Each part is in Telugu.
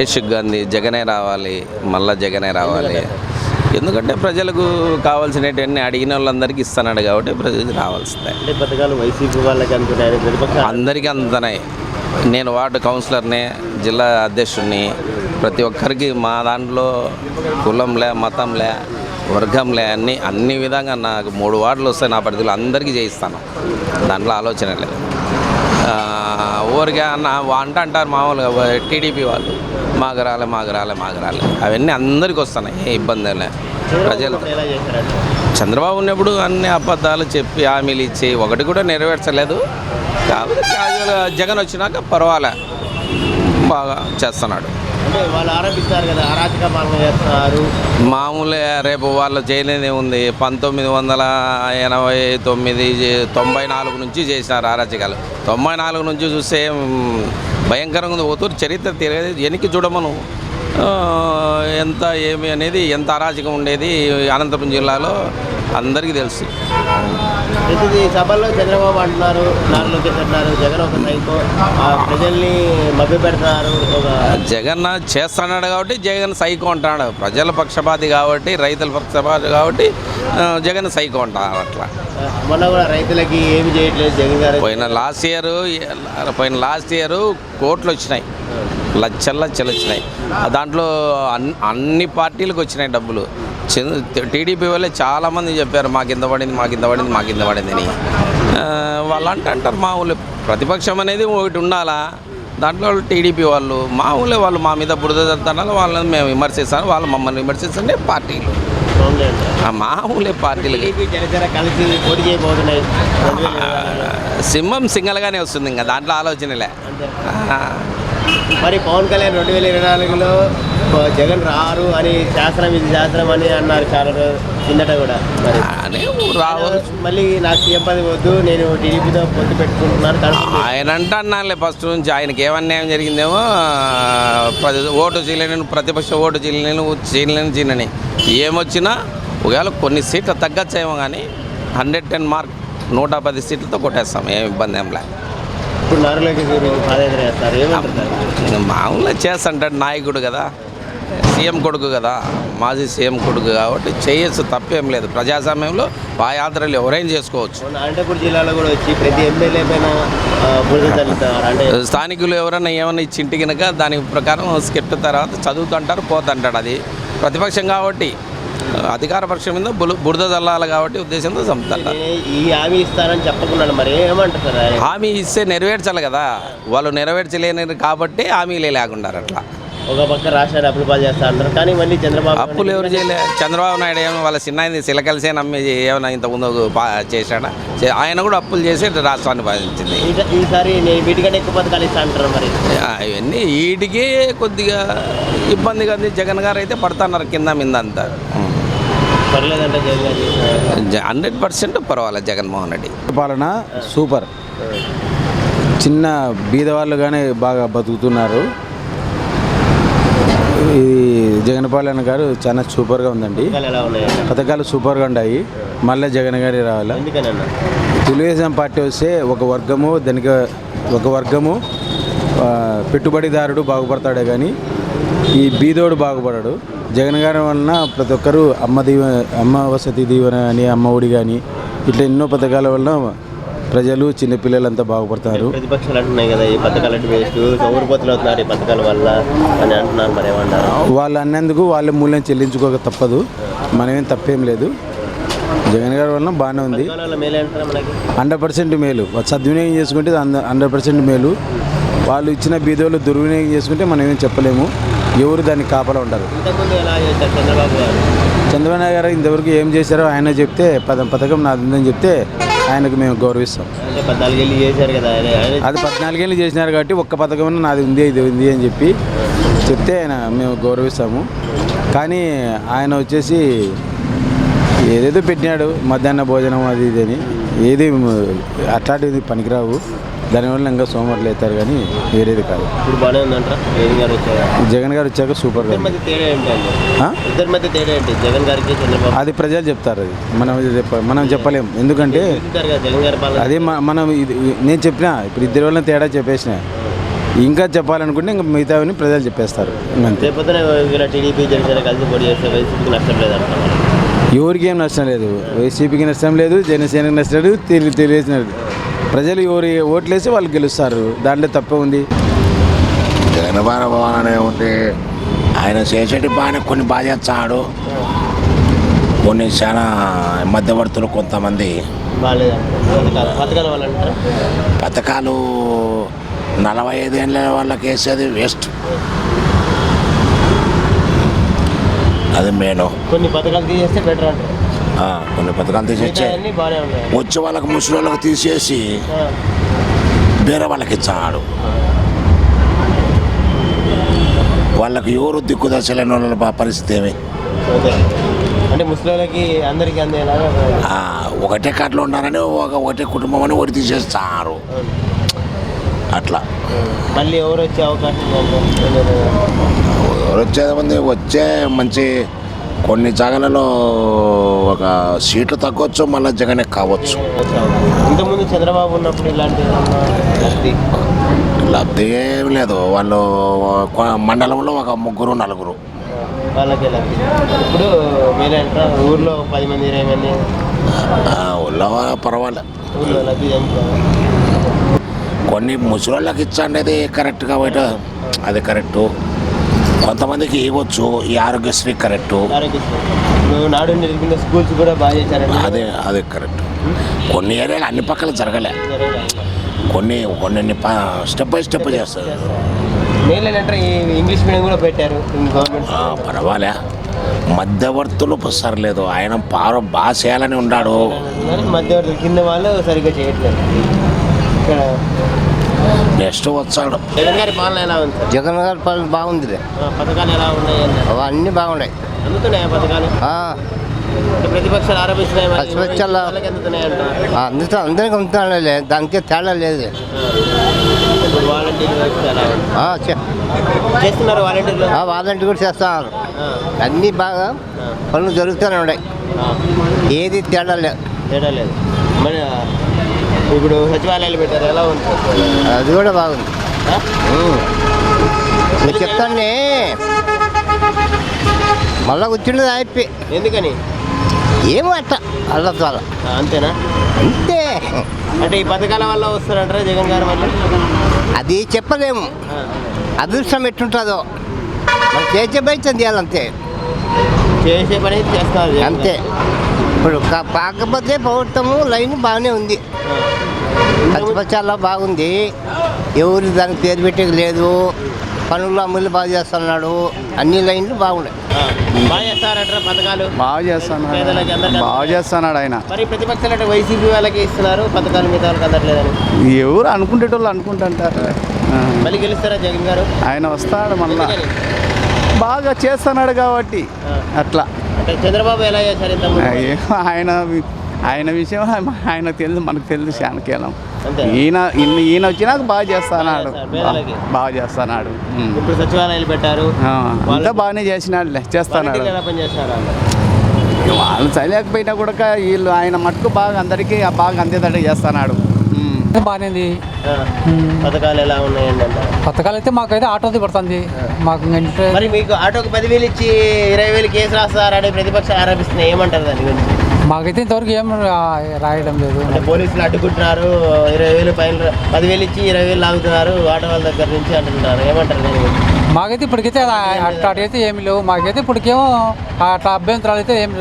బేసిక్ గాంధీ జగనే రావాలి, మళ్ళా జగనే రావాలి. ఎందుకంటే ప్రజలకు కావాల్సినవన్నీ అడిగిన వాళ్ళందరికీ ఇస్తున్నాడు కాబట్టి ప్రజలకు రావాల్సిందే. పథకాలు వైసీపీ వాళ్ళకి అందరికీ అందుతున్నాయి. నేను వార్డు కౌన్సిలర్ని, జిల్లా అధ్యక్షుడిని. ప్రతి ఒక్కరికి మా దాంట్లో కులంలే, మతంలే, వర్గంలే అన్ని విధంగా నాకు 3 వార్డులు వస్తాయి. నా పరిధిలో అందరికీ చేయిస్తాను. దాంట్లో ఆలోచన లేదు. ఊరికే అంటారు మామూలుగా టీడీపీ వాళ్ళు మాకు రాలే. అవన్నీ అందరికీ వస్తున్నాయి, ఏ ఇబ్బంది లేదు. ప్రజలు చంద్రబాబు ఉన్నప్పుడు అన్ని అబద్ధాలు చెప్పి హామీలు ఇచ్చి ఒకటి కూడా నెరవేర్చలేదు. కాబట్టి క్యాజువల్గా జగన్ వచ్చినాక పర్వాలే, బాగా చేస్తున్నాడు. మామూలే. రేపు వాళ్ళు చేయలేదే ఉంది. 1989 నుంచి చేసినారు అరాచకాలు. 94 నుంచి చూస్తే భయంకరంగా ఉంది. ఓతూరు చరిత్ర తిరగదు, వెనక్కి చూడమను ఎంత ఏమి అనేది, ఎంత అరాచకం ఉండేది అనంతపురం జిల్లాలో అందరికీ తెలుసు. ప్రతి సభల్లో చంద్రబాబు అంటున్నారు, నారా లోకేష్ అంటున్నారు, జగన్ ఒక సైకో, ప్రజల్ని మభ్యపెడుతున్నారు. జగన్ చేస్తున్నాడు కాబట్టి జగన్ సైకో అంటున్నాడు. ప్రజల పక్షపాతి కాబట్టి, రైతుల పక్షపాతి కాబట్టి జగన్ సైకో అంటారు. అట్లా మొన్న కూడా రైతులకి ఏమి చేయట్లేదు జగన్ గారు. పోయిన లాస్ట్ ఇయర్ కోట్లు వచ్చినాయి, లక్షలు వచ్చినాయి. దాంట్లో అన్ని పార్టీలకు వచ్చినాయి డబ్బులు. టీడీపీ వాళ్ళే చాలామంది చెప్పారు మాకు ఇంత పడింది అని. వాళ్ళు అంటారు మామూలు ప్రతిపక్షం అనేది ఒకటి ఉండాలా. దాంట్లో టీడీపీ వాళ్ళు మామూలే, వాళ్ళు మా మీద బురద జరుగుతున్నారు, వాళ్ళని మేము విమర్శిస్తాను, వాళ్ళు మమ్మల్ని విమర్శిస్తుంటే పార్టీలు మామూలే. పార్టీలకి సింహం సింగల్గానే వస్తుంది, ఇంకా దాంట్లో ఆలోచనలే. మరి పవన్ కళ్యాణ్ 2024లో జగన్ రారు అని శాస్త్రం అని అన్నారు చాలా కిందట కూడా. మళ్ళీ నాకు సీఎం పదవి వద్దు, నేను టీడీపీతో పొత్తు పెట్టుకుంటున్నాను ఆయన అన్నానులే. ఫస్ట్ నుంచి ఆయనకి ఏమన్యాయం జరిగిందేమో, ఓటు చేయలేను, ప్రతిపక్ష ఓటు చేయలేని ఏమొచ్చినా ఒకవేళ కొన్ని సీట్లు తగ్గచ్చేమో, కానీ 110 మార్క్ 110 సీట్లతో కొట్టేస్తాం, ఏం ఇబ్బంది ఏం లే. ఇప్పుడు నారా లోకేష్ పాదయాత్ర చేస్తారు, మామూలుగా చేస్తుంటాడు. నాయకుడు కదా, సీఎం కొడుకు కదా, మాజీ సీఎం కొడుకు కాబట్టి చేయొచ్చు, తప్పేం లేదు. ప్రజాస్వామ్యంలో పాదయాత్రలు ఎవరైనా చేసుకోవచ్చు. అనంతపురం జిల్లాలో కూడా వచ్చి ప్రతి ఎమ్మెల్యే పైన అంటే స్థానికులు ఎవరైనా ఏమైనా ఇచ్చింటి కనుక దాని ప్రకారం స్క్రిప్ట్ తర్వాత చదువుతుంటారు, పోతుంటాడు. అది ప్రతిపక్షం కాబట్టి, అధికార పక్షం మీద బురద చల్లాలి కాబట్టి ఉద్దేశంతో చంపుతారు. ఈ హామీ ఇస్తారని చెప్పకుండా మరి ఏమంటారు? హామీ ఇస్తే నెరవేర్చాలి కదా, వాళ్ళు నెరవేర్చలేని కాబట్టి హామీలే లేకుండా. అట్లా ఒక పక్క రాష్ట్రాన్ని అప్పులు పాలు చేస్తా అంటారు, కానీ మళ్ళీ అప్పులు ఎవరు చేయలేదు. చంద్రబాబు నాయుడు ఏమో వాళ్ళ చిన్నది సిలకలిసే నమ్మి ఏమైనా ఇంతకుముందు చేశాడా? ఆయన కూడా అప్పులు చేసి రాష్ట్రాన్ని బాధించింది. ఈసారి వీటికంటే ఎక్కువ పథకాలు ఇస్తా అంటారు. మరి ఇవన్నీ వీటికి కొద్దిగా ఇబ్బందిగా ఉంది. జగన్ గారు అయితే పడుతున్నారు కింద మీద అంతా. 100% పర్వాలేదు. జగన్మోహన్ రెడ్డి పాలన సూపర్. చిన్న బీదవాళ్ళు కానీ బాగా బతుకుతున్నారు. ఈ జగన్ పాలన గారు చాలా సూపర్గా ఉందండి. పథకాలు సూపర్గా ఉన్నాయి. మళ్ళీ జగన్ గారి రావాలి. తెలుగుదేశం పార్టీ వస్తే ఒక వర్గము పెట్టుబడిదారుడు బాగుపడతాడే కానీ ఈ బీదోడు బాగుపడాడు. జగన్ గారి వలన ప్రతి ఒక్కరూ అమ్మ వసతి దీవెన అని, అమ్మ ఒడి కానీ ఇట్లా ఎన్నో పథకాల వలన ప్రజలు చిన్నపిల్లలంతా బాగుపడతారు. ప్రతిపక్షాలు అంటున్నాయి కదా ఈ పథకాలు వేస్ట్, సౌరపోతులు అవుతున్నారు ఈ పథకాల వల్ల అని అంటున్నారు. మరి ఏమన్నారు? వాళ్ళు అన్నందుకు వాళ్ళ మూల్యం చెల్లించుకోక తప్పదు, మనమేం తప్పేం లేదు. జగన్ గారి వలన బాగానే ఉంది. 100% మేలు. సద్వినియోగం చేసుకుంటే 100% మేలు. వాళ్ళు ఇచ్చిన బీదోళ్ళు దుర్వినియోగం చేసుకుంటే మనం ఏం చెప్పలేము. ఎవరు దాన్ని కాపలా ఉండరు. చంద్రబాబు గారు ఇంతవరకు ఏం చేశారో ఆయన చెప్తే, పథకం నాది ఉందని చెప్తే ఆయనకు మేము గౌరవిస్తాం. అది 14 ఏళ్ళు చేసినారు కాబట్టి ఒక్క పథకం నాది ఉంది, ఇది ఉంది అని చెప్తే ఆయన మేము గౌరవిస్తాము. కానీ ఆయన వచ్చేసి ఏదేదో పెట్టినాడు, మధ్యాహ్న భోజనం అది ఇది అని, ఏది అట్లాంటిది పనికిరావు. దానివల్ల ఇంకా సోమవారం అవుతారు కానీ వేరేది కాదు. ఇప్పుడు బాగానే ఉందంటారా? జగన్ గారు వచ్చాక సూపర్గా. అది ప్రజలు చెప్తారు, అది మనం చెప్పలేము. ఎందుకంటే అదే మనం నేను చెప్పినా ఇప్పుడు ఇద్దరి వల్ల తేడా చెప్పేసిన. ఇంకా చెప్పాలనుకుంటే ఇంకా మిగతావన్నీ ప్రజలు చెప్పేస్తారు అంతే. రేపొద్దున ఇలా టీడీపీ జనసేన కలిసి పోటీ చేస్తే వైసీపీకి నష్టం లేదంటున్నారు. ఎవరికి ఏం నష్టం లేదు, వైసీపీకి నష్టం లేదు, జనసేనకి నష్టం లేదు, తెలియజేసినారు. ప్రజలు ఎవరు ఓట్లేసి వాళ్ళు గెలుస్తారు, దాంట్లో తప్పే ఉంది. జగన్మోహన్ భవన్ అనే ఉంది, ఆయన చేసేటి బాగానే కొన్ని బాగా చేస్తాడు, కొన్ని చాలా మధ్యవర్తులు కొంతమంది పథకాలు 45 ఏళ్ళ వాళ్ళకి వేసేది వేస్ట్, అది మెయిన్. కొన్ని పథకాలు తీసేస్తే బెటర్ అంటారు. కొన్ని పథకాలు తీసేసి వచ్చే వాళ్ళకి ముసలి వాళ్ళకి తీసేసి వేరే వాళ్ళకి ఇచ్చాడు. వాళ్ళకి ఎవరు దిక్కుదశలేని వాళ్ళ పరిస్థితి ఏమి అంటే ముస్లింలకి అందరికీ అందేలాగా ఒకటే కార్డులో ఉన్నారని ఒకటే కుటుంబం అని ఒకటి తీసేస్తారు. అట్లా మళ్ళీ ఎవరు వచ్చే అవకాశం ఎవరు వచ్చేది వచ్చే మంచి కొన్ని జాగాలలో ఒక సీట్లు తగ్గవచ్చు, మళ్ళీ జగనే కావచ్చు. ఇంతకుముందు చంద్రబాబు ఉన్నప్పుడు ఇలాంటి లబ్ధి ఏం లేదు. వాళ్ళు మండలంలో ఒక 3-4 వాళ్ళకి ఇప్పుడు మీరే ఊర్లో 10 మంది 20 మంది ఊళ్ళో పర్వాలే. ఊర్లో లబ్ధి కొన్ని ముసలోళ్ళకి ఇచ్చండి కరెక్ట్గా బయట, అది కరెక్టు. కొంతమందికి ఇవ్వచ్చు, ఈ ఆరోగ్యశ్రీ కరెక్టు, నాడు నిర్మించిన స్కూల్స్ కూడా బాగా చేశారండి. అదే కరెక్ట్. కొన్ని ఏరియాలు అన్ని పక్కల జరగలే, కొన్ని స్టెప్ బై స్టెప్ చేస్తారు. మేలేనంటే ఇంగ్లీష్ మీడియం కూడా పెట్టారు గవర్నమెంట్. పర్వాలే, మధ్యవర్తులు సరలేదు. ఆయన బాగా చేయాలని ఉన్నాడు, మధ్యవర్తులు కింద వాళ్ళు సరిగ్గా చేయట్లేదు. ఇక్కడ నెక్స్ట్ వచ్చాడు. జగన్ గారి పాలన ఎలా ఉంది సార్? జగన్ గారి పాలన బాగుంది. పథకాలు ఎలా ఉన్నాయి? అన్నీ బాగున్నాయి, అందుతున్నాయా పథకాలు? ప్రతిపక్షాలు ఆరోపిస్తున్నాయి, అందరికి అందుతానే, దానికే తేడా లేదు. చేస్తున్నారు వాలంటీర్లు, వాలంటీర్ కూడా చేస్తున్నారు. అన్నీ బాగా పనులు జరుగుతూనే ఉన్నాయి, ఏది తేడా లేదు. మరి ఇప్పుడు సచివాలయాలు పెట్టారు, ఎలా ఉంది? అది కూడా బాగుంది. నేను చెప్తానే, మళ్ళా వచ్చింది అయిపోయి. ఎందుకని? ఏమో అట్ట అల్ల అంతేనా? అంతే. అంటే ఈ పథకాల వల్ల వస్తారంటారా జగన్ గారు? మళ్ళీ అది చెప్పలేము, అదృష్టం ఎట్టుంటుందో. మనం చేసే బయట చేయాలంతే, చేసే పని చేస్తారు అంతే. ఇప్పుడు కాకపోతే ప్రభుత్వము లైన్ బాగానే ఉంది, ప్రతిపక్షాల్లో బాగుంది. ఎవరు దానికి పేరు పెట్టేది లేదు. పనులు అమలు బాగా చేస్తున్నాడు, అన్ని లైన్లు బాగున్నాయి. బాగా చేస్తారంటారా పథకాలు? బాగా చేస్తున్నాడు ఆయన. మరి ప్రతిపక్షాలు అంటే వైసీపీ వాళ్ళకి ఇస్తున్నారు పథకాలు, మిగతా వాళ్ళకి అందట్లేదని ఎవరు అనుకుంటేటోళ్ళు అనుకుంటుంటారు. మళ్ళీ గెలుస్తారా జగన్ గారు? ఆయన వస్తాడు, మళ్ళా బాగా చేస్తున్నాడు కాబట్టి అట్లా. అంటే చంద్రబాబు ఎలా చేశారు ఇంత? ఆయన విషయం ఆయన తెలుసు, మనకు తెలుసు శానకేలం. ఈయన వచ్చినాక బాగా చేస్తున్నాడు, బాగా చేస్తున్నాడు. ఇప్పుడు సచివాలయాలు పెట్టారు, అంతా బాగానే చేసినాడులే, చేస్తున్నాడు. వాళ్ళు చదిలేకపోయినా కూడా వీళ్ళు ఆయన మట్టుకు బాగా అందరికీ బాగా అందేదట్టు చేస్తున్నాడు. బాగానేది. పథకాలు ఎలా ఉన్నాయండి? పథకాలు అయితే మాకైతే ఆటోది పడుతుంది మాకు. మరి మీకు ఆటోకి 10,000 ఇచ్చి 20,000 కేసు రాస్తారని ప్రతిపక్షాలు ఆరోపిస్తున్నాయి, ఏమంటారు దాని గురించి? మాకైతే ఇంతవరకు ఏం రాయడం లేదు. అంటే పోలీసులు అడ్డుకుంటున్నారు, 20,000 పైన 10,000 ఇచ్చి 20,000 లాగుతున్నారు ఆటో వాళ్ళ దగ్గర నుంచి అంటున్నారు, ఏమంటారు దాని గురించి? మాకైతే ఇప్పటికైతే అట్లాంటివైతే ఏమి లేవు. మాకైతే ఇప్పటికేమో అట్లా అభ్యంతరాలు అయితే ఏం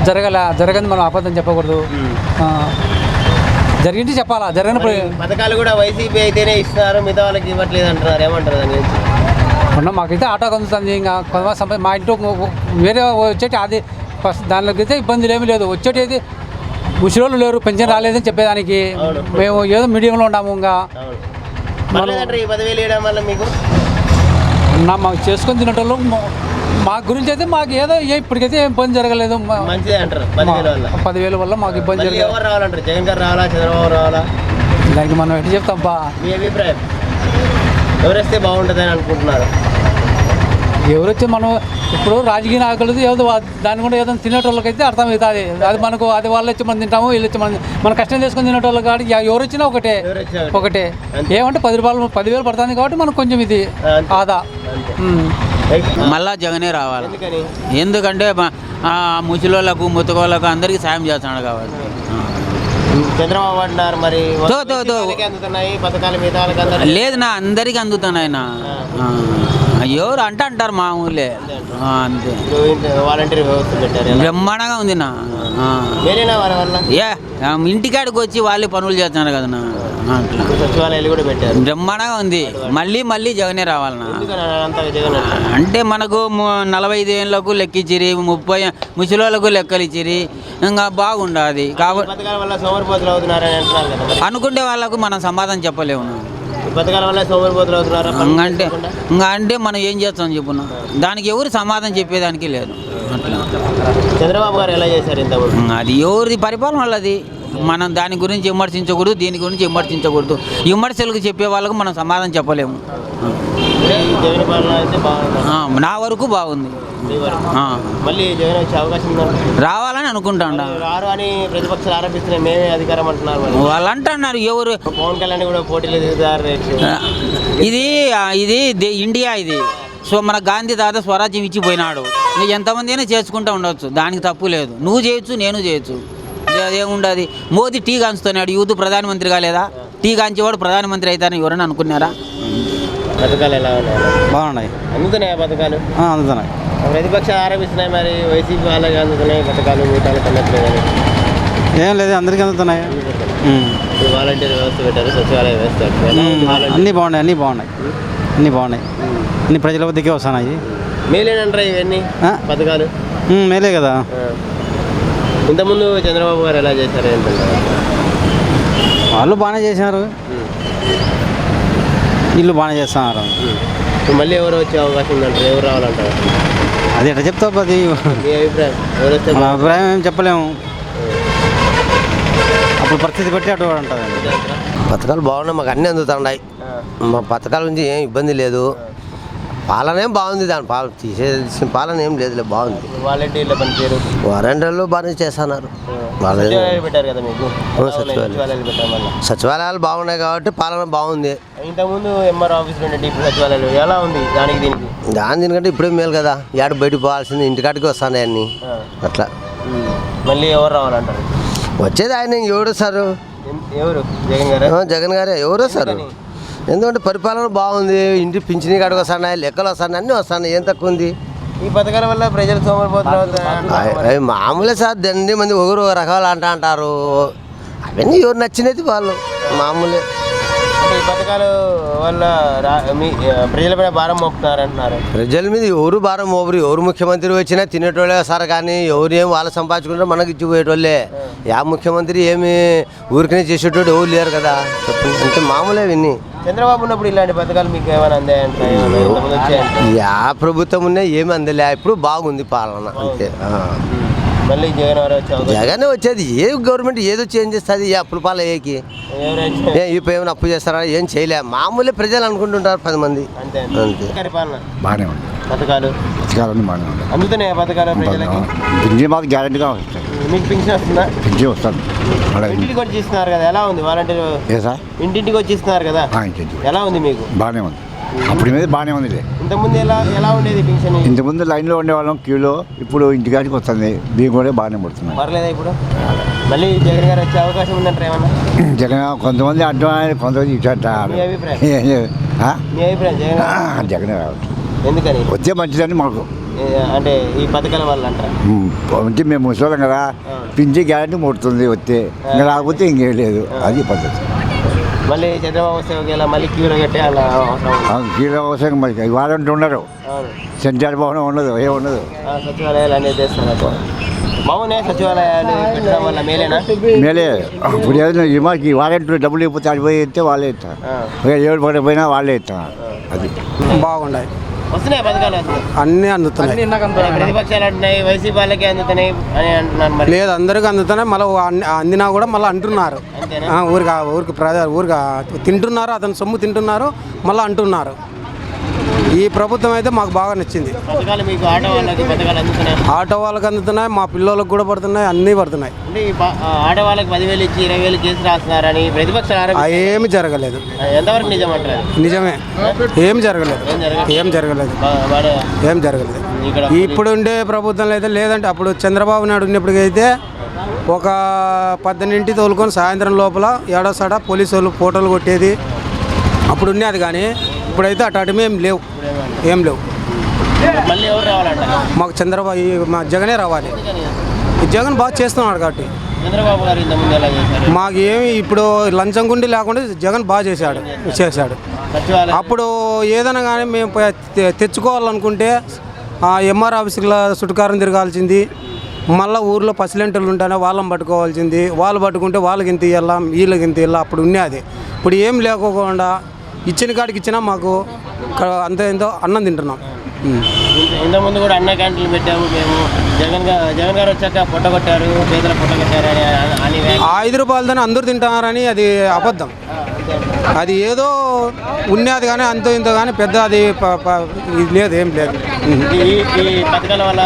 జరగదు. మనం అబద్ధం చెప్పకూడదు, జరిగింది చెప్పాలా. జరిగినప్పుడు పథకాలు కూడా వైసీపీ అయితేనే ఇస్తున్నారు, మిగతా వాళ్ళకి ఇవ్వట్లేదు అంటున్నారు, ఏమంటారు దాని గురించి? మొన్న మాకైతే ఆటో అందుతుంది. ఇంకా కొంత మా ఇంట్లో వేరే వచ్చేటి అది దానిలోకి అయితే ఇబ్బందులు ఏమీ లేదు. వచ్చేటి అయితే ముసలోళ్ళు లేరు, పెన్షన్ రాలేదని చెప్పేదానికి మేము ఏదో మీడియంలో ఉన్నాము. ఇంకా ఈ 10,000 ఇవ్వడం వల్ల మీకు మాకు చేసుకొని తినేటోళ్ళు మా గురించి అయితే మాకు ఏదో ఇప్పటికైతే ఏం ఇబ్బంది జరగలేదు. మంచిదే అంటారు 10,000 వల్ల మాకు ఇబ్బంది జరగలేదు. ఎవరు రావాలంటారు? జగన్ గారు రావాలా, చంద్రబాబు రావాలా? దానికి మనం ఎట్లా చెప్తాంపా? మీ అభిప్రాయం ఎవరేస్తే బాగుంటుంది అని అనుకుంటున్నారు? ఎవరు వచ్చి మనం ఇప్పుడు రాజకీయ నాయకులు ఏదో దాని కూడా ఏదో తినేటోళ్ళకైతే అర్థమవుతుంది. అది మనకు అది వాళ్ళు వచ్చి మనం తింటాము, వీళ్ళు వచ్చి మనం కష్టం చేసుకుని తినేటోళ్ళు కాబట్టి ఎవరు వచ్చినా ఒకటే ఏమంటే 10,000 పడుతుంది కాబట్టి మనకు కొంచెం ఇది ఆదా. మళ్ళా జగనే రావాలి. ఎందుకంటే ముసలోళ్ళకు ముతకోళ్ళకు అందరికీ సాయం చేస్తున్నాడు కాబట్టి. చంద్రబాబు అంటున్నారు మరి అందుతున్నాయి పథకాలు మిగతా లేదు నా అందరికీ అందుతున్నాయి నా ఎవరు అంటారు మా ఊళ్ళే అంతే. వాలంటీర్ వ్యవస్థ పెట్టారు, బ్రహ్మాండంగా ఉంది నా. ఇంటికాడికి వచ్చి వాళ్ళే పనులు చేస్తున్నారు కదా నా. అట్లా సచివాలయాలు కూడా పెట్టారు, బ్రహ్మాండంగా ఉంది. మళ్ళీ జగనే రావాలన్నా. అంటే మనకు 45 ఏళ్ళకు లెక్కిచ్చిరి, 30 ముసలోళ్ళకు లెక్కలు ఇచ్చిరి, ఇంకా బాగుండదు కాబట్టి అనుకుంటే వాళ్ళకు మనం సమాధానం చెప్పలేము. అంటే మనం ఏం చేస్తాం చెప్పున్నా, దానికి ఎవరు సమాధానం చెప్పేదానికి లేదు. అట్లా చంద్రబాబు గారు ఎలా చేశారు ఇంతకుముందు? అది ఎవరిది పరిపాలన వాళ్ళది. మనం దాని గురించి విమర్శించకూడదు, దీని గురించి విమర్శించకూడదు. విమర్శలకు చెప్పే వాళ్ళకు మనం సమాధానం చెప్పలేము. నా వరకు బాగుంది. మళ్ళీ జగన్ వచ్చే అవకాశం రావాలని అనుకుంటాను. రారు అని ప్రతిపక్షాలు ఆరోపిస్తున్నాయి, మేమే అధికారం అంటున్నారు. వాళ్ళు అంటున్నారు ఎవరు. పవన్ కళ్యాణ్ కూడా పోటీలు దిగుతారు. ఇది ఇండియా ఇది. సో మన గాంధీ తాత స్వరాజ్యం ఇచ్చిపోయినాడు. ఎంతమంది అయినా చేసుకుంటూ ఉండొచ్చు, దానికి తప్పు లేదు. నువ్వు చేయొచ్చు, నేను చేయొచ్చు, అదేముండదు. మోదీ టీ కాంచుతున్నాడు, యూత్ ప్రధానమంత్రి కాలేదా? టీ కాంచేవాడు ప్రధానమంత్రి అవుతారని ఎవరైనా అనుకున్నారా? పథకాలు ఎలా ఉన్నాయి? బాగున్నాయి. అందుతున్నాయి పథకాలు? అందుతున్నాయి. ప్రతిపక్షాలు ఆరోపిస్తున్నాయి మరి వైసీపీ వాళ్ళకి అందుతున్నాయి పథకాలు, మిగతాలకు అందట్లేదని. ఏం లేదు, అందరికీ అందుతున్నాయి. వాలంటీర్ వ్యవస్థ పెట్టారు, సచివాలయ వ్యవస్థ, అన్నీ బాగున్నాయి. అన్ని ప్రజల వద్దకే వస్తున్నాయి. మేలేనంటారా ఇవన్నీ పథకాలు? మేలే కదా. ఇంతకుముందు చంద్రబాబు గారు ఎలా చేశారు ఏంటంటే? వాళ్ళు బాగానే చేసినారు, వీళ్ళు బాగానే చేస్తున్నారు. మళ్ళీ ఎవరు వచ్చే అవకాశం ఉందంటారు? ఎవరు రావాలంటారు? అది ఎట్లా చెప్తావు? అది మీ అభిప్రాయం? ఎవరు వస్తే మన అభిప్రాయం ఏం చెప్పలేము, అప్పుడు పరిస్థితి బట్టి అటు ఉంటుంది. పథకాలు బాగున్నాయి, మాకు అన్నీ అందుతున్నాయి. మా పథకాల నుంచి ఏం ఇబ్బంది లేదు. పాలన ఏం బాగుంది, దాని తీసేసిన పాలన ఏం లేదు, బాగుంది. వాలంటీర్ల పనిచేయరు, వారంటీర్లు బాగానే చేస్తున్నారు. పెట్టారు కదా మీకు సచివాలయాలు బాగున్నాయి కాబట్టి పాలన బాగుంది. ఇంతకుముందు ఎంఆర్ ఆఫీస్ ఉండే ఇప్పుడు సచివాలయాలు ఎలా ఉంది? దీనికంటే ఇప్పుడే మేలు కదా. ఏడు బయటకు పోవాల్సింది, ఇంటికాడికి వస్తాయి అన్నీ. అట్లా మళ్ళీ ఎవరు రావాలంటారు? వచ్చేది ఆయన ఎవరు సారు? ఎవరు? జగన్ గారే. ఎవరు వస్తారు? ఎందుకంటే పరిపాలన బాగుంది, ఇంటి పింఛని కాడికి వస్తున్నాయి, లెక్కలు వస్తున్నాయి, అన్నీ వస్తున్నాయి. ఏం తక్కువ ఉంది? ఈ పథకాల వల్ల ప్రజలు సోమరిపోతున్నారు. మామూలే సార్, దండి మంది ఒకరు రకాలు అంటారు. అవన్నీ ఎవరు నచ్చినది వాళ్ళు మామూలే. అంటే ఈ పథకాల వల్ల ప్రజలపైన భారం మోపుతున్నారు అంటున్నారు. ప్రజల మీద ఎవరు భారం మోపరు. ఎవరు ముఖ్యమంత్రి వచ్చినా తినేటోళ్ళే సార్, కానీ ఎవరు ఏం వాళ్ళు సంపాదించుకుంటారో మనకి ఇచ్చిపోయేటోళ్ళే. ముఖ్యమంత్రి ఏమి ఊరికనే చేసేటోడు ఎవరు లేరు కదా. చెప్పండి, అంటే మామూలే విని. చంద్రబాబు ఉన్నప్పుడు ఇలాంటి పథకాలు మీకు ఏమైనా అందాయంటే? ప్రభుత్వం ఉన్నా ఏమి అందలే. ఇప్పుడు బాగుంది పాలన అంతే. మళ్ళీ జగనే వచ్చేది. ఏ గవర్నమెంట్ ఏదో చేంజ్ చేస్తుంది? అప్పుల పాల ఏకి ఇప్పుడు ఏమైనా అప్పు చేస్తారా? ఏం చేయలే. మామూలే ప్రజలు అనుకుంటుంటారు 10 మంది అంతే. బాగానే ఉంది. పథకాలు బాగానే ఉంది. అందుతున్నాయి పథకాలు ప్రజలకి? పింఛన్ మాకు గ్యారెంటీగా వస్తాయి. మీకు పింఛన్ వస్తుందా? పింఛన్ వస్తుంది. ఇంటికి వచ్చి ఇస్తున్నారు కదా, ఎలా ఉంది? వాలంటీర్ సార్ ఇంటింటికి వచ్చి ఇస్తున్నారు కదా, ఎలా ఉంది మీకు? బాగానే ఉంది. అప్పుడు మీద బాగానే ఉంది. ఇంతకుముందు ఎలా ఉండేది పింఛన్? ఇంతకుముందు లైన్లో ఉండేవాళ్ళం క్యూలో, ఇప్పుడు ఇంటికాడికి వస్తుంది. బియ్యం కూడా బాగానే పడుతుంది. పర్లేదా ఇప్పుడు? మళ్ళీ జగన్ గారు వచ్చే అవకాశం ఉందంటారు ఏమన్నా? జగన్ కొంతమంది అంటున్నారు, కొంతమంది ఇటు అంటారు. మీ అభిప్రాయం జగనే రావచ్చు. ఎందుకని? వచ్చే మంచిదని మాకు. అంటే ఈ పథకాల వల్ల అంటారా? అంటే మేము ముసలాం కదా, పింఛన్ గ్యారెంటీ ముడుతుంది వస్తే, ఇంకా రాకపోతే ఇంకేం లేదు. అది పద్ధతి. మళ్ళీ చంద్రబాబు వస్తే ఒకవేళ మళ్ళీ క్యూలో కట్టే అలా క్యూలో అవసరం మరి వారంటీ ఉండరు. సెంటర్ భవనం ఉండదు, ఏ ఉండదు. సచివాలయాలు అనేది చేస్తున్నారు. బాగున్నాయి సచివాలయాలు పెట్టడం వల్ల మేలేనా? మేలే. ఇప్పుడు ఏదైనా మాకు వారంటీ డబ్బులు ఇవ్వకపోతే ఆడిపోయి ఇస్తే వాళ్ళే ఇస్తారు. 7 పడిపోయినా వాళ్ళే ఇస్తారు. అది బాగున్నాయి. వస్తున్నాయి పథకాలు? అన్నీ అందుతున్నాయి. ప్రతిపక్షాలు అంటున్నాయి వైసీపీ వాళ్ళకి అందుతున్నాయి అని అంటున్నారు. మరి లేదు, అందరికీ అందుతున్నాయి. మళ్ళీ అందినా కూడా మళ్ళీ అంటున్నారు. ఊరికి తింటున్నారు, అతని సొమ్ము తింటున్నారు, మళ్ళీ అంటున్నారు. ఈ ప్రభుత్వం అయితే మాకు బాగా నచ్చింది. పథకాలు మీకు ఆటో వాళ్ళకి పథకాలు అందుతున్నాయి? ఆటో వాళ్ళకి అందుతున్నాయి, మా పిల్లలకు కూడా పడుతున్నాయి, అన్నీ పడుతున్నాయి. అంటే ఈ ఆటో వాళ్ళకి 10,000 ఇచ్చి 20,000 కేసు రాస్తున్నారని ప్రతిపక్షాలు ఏమి జరగలేదు. ఎంతవరకు నిజం అంటారు? నిజమే, ఏం జరగలేదు, ఏం జరగలేదు, ఏం జరగలేదు. ఇప్పుడు ఉండే ప్రభుత్వంలో అయితే లేదంటే అప్పుడు చంద్రబాబు నాయుడు ఉన్నప్పటికైతే ఒక 12 తోలుకొని సాయంత్రం లోపల ఏడోసాడ పోలీసు వాళ్ళు ఫోటోలు కొట్టేది అప్పుడు ఉన్నది. కానీ ఇప్పుడైతే అటు ఏం లేవు, ఏం లేవు. మళ్ళీ ఎవరు రావాలంట? మాకు చంద్రబాబు మా జగనే రావాలి. ఈ జగన్ బాగా చేస్తున్నాడు కాబట్టి. చంద్రబాబు గారు ఇంతకుముందు ఎలా చేశారు? మాకు ఏమి ఇప్పుడు లంచం గుండి లేకుండా జగన్ బాగా చేశాడు. అప్పుడు ఏదైనా కానీ మేము తెచ్చుకోవాలనుకుంటే ఎంఆర్ ఆఫీసుల చుట్టుకారం తిరగాల్సింది, మళ్ళీ ఊర్లో పసిలెంటలు ఉంటానే వాళ్ళని పట్టుకోవాల్సింది, వాళ్ళు పట్టుకుంటే వాళ్ళకి ఇంత ఇవ్వాలా వీళ్ళకి ఇంత ఇవ్వాలా అప్పుడు ఉన్నది. ఇప్పుడు ఏం లేకోకుండా ఇచ్చిన కాడికి ఇచ్చినా మాకు అంత ఎంతో అన్నం తింటున్నాం. ఇంతకుముందు కూడా అన్న క్యాంటీన్లు పెట్టాము మేము, జగన్ గారు వచ్చాక పొట్టగొట్టారు, పేదల పొట్టగొట్టారు అని 5 రూపాయలతోనే అందరూ తింటున్నారని అది అబద్ధం. అది ఏదో ఉన్నది కానీ అంతో ఇంతో కానీ పెద్ద అది ఇది లేదు, ఏం లేదు. ఈ పథకాల వల్ల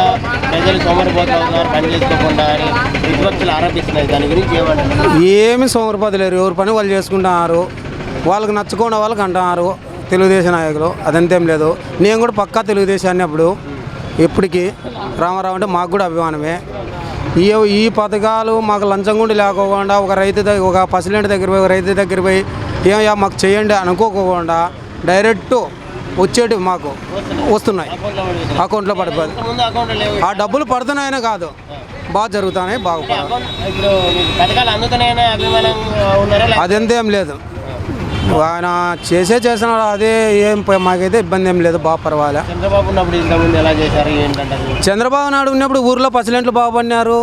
ప్రజలు సోమరిపోతున్నారు, పని చేసుకోకుండా అని ప్రతిపక్షాలు ఆరోపిస్తున్నాయి. దాని గురించి ఏమంటారు? ఏమి సోమరిపోతలేరు, ఎవరి పని వాళ్ళు చేసుకుంటున్నారు, వాళ్ళకి నచ్చుకున్న వాళ్ళకి అంటున్నారు తెలుగుదేశం నాయకులు. అదంతేం లేదు. నేను కూడా పక్కా తెలుగుదేశాన్ని అప్పుడు ఎప్పటికీ రామారావు అంటే మాకు కూడా అభిమానమే. ఈ పథకాలు మాకు లంచం గుండి లేకోకుండా ఒక రైతు దగ్గర ఒక పసిలెంట్ దగ్గర పోయి ఒక రైతు దగ్గర పోయి ఏమయ్యా మాకు చేయండి అనుకోకుండా డైరెక్ట్ వచ్చేటివి మాకు వస్తున్నాయి, అకౌంట్లో పడిపోదు. ఆ డబ్బులు పడుతున్నాయనే కాదు, బాగా జరుగుతున్నాయి, బాగా. అదంతేం లేదు, ఆయన చేసినాడు. అదే ఏం మాకైతే ఇబ్బంది ఏం లేదు, బాగా పర్వాలే. చంద్రబాబు నాయుడు ఉన్నప్పుడు ఊర్లో పసిలెంట్లు బాగుపడినారు,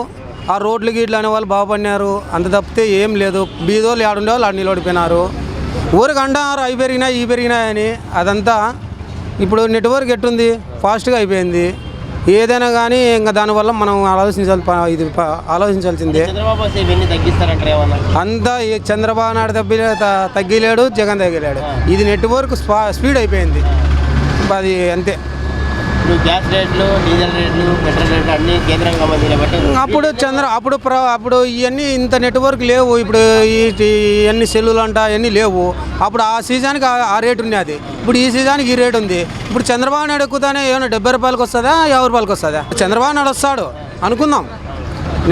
ఆ రోడ్లు గీట్లు అనే వాళ్ళు బాగుపడినారు. అంత తప్పితే ఏం లేదు. బీదోళ్ళు ఆడుండే వాళ్ళు అన్ని ఓడిపోయినారు. ఊరికి అంటున్నారు అవి పెరిగినాయి ఈ పెరిగినాయని. అదంతా ఇప్పుడు నెట్వర్క్ ఎట్టుంది, ఫాస్ట్గా అయిపోయింది. ఏదైనా కానీ ఇంకా దానివల్ల మనం ఆలోచించాల్సిందే. అంతా చంద్రబాబు నాయుడు తగ్గిలేడు, జగన్ తగ్గిలేడు. ఇది నెట్వర్క్ స్పీడ్ అయిపోయింది, అది అంతే. గ్యాస్ రేట్లు, డీజిల్ రేట్లు, పెట్రోల్ రేట్లు అన్నీ కేంద్రం అప్పుడు ఇవన్నీ ఇంత నెట్వర్క్ లేవు. ఇప్పుడు ఇవన్నీ సెల్లులు అంట ఇవన్నీ లేవు. అప్పుడు ఆ సీజన్కి ఆ రేటు ఉన్నది, ఇప్పుడు ఈ సీజన్కి ఈ రేటు ఉంది. ఇప్పుడు చంద్రబాబు నాయుడు ఎక్కుతానే ఏమైనా 70 రూపాయలకి వస్తుందా 50 రూపాయలకి వస్తుందా? చంద్రబాబు నాయుడు వస్తాడు అనుకుందాం,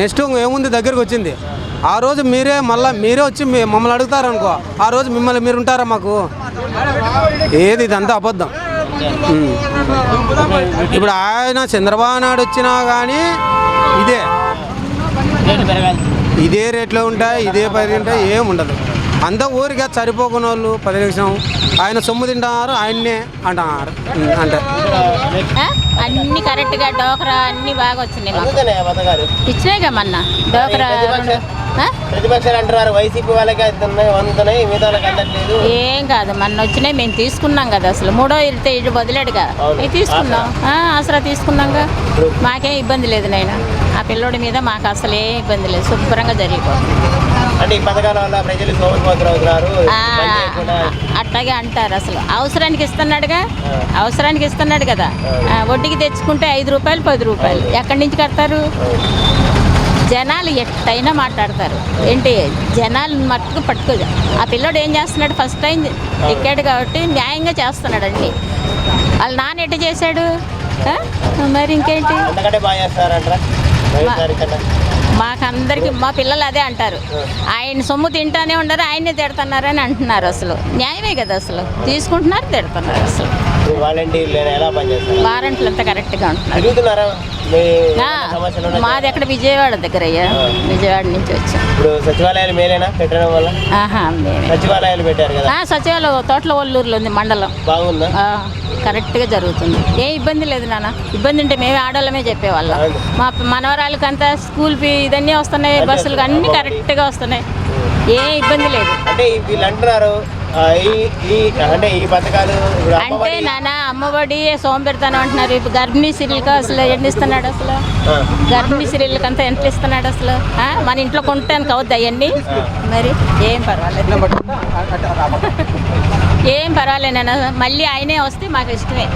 నెక్స్ట్ ఏముంది దగ్గరికి వచ్చింది. ఆ రోజు మీరే వచ్చి మమ్మల్ని అడుగుతారనుకో, ఆ రోజు మీరు ఉంటారా మాకు? ఏది ఇదంతా అబద్ధం. ఇప్పుడు ఆయన చంద్రబాబు నాయుడు వచ్చినా కానీ ఇదే రేట్లో ఉంటాయి, ఇదే 10 ఉంటాయి, ఏం ఉండదు. అంతా ఊరికే సరిపోకున్న వాళ్ళు 10 లక్షం ఆయన సొమ్ము తింటున్నారు, ఆయన్నే అంటున్నారు. అంటే అన్ని కరెక్ట్గా డోకరా అన్ని బాగా వచ్చినాయి, ఇచ్చినాయిగా మొన్న డోకరా. ఏం కాదు, మొన్న వచ్చినాయి, మేము తీసుకున్నాం కదా. అసలు 3వ ఇటు వదిలేడుగా తీసుకున్నాం, అసలు తీసుకున్నాంగా. మాకేం ఇబ్బంది లేదు నాయన, ఆ పిల్లోడి మీద మాకు అసలు ఏ ఇబ్బంది లేదు, శుభ్రంగా జరిగిపోతుంది. అట్లాగే అంటారు. అసలు అవసరానికి ఇస్తున్నాడు కదా. వడ్డీకి తెచ్చుకుంటే 5 రూపాయలు 10 రూపాయలు ఎక్కడి నుంచి కడతారు? జనాలు ఎట్టయినా మాట్లాడతారు ఏంటి, జనాలు మట్టుకు పట్టుకోదు. ఆ పిల్లోడు ఏం చేస్తున్నాడు, ఫస్ట్ టైం ఎక్కాడు కాబట్టి న్యాయంగా చేస్తున్నాడు అన్నీ. వాళ్ళ నాన్న ఎట్ట చేశాడు, మరి ఇంకేంటి. మాకందరికి మా పిల్లలు అదే అంటారు, ఆయన సొమ్ము తింటానే ఉండరు, ఆయనే తిడుతున్నారని అంటున్నారు. అసలు న్యాయమే కదా, అసలు తీసుకుంటున్నారు, తిడుతున్నారు. అసలు వారంట్లు అంతా కరెక్ట్గా ఉంటున్నారు. మాది ఎక్కడ విజయవాడ దగ్గర అయ్యా, విజయవాడ నుంచి వచ్చాం. సచివాలయాలు మేలేనా పెట్టడం వల్ల? సచివాలయాలు పెట్టారు కదా. సచివాలయం తోటల ఒల్లూరులో ఉంది మండలం, బాగుందా? కరెక్ట్గా జరుగుతుంది, ఏ ఇబ్బంది లేదు నాన్న. ఇబ్బంది ఉంటే మేమే ఆడవాళ్ళమే చెప్పేవాళ్ళం. మా మనవరాళ్ళకంతా స్కూల్ ఫీ ఇదన్నీ వస్తున్నాయి, బస్సులు అన్నీ కరెక్ట్గా వస్తున్నాయి, ఏ ఇబ్బంది లేదు. అంటే వీళ్ళు అంటున్నారు అంటే ఈ పథకాలు ఇప్పుడు అంటే అమ్మఒడి, నాన్న అమ్మఒడి సోంబెడతాను అంటున్నారు. ఇప్పుడు గర్భిణీ స్త్రీలకు అసలు ఎన్ని ఇస్తున్నాడు అసలు? గర్భిణీ స్త్రీలకు అంతా ఎంత ఇస్తున్నాడు అసలు? మన ఇంట్లో కొనటానికి అవుద్ది అవన్నీ? మరి ఏం పర్వాలేదు, ఏం పర్వాలేదు నాన్న. మళ్ళీ ఆయనే వస్తే మాకు ఇష్టమే,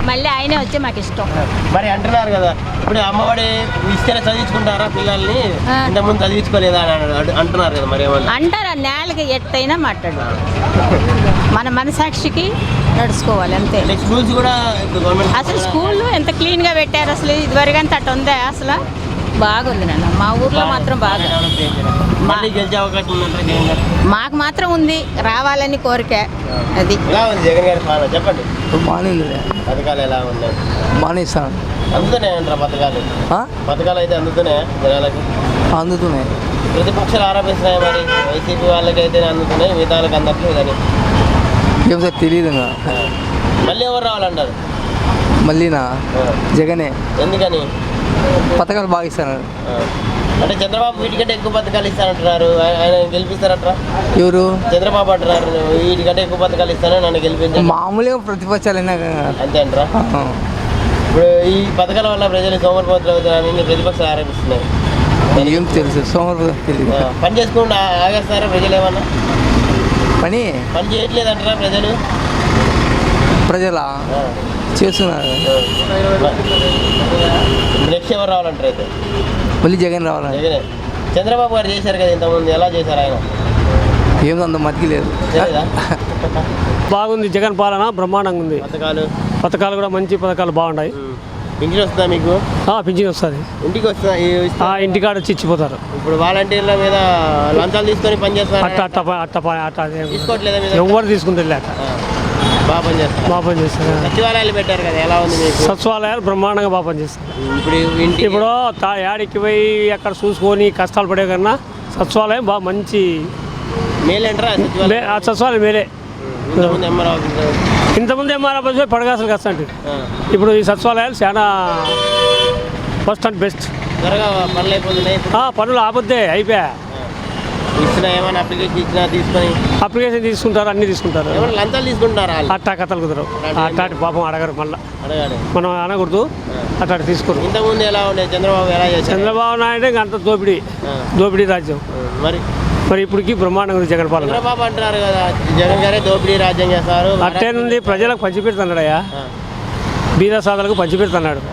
మళ్ళీ ఆయనే వచ్చి మాకు ఇష్టం. మరి అంటున్నారు కదా ఇప్పుడు అమ్మఒడి ఇస్తేనే చదివించుకుంటారా పిల్లల్ని, ఇంతకుముందు చదివించుకోలేదా అని అంటున్నారు కదా, మరి ఏమన్నా అంటారు? నేలకి ఎట్టయినా మాట్లాడు, మన మనసాక్షికి నడుచుకోవాలి అంతే. స్కూల్స్ కూడా ఇప్పుడు గవర్నమెంట్ అసలు స్కూళ్ళు ఎంత క్లీన్గా పెట్టారు అసలు, ఇదివరకు అంత అటు ఉందా అసలు? బాగుంది నాన్న, మా ఊర్లో మాత్రం బాగా. మళ్ళీ గెలిచే అవకాశం ఉందంటారా జగన్ గారు? మాకు మాత్రం ఉంది, రావాలని కోరిక. అది ఎలా ఉంది జగన్ గారి పాలన చెప్పండి. బాగానే పథకాలు ఎలా ఉన్నాయి? బాగానే ఇస్తాను, అందుతున్నాయి అంటారా పథకాలు? పథకాలు అయితే అందుతున్నాయా జనాలకి? అందుతున్నాయి. ప్రతిపక్షాలు ఆరోపిస్తున్నాయి, మరి వైసీపీ వాళ్ళకి అయితే అందుతున్నాయి, మిగతా వాళ్ళకి అందట్లేదు అని. ఏం సార్ తెలియదు. మళ్ళీ ఎవరు రావాలంటారు? మళ్ళీనా జగనే. ఎందుకని? పథకాలు బాగా ఇస్తాను. అంటే చంద్రబాబు వీటికంటే ఎక్కువ పథకాలు ఇస్తానంటున్నారు, ఆయన గెలిపిస్తారంటారా? ఎవరు? చంద్రబాబు అంటున్నారు వీటికంటే ఎక్కువ పథకాలు ఇస్తాను, నన్ను గెలిపించారు. మామూలుగా ప్రతిపక్షాలైనా అంతే అంటారా? ఇప్పుడు ఈ పథకాల వల్ల ప్రజలు సోమరిపోతులు అవుతారని ప్రతిపక్షాలు ఆరోపిస్తున్నాయి. ఏం తెలుసు, సోమవారం తెలియదు. పని చేసుకుంటూ ఆగేస్తారా ప్రజలు? ఏమన్నా పని చేయట్లేదంటారా ప్రజలు? ప్రజల చేస్తున్నారు. నెక్స్ట్ ఎవరు రావాలంటారు అయితే? మళ్ళీ జగన్ రావాలి. జగనే. చంద్రబాబు గారు చేశారు కదా ఇంతకుముందు, ఎలా చేశారు ఆయన? ఏం అంత మతికి లేదు. బాగుంది జగన్ పాలన, బ్రహ్మాండంగా ఉంది. పథకాలు కూడా మంచి పథకాలు బాగున్నాయి. పింఛన్ వస్తుందా మీకు? పింఛన్ వస్తుంది, ఇంటికి వస్తుందా? ఇంటికాడ వచ్చి ఇచ్చిపోతారు. ఇప్పుడు వాలంటీర్ల మీద లంచాలు తీసుకొని పనిచేస్తారు, తీసుకోవట్లేదు, ఎవరు తీసుకుంటారు లేక. బాగా పనిచేస్తారు. సచివాలయాలు పెట్టారు కదా, ఎలా ఉంది మీకు? సచివాలయాలు బ్రహ్మాండంగా బాగా పనిచేస్తారు. ఇప్పుడు యాడికి పోయి అక్కడ చూసుకొని కష్టాలు పడే కన్నా సచివాలయం బాగా మంచి మేలేంటారా? సచివాలయం మేలే. ఇంతకుముందు ఎంఆర్ ఆఫీస్ పోయి పడగాసలు కష్టం. ఇప్పుడు ఈ సచివాలయాలు చాలా ఫస్ట్ అండ్ బెస్ట్. త్వరగా పనులు అయిపోతున్నాయి. పనులు ఆపొద్దే అయిపోయా. ఏమైనా అప్లికేషన్ ఇచ్చినా తీసుకొని అప్లికేషన్ తీసుకుంటారు, అన్ని తీసుకుంటారు. లంచాలు తీసుకుంటారా? అట్టా కథలు కుదరవు, అట్టాటి పాపం అడగరు. మళ్ళీ మనం అనకూడదు, అట్టాటి తీసుకోరు. ఇంతకుముందు ఎలా ఉన్నాయి? చంద్రబాబు ఎలా చేశారు? చంద్రబాబు నాయుడు ఇంకా అంత దోపిడీ రాజ్యం. మరి ఇప్పటికి బ్రహ్మాండంగా ఉంది జగన్ పాలన. చంద్రబాబు అంటున్నారు కదా జగన్ గారే దోపిడీ రాజ్యం చేస్తారు. అట్టేనుంది, ప్రజలకు పంచిపెడుతున్నాడయ్యా, బీద సాధలకు పంచిపెడుతున్నాడు.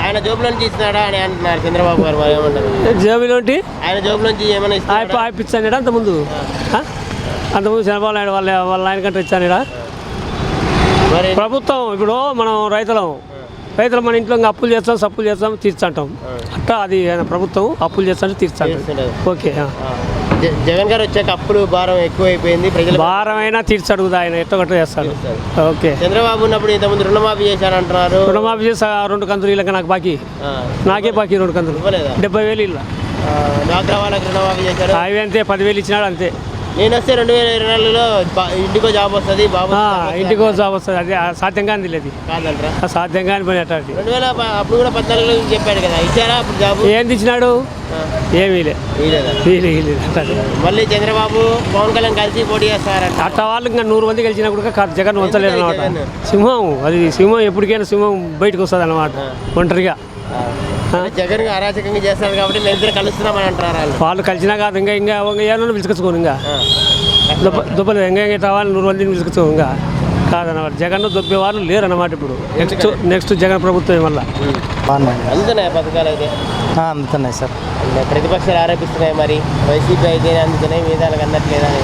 ఆయన జోబులో నుంచి ఇస్తున్నాడా అని అంటున్నారు చంద్రబాబు గారు, మరి ఏమంటారు? జేబులోంటి ఆయన జోబులో నుంచి ఏమైనా ఇప్పించాడా? అంతకుముందు చంద్రబాబు నాయుడు వాళ్ళ ఆయన కంటే ఇచ్చాడా? ప్రభుత్వం ఇప్పుడు మనం రైతులు మన ఇంట్లో ఇంకా అప్పులు చేస్తాం, సప్పులు చేస్తాం, తీర్చంటాం. అట్టా అది ప్రభుత్వం అప్పులు చేస్తాం, తీర్చాలి. ఓకే. జగన్ గారు వచ్చాక అప్పులు భారం ఎక్కువైపోయింది, ప్రజలు భారం అయినా తీర్చడుగుదా ఆయన, ఎట్టగట్ట చేస్తాడు. ఓకే. చంద్రబాబు ఉన్నప్పుడు ఇంతకుముందు రుణమాఫీ చేశారంటున్నారు. రుణమాఫీ చేసి 2 కంతులు ఇళ్ళకి నాకు బాకీ, నాకే బాకీ 2 కంతులు 70,000 ఇళ్ళ. డాక్టర్ వాళ్ళకి రుణమాఫీ చేశారు, అవి అంతే 10,000 ఇచ్చినాడు అంతే. నేను వస్తే 2024లో ఇంటికో జాబ్ వస్తుంది, బాబు ఇంటికో జాబ్ వస్తుంది. అది సాధ్యంగా లేదు కాదంటారా? సాధ్యంగా అని పని అట్లా. 2000 అప్పుడు కూడా 14లో చెప్పాడు కదా, ఇచ్చారా అప్పుడు జాబ్? ఏం ఇచ్చినాడు? ఏమీ లేదు. మళ్ళీ చంద్రబాబు పవన్ కళ్యాణ్ కలిసి పోటీ చేస్తారంట. అట్లా వాళ్ళు ఇంకా 100 మంది గెలిచినా కూడా జగన్ వంచలేరు అనమాట. సింహం అది, సింహం ఎప్పటికైనా సింహం బయటకు వస్తుంది అనమాట ఒంటరిగా. జగన్ అరాచకంగా చేస్తారు కాబట్టి మేము ఇద్దరు కలుస్తున్నామని అంటారు వాళ్ళు కలిసినా కాదు, ఇంకా ఏమన్నా పిలుచుకొచ్చుకోను, ఇంకా దుబ్బలు ఇంకా రావాలి 100 మందిని పిలుచుకొచ్చుకో, ఇంకా కాదన్నమాట. జగన్ దొబ్బే వాళ్ళు లేరు అన్నమాట. ఇప్పుడు నెక్స్ట్ జగన్ ప్రభుత్వం వల్ల అందుతున్నాయి పథకాలు అయితే. అందుతున్నాయి సార్. ప్రతిపక్షాలు ఆరోపిస్తున్నాయి, మరి వైసీపీ అయితే అందుతున్నాయి, మీద అందట్లేదని.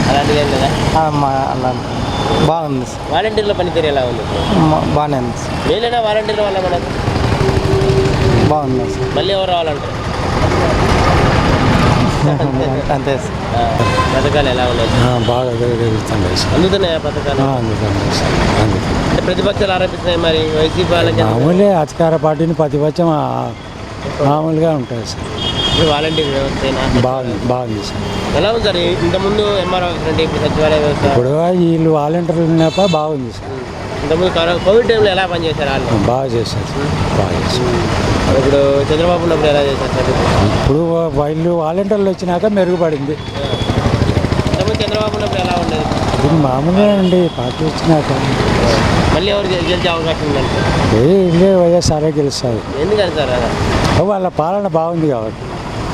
అలాంటిది ఏం లేదా? బాగుంది సార్. వాలంటీర్ల పనితీరు ఎలా ఉంది? బాగానే ఉంది సార్. మేలేనా వాలంటీర్ల వల్ల మనకు? బాగుంది సార్. మళ్ళీ ఎవరు రావాలంటారు? అంతే సార్. పథకాలు ఎలా ఉన్నాయి? బాగా అందుతున్నాయా పథకాలు? అంటే ప్రతిపక్షాలు ఆరోపిస్తున్నాయి, మరి వైసీపీ వాళ్ళకి మామూలే. అధికార పార్టీని ప్రతిపక్షం మామూలుగా ఉంటుంది సార్. ఇప్పుడు వాలంటీర్ వ్యవస్థ బాగుంది సార్. ఎలా ఉంది సార్? ఇంతకుముందు ఎంఆర్ఓ అంటే ఇప్పుడు సచివాలయ వ్యవస్థ. ఇప్పుడు వీళ్ళు వాలంటీర్లు ఉన్నప్పుడు బాగుంది సార్. ఇంతకుముందు కోవిడ్ టైంలో ఎలా పనిచేశారు వాళ్ళు? బాగా చేశారు సార్. ఇప్పుడు చంద్రబాబు ఉన్నప్పుడు ఎలా చేశారు సార్? ఇప్పుడు వీళ్ళు వాలంటీర్లు వచ్చినాక మెరుగుపడింది. ఇంతకుముందు చంద్రబాబు ఉన్నప్పుడు ఎలా ఉండేది? ఇది మామూలే అండి పార్టీ వచ్చినాక మళ్ళీ ఎవరు గెలిచే అవకాశం ఉందంటే ఇదే వైఎస్ఆర్ఏ గెలుస్తారు ఎందుకని సార్ అలా? వాళ్ళ పాలన బాగుంది కాబట్టి.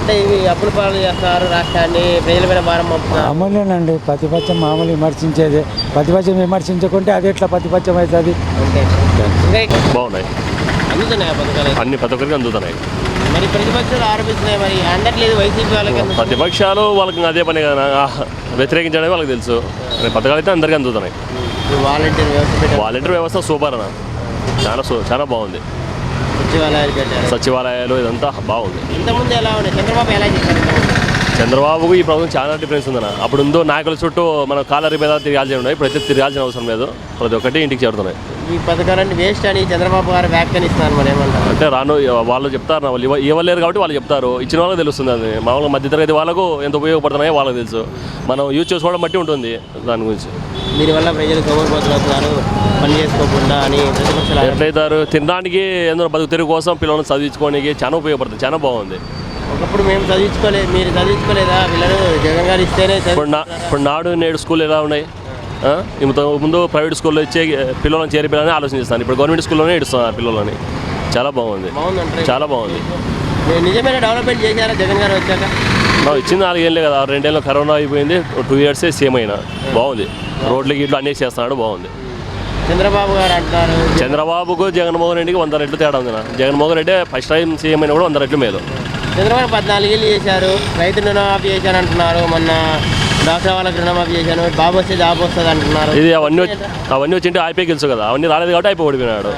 అంటే ఇవి అప్పుల పాలన చేస్తున్నారు, రాష్ట్రాన్ని ప్రజల మీద భారం మోపుతున్నారు. మామూలేనండి, ప్రతిపక్షం మామూలు విమర్శించేదే. ప్రతిపక్షం విమర్శించకుంటే అది ఎట్లా ప్రతిపక్షం అవుతుంది? అంతే. ఇంకా బాగున్నాయి, అందుతున్నాయి ఆ పథకాలు. అన్ని ప్రతి ఒక్కరికి అందుతున్నాయి. మరి ప్రతిపక్షాలు ఆరోపిస్తున్నాయి, మరి అందట్లేదు వైసీపీ వాళ్ళకి ఎందుకు? ప్రతిపక్షాలు వాళ్ళకి అదే పని కదా, వ్యతిరేకించడమే వాళ్ళకి తెలుసు. పథకాలు అయితే అందరికీ అందుతున్నాయి. ఈ వాలంటీర్ వ్యవస్థ పెట్టారు, వాలంటీర్ వ్యవస్థ సూపర్ అన్న, చాలా బాగుంది. సచివాలయాలు పెట్టారు. సచివాలయాలు ఇదంతా బాగుంది. ఇంతకుముందు ఎలా ఉన్నాయి? చంద్రబాబు ఎలా చేశారు? చంద్రబాబుకు ఈ ప్రభుత్వం చాలా డిఫరెన్స్ ఉందన్న. అప్పుడు ఉందో నాయకుల చుట్టూ మనం కాలరీ మీద తిరగాల్సి ఉన్నాయి, ఇప్పుడైతే తిరగాల్సిన అవసరం లేదు. ప్రతి ఒక్కటి ఇంటికి చేరుతున్నాయి. ఈ పథకాలన్నీ వేస్ట్ అని చంద్రబాబు గారు వ్యాఖ్యానిస్తున్నారు, మరి ఏమంటారు? అంటే వాళ్ళు చెప్తారు, వాళ్ళు ఇవ్వలేరు కాబట్టి వాళ్ళు చెప్తారు, ఇచ్చిన వాళ్ళకి తెలుస్తుంది. అది మామూలుగా మధ్యతరగతి వాళ్ళకు ఎంత ఉపయోగపడుతున్నాయో వాళ్ళకి తెలుసు. మనం యూజ్ చేసుకోవడం బట్టి ఉంటుంది దాని గురించి. దీనివల్ల ప్రజలు సోమరిపోతున్నారు, పని చేసుకోకుండా అని ప్రతిపక్షాలు ఎట్లయితారు? తినడానికి ఏదో బతుకు తెరుగు కోసం పిల్లలను చదివించుకోవడానికి చాలా ఉపయోగపడుతుంది, చాలా బాగుంది. ఒకప్పుడు మేము చదివించుకోలేదు, మీరు చదివించుకోలేదా? పిల్లలు జగన్ గారు ఇస్తేనే ఇప్పుడు నాడు నేడు స్కూల్ ఎలా ఉన్నాయి? ముందు ప్రైవేట్ స్కూల్లో ఇచ్చే పిల్లలను చేరిపోయాలని ఆలోచిస్తాను. ఇప్పుడు గవర్నమెంట్ స్కూల్లోనే ఇస్తున్నారు పిల్లలని. చాలా బాగుంది, చాలా బాగుంది. నిజమైన డెవలప్మెంట్ చేశారా జగన్ గారు వచ్చాక? మనం ఇచ్చింది 4 ఏళ్ళే కదా, 2 ఏళ్ళు కరోనా అయిపోయింది, 2 years సేమ్ అయినా బాగుంది. రోడ్లు గిట్లు అన్నీ చేస్తున్నాడు, బాగుంది. చంద్రబాబు గారు అంటారు, చంద్రబాబుకు జగన్మోహన్ రెడ్డికి 100 రెట్లు తేడా ఉంది. Jaganmohan Reddy first time CM అయినా కూడా 100 రెట్లు మేలు. చంద్రబాబు 14 ఏళ్ళు చేశారు, రైతు రుణమాఫీ చేశాను అంటున్నారు, మొన్న డాక్టర్ వాళ్ళకి రుణమాఫీ చేశాను, బాబు వస్తే జాబ్ వస్తుంది అంటున్నారు. ఇది అవన్నీ వచ్చింటే అయిపోయి గెలుసు కదా, అవన్నీ రాలేదు కాబట్టి అయిపోయి ఓడిపోయినాడు.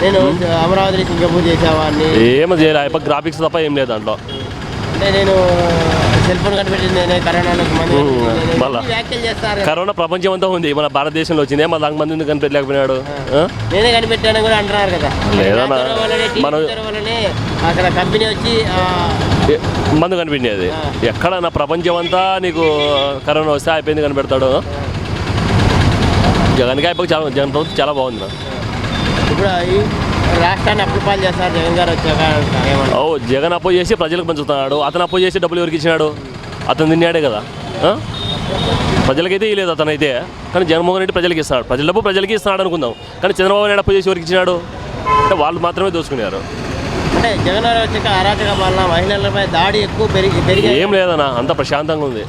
నేను అమరావతి సింగపూర్ చేసేవాడిని, ఏమో చేయలే, అయిపోయి గ్రాఫిక్స్ తప్ప ఏం లేదు దాంట్లో. అంటే నేను సెల్ ఫోన్ కనిపెట్టింది నేనే, కరోనాలకు మళ్ళా వ్యాఖ్యలు చేస్తారు. కరోనా ప్రపంచం అంతా ఉంది, మన భారతదేశంలో వచ్చింది, మళ్ళీ దానికి మంది కనిపెట్టలేకపోయినాడు. నేనే కనిపెట్టాను కూడా అంటున్నారు కదా. లేదన్నా, మనం అక్కడ కంపెనీ వచ్చి మందు కనిపించేది. ఎక్కడన్నా ప్రపంచం అంతా నీకు కరోనా వస్తే అయిపోయింది కనిపెడతాడు. జగన్కి అయిపోయి జగన్ ప్రభుత్వం చాలా బాగుంది. ఇప్పుడు రాష్ట్రాన్ని అప్పులు పాలు చేస్తారు జగన్ గారు వచ్చాక. జగన్ అప్పు చేసి ప్రజలకు పంచుతున్నాడు, అతను అప్పు చేసి డబ్బులు ఎవరికి ఇచ్చినాడు? అతను తిన్నాడే కదా. ప్రజలకైతే ఇవ్వలేదు అతనైతే, కానీ జగన్మోహన్ రెడ్డి ప్రజలకి ఇస్తున్నాడు. ప్రజల డబ్బు ప్రజలకి ఇస్తున్నాడు అనుకుందాం, కానీ చంద్రబాబు నాయుడు అప్పు చేసి ఎవరికి ఇచ్చినాడు అంటే వాళ్ళు మాత్రమే దోచుకున్నారు. అంటే జగన్ గారు వచ్చాక అరాచక పాలన, మహిళలపై దాడి ఎక్కువ పెరిగి ఏం లేదన్నా, అంత ప్రశాంతంగా ఉంది,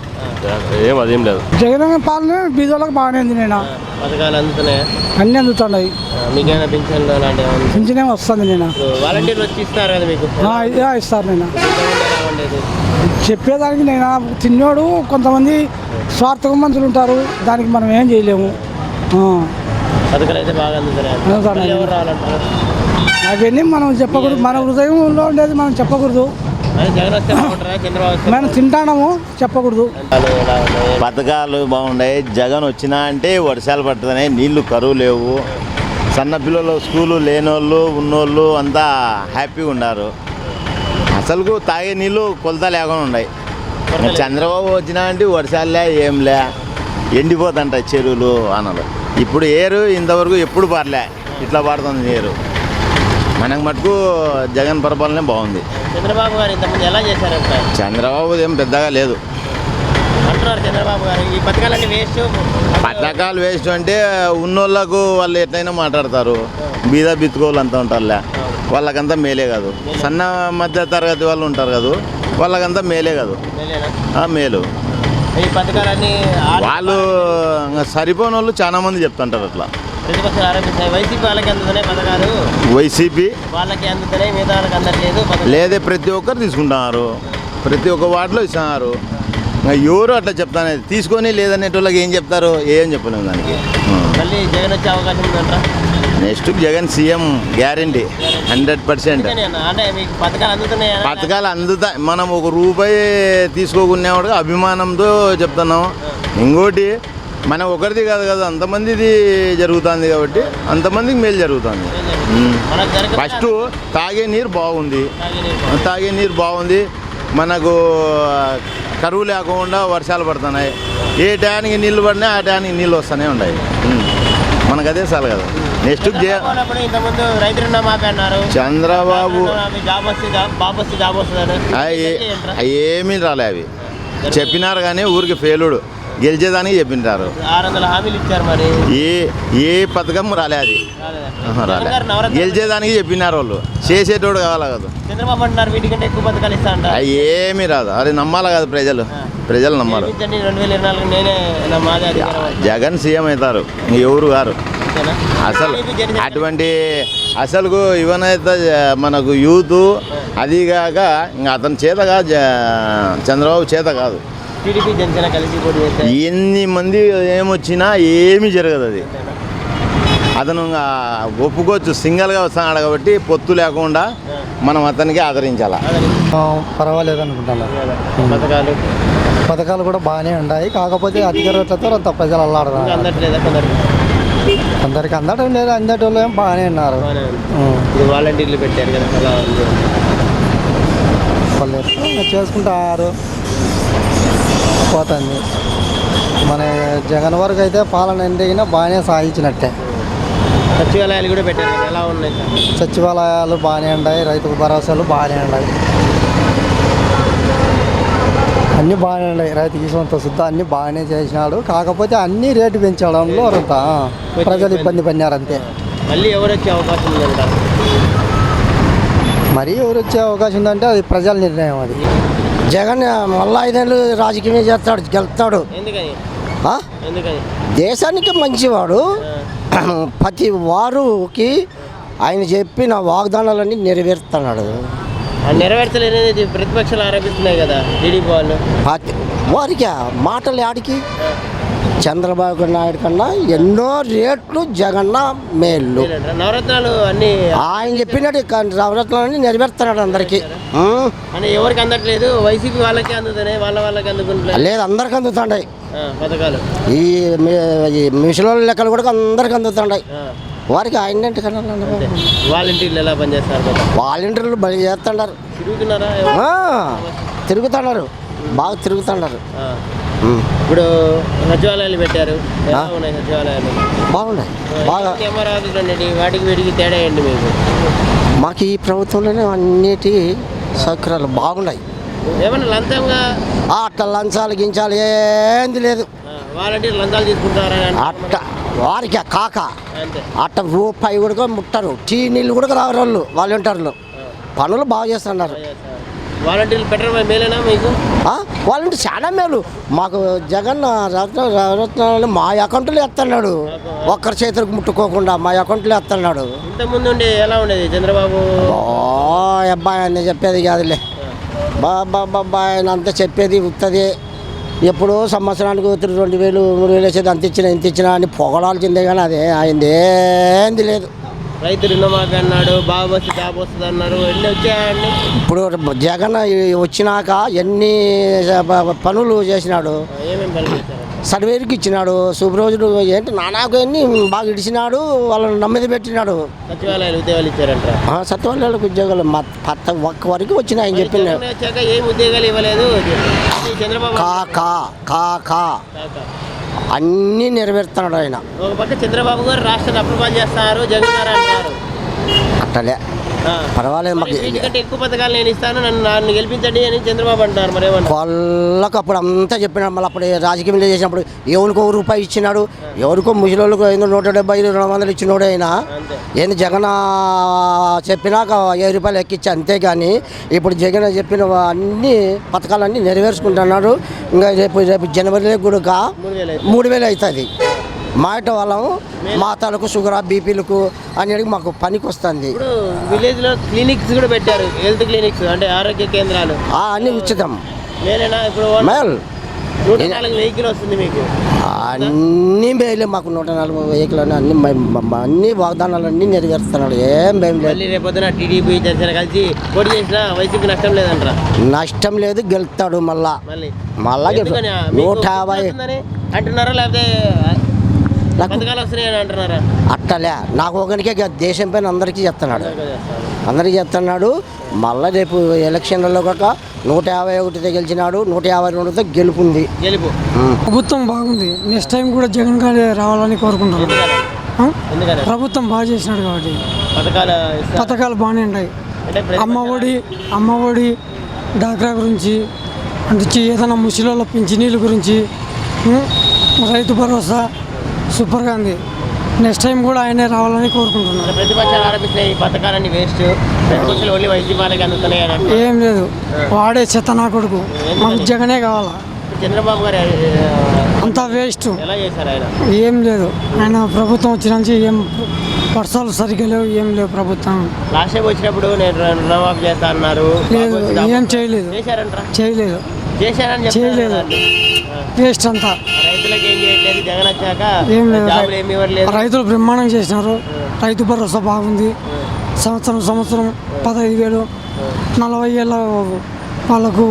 అదేం లేదు. జగన్ పాలన బీదోళ్ళకి బాగానే ఉంది. నేను పథకాలు అందుతున్నాయి, అన్నీ అందుతున్నాయి. మీకైనా పింఛన్లు అలాంటివి పింఛనే వస్తుంది. నేను వాలంటీర్లు వచ్చి ఇస్తారు కదా మీకు? ఇస్తారు. నేను చెప్పేదానికి నేను తిన్నోడు, కొంతమంది స్వార్థక మనుషులు ఉంటారు, దానికి మనం ఏం చేయలేము. పథకాలు అయితే బాగా అందుతున్నాయి. ఎవరు రావాలంటారు? అవన్నీ మనం చెప్పకూడదు, మన హృదయంలో ఉండేది మనం చెప్పకూడదు. జగన్ వస్తే బాగుంటారా చంద్రబాబు? మనం తింటాము, చెప్పకూడదు. పథకాలు బాగున్నాయి. జగన్ వచ్చినా అంటే వర్షాలు పడుతున్నాయి, నీళ్లు కరువు లేవు, సన్న పిల్లలు స్కూలు లేనోళ్ళు ఉన్నోళ్ళు అంతా హ్యాపీగా ఉన్నారు. అసలుకు తాగే నీళ్ళు కొలత లేకుండా ఉన్నాయి. చంద్రబాబు వచ్చినా అంటే వర్షాలే ఏంలే, ఎండిపోతుంటాయి చెరువులు వానలు. ఇప్పుడు ఏరు ఇంతవరకు ఎప్పుడు పడలే, ఇట్లా పడుతుంది నీరు. మనకు మటుకు జగన్ పరిపాలనే బాగుంది. చంద్రబాబు గారు ఇంతకుముందు ఎలా చేశారు? చంద్రబాబు ఏం పెద్దగా లేదు అంటున్నారు చంద్రబాబు గారు. ఈ పథకాలన్నీ వేస్ట్. పథకాలు వేస్ట్ అంటే ఉన్నోళ్ళకు వాళ్ళు ఎట్లయినా మాట్లాడతారు, బీద బిత్తుకోళ్ళు అంతా ఉంటారులే, వాళ్ళకంతా మేలే కాదు. సన్న మధ్య తరగతి వాళ్ళు ఉంటారు కదా, వాళ్ళకంతా మేలే కాదు, మేలు. ఈ పథకాలన్నీ వాళ్ళు సరిపోని వాళ్ళు చాలా మంది చెప్తుంటారు అట్లా. ప్రతిపక్షాలు ఆరోపిస్తాయి, వైసీపీ వాళ్ళకి అందుతున్నాయి పథకాలు, వైసీపీ వాళ్ళకి అందుతున్నాయి, మిగతా వాళ్ళకి అందట్లేదు. లేదే, ప్రతి ఒక్కరు తీసుకుంటున్నారు, ప్రతి ఒక్క వార్డులో ఇస్తున్నారు. ఎవరు అట్లా చెప్తానే తీసుకొని లేదనేటోళ్ళకి ఏం చెప్తారు? ఏం చెప్పలేము దానికి. మళ్ళీ జగన్ వచ్చే అవకాశం ఉందంటారా? Next Jagan CM guarantee 100%. అంటే మీకు పథకాలు అందుతున్నాయి? పథకాలు అందుతాయి. మనం ₹1 తీసుకోకునేవాడుగా అభిమానంతో చెప్తున్నాం. ఇంకోటి మన ఒకరిది కాదు కదా, అంతమందిది జరుగుతుంది కాబట్టి అంతమందికి మేలు జరుగుతుంది. ఫస్ట్ తాగే నీరు బాగుంది, మనకు కరువు లేకుండా వర్షాలు పడుతున్నాయి. ఏ టయానికి నీళ్ళు పడినా ఆ టయానికి నీళ్ళు వస్తూనే ఉన్నాయి. మనకు అదే చాలు కదా. నెక్స్ట్ చంద్రబాబు ఏమీ రాలే, అవి చెప్పినారు కానీ ఊరికి ఫెయిలుడు. గెలిచేదానికి చెప్పింటారు. 600 హామీలు ఇచ్చారు మరి ఏ పథకం రాలే అది రాలే. జగన్ గారు నవరత్నాలు గెలిచేదానికి చెప్పినారు వాళ్ళు, చేసేటోడు కావాలి కదా. చంద్రబాబు అంటున్నారు వీటికంటే ఎక్కువ పథకాలు ఇస్తా అంటారు. అవి ఏమీ రాదు, అది నమ్మాలి కదా ప్రజలు నమ్మాలి. 2024 నేనే మాదే అధికారం. జగన్ సీఎం అవుతారు, ఎవరు గారు అసలు అటువంటి అసలు ఇవనైతే మనకు యూత్ అదిగాక ఇంకా అతని చేతగా చంద్రబాబు చేత కాదు. టీడీపీ జనసేన కలిసి పోటీ చేస్తే ఎన్ని మంది ఏమొచ్చినా ఏమీ జరగదు. అది అతను ఒప్పుకోవచ్చు, సింగల్గా వస్తున్నాడు కాబట్టి పొత్తు లేకుండా మనం అతనికి ఆదరించాలి. పర్వాలేదు అనుకుంటున్నాను. పథకాలు కూడా బాగానే ఉన్నాయి, కాకపోతే అధిక రేట్లతో అంత ప్రజలు అల్లాడతారు. అందరికి అందటం లేదు, అందటోళ్ళు ఏం బాగానే ఉన్నారు. వాలంటీర్లు పెట్టారు కదా, అలా ఉంది. వాళ్ళు చేసుకుంటారు, పోతుంది. మన జగన్ వరకు అయితే పాలన ఎంతైనా బాగానే సాగించినట్టే. సచివాలయాలు కూడా పెట్టారు కదా, ఎలా ఉన్నాయి? సచివాలయాలు బాగానే ఉన్నాయి, రైతు భరోసాలు బాగానే ఉన్నాయి, అన్నీ బాగానే ఉన్నాయి. రైతుకి సొంత శుద్ధ అన్నీ బాగానే చేసినాడు, కాకపోతే అన్నీ రేటు పెంచడంలో అంత ప్రజలు ఇబ్బంది పడినారు అంతే. మళ్ళీ ఎవరు వచ్చే అవకాశం ఉందంటారు? మరీ ఎవరు వచ్చే అవకాశం ఉందంటే అది ప్రజల నిర్ణయం. అది జగన్ మళ్ళీ 5 ఏళ్ళు రాజకీయం చేస్తాడు, గెలుస్తాడు. ఎందుకని? దేశానికి మంచివాడు, ప్రతి వారుకి ఆయన చెప్పిన వాగ్దానాలన్నీ నెరవేరుస్తున్నాడు. నెరవేర్చలేనిది ప్రతిపక్షాలు ఆరోపిస్తున్నాయి కదా టీడీపీ వాళ్ళు. వారికి మాటలు ఆడికి చంద్రబాబు నాయుడు కన్నా ఎన్నో రేట్లు జగన్న మేలు. నవరత్నాలు అన్ని ఆయన చెప్పినట్టు నవరత్నాలన్నీ నెరవేరుతున్నాడు అందరికీ. అంటే ఎవరికి అందట్లేదు, వైసీపీ వాళ్ళకి అందుతున్నాయి, వాళ్ళకి అందుకుంటున్నాయి. లేదు, అందరికి అందుతున్నాయి పథకాలు. ఈ మిషన్ల లెక్కలు కూడా అందరికి అందుతున్నాయి. వారికి ఆయన వాలంటీర్లు ఎలా పనిచేస్తారు? వాలంటీర్లు బలి చేస్తున్నారు, తిరుగుతున్నారు, బాగా తిరుగుతున్నారు. ఇప్పుడు సచివాలయాలు పెట్టారు, ఎలా ఉన్నాయి సచివాలయాలు? బాగున్నాయి, బాగా. వాటికి వీటికి తేడా ఏంటి మీకు? మాకు ఈ ప్రభుత్వంలోనే అన్నిటి సౌకర్యాలు బాగున్నాయి. ఏమన్నా లంచంగా అట్లా లంచాలు గించాలు ఏంది లేదు. వాలంటీర్లు లంచాలు తీసుకుంటారా? అట్ట వారికి కాక అట్ట రూపాయి కూడా ముట్టరు, టీ నీళ్ళు కూడా రావరు వాళ్ళు. వాలంటీర్లు పనులు బాగా చేస్తున్నారు. వాలంటీర్లు పెట్టడం మేలేనా మీకు? వాలంటీర్ చాలా మేలు మాకు. జగన్ రత్నాలు మా అకౌంట్లో ఎత్తన్నాడు, ఒక్కరి చేతులకు ముట్టుకోకుండా మా అకౌంట్లో ఎత్తన్నాడు. ఇంతకుముందు ఎలా ఉండేది చంద్రబాబు? అబ్బాయి అని చెప్పేది కాదులే, బాబా ఆయన అంతా చెప్పేది ఉత్తది. ఎప్పుడో సంవత్సరానికి 2000 3000 వేసేది, అంత ఇచ్చినా ఇంత ఇచ్చినా అని పొగడాల్సిందే, కానీ అదే ఆయనది ఏంది లేదు. రైతు రుణమాఫీ అన్నాడు, బాబు వస్తే జాబ్ వస్తుంది అన్నారు, ఎన్ని వచ్చాయండి? ఇప్పుడు జగన్ వచ్చినాక ఎన్ని పనులు చేసినాడు. ఏమేమి పనులు చేశారు? సర్వేకి ఇచ్చినాడు, శుభ్రోజులు ఏంటి నానాకు అన్ని బాగా ఇడిచినాడు, వాళ్ళని నమ్మది పెట్టినాడు. సచివాలయాలు ఉద్యోగాలు ఇచ్చారంట. సచివాలయాలకు ఉద్యోగాలు ఒక్క వరకు వచ్చినాయి ఆయన చెప్పిన. ఏం ఉద్యోగాలు ఇవ్వలేదు చంద్రబాబు. కాకా అన్నీ నెరవేరుతున్నాడు ఆయన. ఒక పక్క చంద్రబాబు గారు రాష్ట్రాన్ని అప్రూవల్ చేస్తారు, జగన్ గారు అంటారు. అట్టలే పర్వాలేదు, మాకు వీటికంటే ఎక్కువ పథకాలు నేను ఇస్తాను, నన్ను గెలిపించండి అని చంద్రబాబు అంటారు. మరి వాళ్ళకు అప్పుడు అంతా చెప్పినాడు. మళ్ళీ అప్పుడు రాజకీయంలో చేసినప్పుడు ఎవరికో రూపాయి ఇచ్చినాడు, ఎవరికో ముసలిళ్ళకు 170 200 ఇచ్చినోడు అయినా. ఏంది జగన్ చెప్పినాక 1000 రూపాయలు ఎక్కించి, అంతేగాని ఇప్పుడు జగన్ చెప్పిన అన్ని పథకాలన్నీ నెరవేర్చుకుంటున్నాడు. ఇంకా రేపు జనవరిలో కూడా 3000 అవుతుంది. మాట వాళ్ళము మాతాలకు షుగర్ బీపీలకు అనేది మాకు పనికి వస్తుంది. ఇప్పుడు విలేజ్లో క్లినిక్స్ కూడా పెట్టారు, హెల్త్ క్లినిక్స్ అంటే ఆరోగ్య కేంద్రాలు, అన్నీ ఉచితం. మేలేనా? ఇప్పుడు 104 వెహికల్ వస్తుంది మీకు, అన్నీ మేలే మాకు. 104 వెహికల్ అన్ని వాగ్దానాలన్నీ నెరవేరుస్తున్నాడు, ఏం భయం లేదు. రేపొద్దున టీడీపీ జనసేన కలిసి పోటీ చేసినా వైసీపీ నష్టం లేదంటారా? నష్టం లేదు, గెలుస్తాడు మళ్ళా 150 అంటున్నారా, లేకపోతే పథకాలు వస్తున్నాయని అంటున్నారా? అట్టలే, నాకు ఒకరికే దేశం పైన అందరికీ చెప్తున్నాడు. మళ్ళీ రేపు ఎలక్షన్లలో కాక 151తో గెలిచినాడు, 152తో గెలుపుంది. ప్రభుత్వం బాగుంది, నెక్స్ట్ టైం కూడా జగన్ గారు రావాలని కోరుకుంటున్నాను. ప్రభుత్వం బాగా చేసినాడు కాబట్టి పథకాలు బాగానే ఉన్నాయి. అమ్మఒడి డాక్రా గురించి అంటే ఏదైనా ముసలిళ్ళ పింఛనీళ్ళ గురించి రైతు భరోసా సూపర్గా ఉంది. నెక్స్ట్ టైం కూడా ఆయనే రావాలని కోరుకుంటున్నాను. ప్రతిపక్షాలు ఆరోపిస్తున్నాయి ఈ పథకాలన్నీ వేస్ట్, ప్రతిపక్షాలు ఓన్లీ వైద్య వాళ్ళకి అందుతున్నాయి అని అంటున్నారు. ఏం లేదు, వాడే చెత్త నా కొడుకు, మాకు జగనే కావాలా. చంద్రబాబు గారు అంతా వేస్ట్. ఎలా చేశారు ఆయన? ఏం లేదు, ఆయన ప్రభుత్వం వచ్చిన నుంచి ఏం వర్షాలు సరిగ్గా లేవు, ఏం లేవు ప్రభుత్వం. లాస్ట్ టైం వచ్చినప్పుడు నేను రుణమాఫీ చేస్తా అన్నారు. లేదు, ఏం చేయలేదు. చేశారంటారా? చేయలేదు, చేశారని చేయలేదు, వేస్ట్ అంతా. రైతులకు ఏం చేయట్లేదు, జగన్ వచ్చాక ఏం లేదు, జాబులు ఏమి ఇవ్వట్లేదు. రైతులు బ్రహ్మాండంగా చేసినారు. రైతు భరోసా బాగుంది. సంవత్సరం 15,000, 40 ఏళ్ళ వాళ్ళకు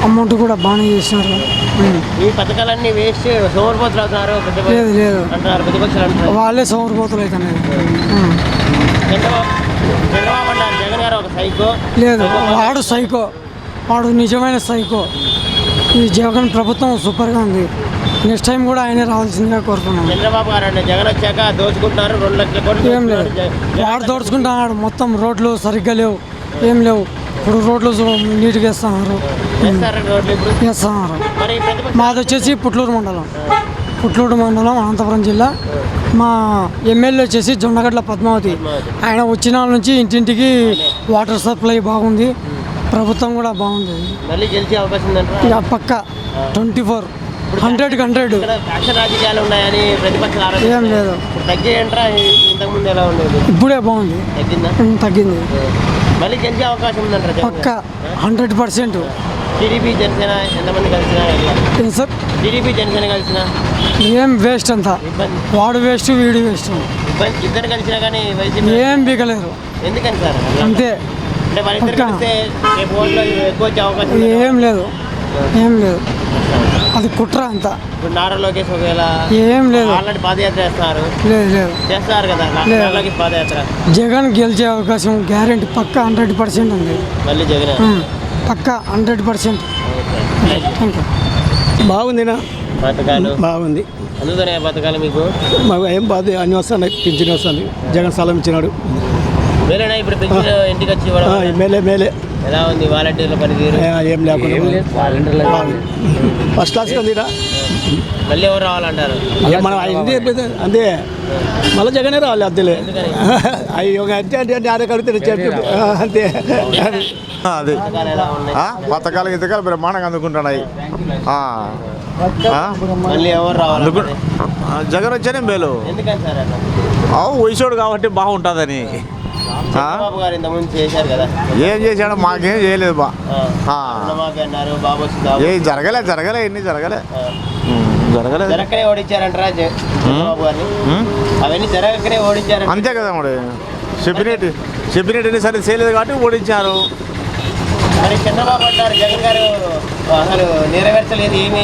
అమౌంట్ కూడా బాగానే చేసినారు. ఈ పథకాలన్నీ వేస్ట్, సోమరిపోతులు అవుతున్నారు లేదు అంటున్నారు ప్రతిపక్షాలు అంటున్నారు. వాళ్ళే సోమరిపోతులు అవుతున్నాయి. చంద్రబాబు అన్నారు జగన్ గారు ఒక సైకో. లేదు, వాడు సైకో, వాడు నిజమైన సైకో. ఈ జగన్ ప్రభుత్వం సూపర్గా ఉంది. నెక్స్ట్ టైం కూడా ఆయనే రావాల్సిందిగా కోరుతున్నాను. చంద్రబాబు గారు అంటే జగన్ వచ్చాక దోచుకుంటున్నారు, 2 లక్షల కోట్లు. ఏం లేదు, వాడు దోచుకుంటున్నాడు. మొత్తం రోడ్లు సరిగ్గా లేవు, ఏం లేవు. ఇప్పుడు రోడ్లు నీట్గా వేస్తున్నారు. మాది వచ్చేసి పుట్లూరు మండలం అనంతపురం జిల్లా. మా ఎమ్మెల్యే వచ్చేసి జొన్నగడ్ల పద్మావతి. ఆయన వచ్చిన నుంచి ఇంటింటికి వాటర్ సప్లై బాగుంది, ప్రభుత్వం కూడా బాగుంది. మళ్ళీ గెలిచే అవకాశం ఉందంటారా? పక్క 24 100 రాజకీయాలు ఉన్నాయని ప్రతిపక్షాలు ఆరోపిస్తున్నాయి. ఏం లేదు, తగ్గాయంటారా? ఇంతకుముందు ఎలా ఉండేది? ఇప్పుడే బాగుంది, తగ్గింది. మళ్ళీ గెలిచే అవకాశం ఉందంటారా? పక్క 100%. టీడీపీ జనసేన ఎంతమంది కలిసినా? సార్, టీడీపీ జనసేన కలిసినా ఏం వేస్ట్ అంతా. వాడు వేస్ట్, వీడు వేస్ట్. ఇద్దరు కలిసినా కానీ వైసీపీ ఏం బీకలేరు. ఎందుకని సార్? అంతే, అంటే వాళ్ళిద్దరు కలిస్తే రేపు ఓట్లు ఎక్కువ వచ్చే అవకాశం ఏం లేదు, అది కుట్ర అంతా. ఇప్పుడు నారా లోకేష్ ఒకవేళ ఏం లేదు, ఆల్రెడీ పాదయాత్ర చేస్తున్నారు. లేదు చేస్తారు కదా నారా లోకేష్ పాదయాత్ర. జగన్ గెలిచే అవకాశం గ్యారెంటీ పక్క 100% ఉంది. మళ్ళీ జగన్ పక్క 100%. బాగుందినా? పథకాలు బాగుంది. అందుతున్నాయి పథకాలు మీకు? మాకు ఏం బాధ, అన్ని వస్తున్నాయి, పింఛన్ వస్తుంది, జగన్ స్థలం ఇచ్చినాడు. మేలేనా ఇప్పుడు పెన్షన్ ఇంటికి వచ్చి ఇవ్వడం? మేలే. ఎలా ఉంది వాలంటీర్ల పనితీరు? ఏం లేకుండా ఫస్ట్ క్లాస్ ఉందిరా. మళ్ళీ ఎవరు రావాలంటారు? మనం అంతే, మళ్ళీ జగనే రావాలి. అంతేలే, అయ్యో అంటే ఆరే కడితే అంతే. అది పథకాలు గితకాలు బ్రహ్మాండంగా అందుకుంటున్నాయి. మళ్ళీ ఎవరు రావాలి? జగన్ వచ్చానే మేలు. ఎందుకని సార్? వయసోడు కాబట్టి బాగుంటుందని. చంద్రబాబు గారు ఇంతకుముందు చేశారు కదా. ఏం చేశాడు? మాకేం చేయలేదు బా. అన్నారు బాబు ఏ జరగలే ఎన్ని జరగలే. జరగకనే ఓడించారంటారా చంద్రబాబు గారిని? అవన్నీ జరగకనే ఓడించారు అంతే కదా మరి. చెప్పినట్టు సరే చేయలేదు కాబట్టి ఓడించారు. మరి చంద్రబాబు అంటారు జగన్ గారు అసలు నెరవేర్చలేదు, ఏమీ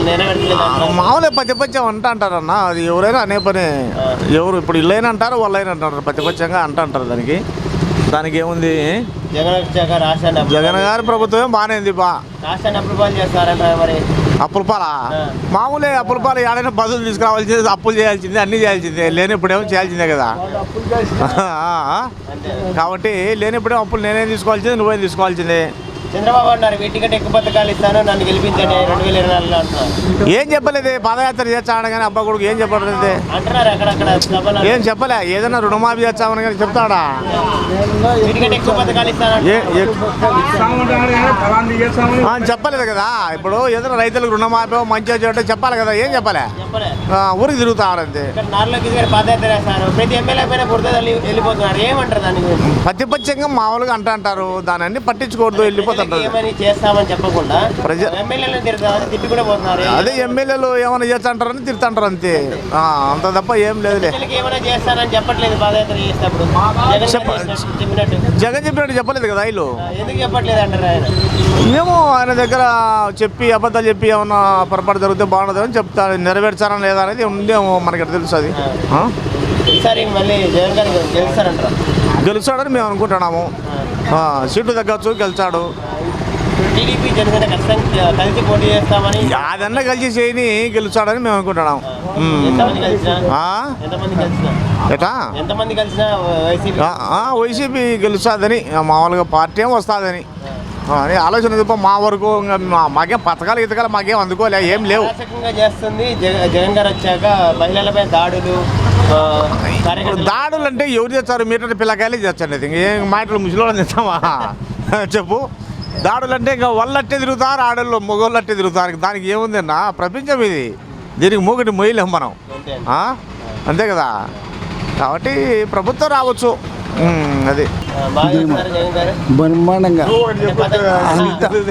నెరవేర్చలేదు. మామూలే ప్రతిపక్షం అంటారన్న, అది ఎవరైనా అనే పని. ఎవరు ఇప్పుడు ఇల్లైనా అంటారు, వాళ్ళైనా అంటారు, ప్రతిపక్షంగా అంటారు. దానికి ఏముంది? జగన్ వచ్చాక రాష్ట్రాన్ని జగన్ గారి ప్రభుత్వం బాగానే ఉంది బా. రాష్ట్రాన్ని అప్రూవల్ చేస్తారంటారు. మరి అప్పులపాల మామూలే, అప్పులపాల ఏడైనా బదులు తీసుకురావాల్సిందే, అప్పులు చేయాల్సిందే, అన్నీ చేయాల్సిందే. లేనిప్పుడేమో చేయాల్సిందే కదా. కాబట్టి లేనిప్పుడేమో అప్పులు నేనేం తీసుకోవాల్సిందే, నువ్వేం తీసుకోవాల్సిందే. చంద్రబాబు అన్నారు వీటికంటే ఎక్కువ పథకాలు ఇస్తాను, నన్ను గెలిపించండి 2024లో అంటున్నారు. ఏం చెప్పలేదు, పాదయాత్ర చేస్తాడు కానీ అబ్బా కొడుకు ఏం చెప్పలేదు అంటున్నారు. అక్కడక్కడ ఏం చెప్పలే. ఏదైనా రుణమాఫీ చేస్తామని కానీ చెప్తాడా? వీటికంటే ఎక్కువ పథకాలు ఇస్తాను చెప్పలేదు కదా. ఇప్పుడు ఏదైనా రైతులకు రుణమాఫీ మంచిగా చేయడం చెప్పాలి కదా. ఏం చెప్పలే, ఊరికి తిరుగుతాడంతే. నార్లోకి పాదయాత్ర చేస్తారు, ప్రతి ఎమ్మెల్యే పైన బురద వెళ్ళిపోతున్నారు. ఏమంటారు దాని గురించి? ప్రతిపక్షంగా మామూలుగా అంటారు, దాని అన్ని పట్టించుకోవద్దు, వెళ్ళిపోతుంటారు. చేస్తామని చెప్పకుండా ఎమ్మెల్యేలు తిట్టి కూడా పోతున్నారు. అదే ఎమ్మెల్యేలు ఏమైనా చేస్తాంటారని తిడుతుంటారు అంతే, అంత తప్ప ఏం లేదులే. ఏమైనా చేస్తారని చెప్పట్లేదు పాదయాత్ర చేసేటప్పుడు. జగన్ చెప్పినట్టు చెప్పలేదు కదా వీళ్ళు. ఎందుకు చెప్పట్లేదు అంటారు ఆయన? మేము ఆయన దగ్గర చెప్పి అబద్ధాలు చెప్పి ఏమన్నా పొరపాటు జరిగితే బాగుండదు అని చెప్తారు. నెరవేర్చారా లేదా అనేది ఉందేమో మనకి తెలుసు. అది ఈసారి మళ్ళీ జగన్ గారు గెలుస్తారంటారు? గెలుస్తాడని మేము అనుకుంటున్నాము. సీట్లు తగ్గచ్చు, గెలిచాడు. టీడీపీ జనసేన ఖచ్చితంగా కలిసి పోటీ చేస్తామని, అదన్నా కలిసి చేయని గెలుస్తాడని మేము అనుకుంటున్నాం. ఎంతమంది కలిసినా వైసీపీ గెలుస్తుందని, మామూలుగా పార్టీ ఏమో వస్తుందని. అని ఆలోచన తప్ప మా వరకు ఇంకా మాకేం పథకాలు ఇతకాలు మాకేం అందుకోలే, ఏం లేవు. అరాచకంగా చేస్తుంది జగన్ గారు వచ్చాక మహిళలపై దాడులు. దాడులు అంటే ఎవరు తెచ్చారు? మీటర్ పిల్లకాయలే తెచ్చండి. ఇంకేం మా ఇంట్లో ముసలివాళ్ళని తెస్తామా చెప్పు? దాడులు అంటే ఇంకా వాళ్ళట్టే తిరుగుతారు, ఆడళ్ళు మగవాళ్ళు అట్టే తిరుగుతారు. దానికి ఏముంది అన్న? ప్రపంచం ఇది, దీనికి మూగటి మొయ్యలేము మనం, అంతే కదా. కాబట్టి ప్రభుత్వం రావచ్చు, అది బ్రహ్మాండంగా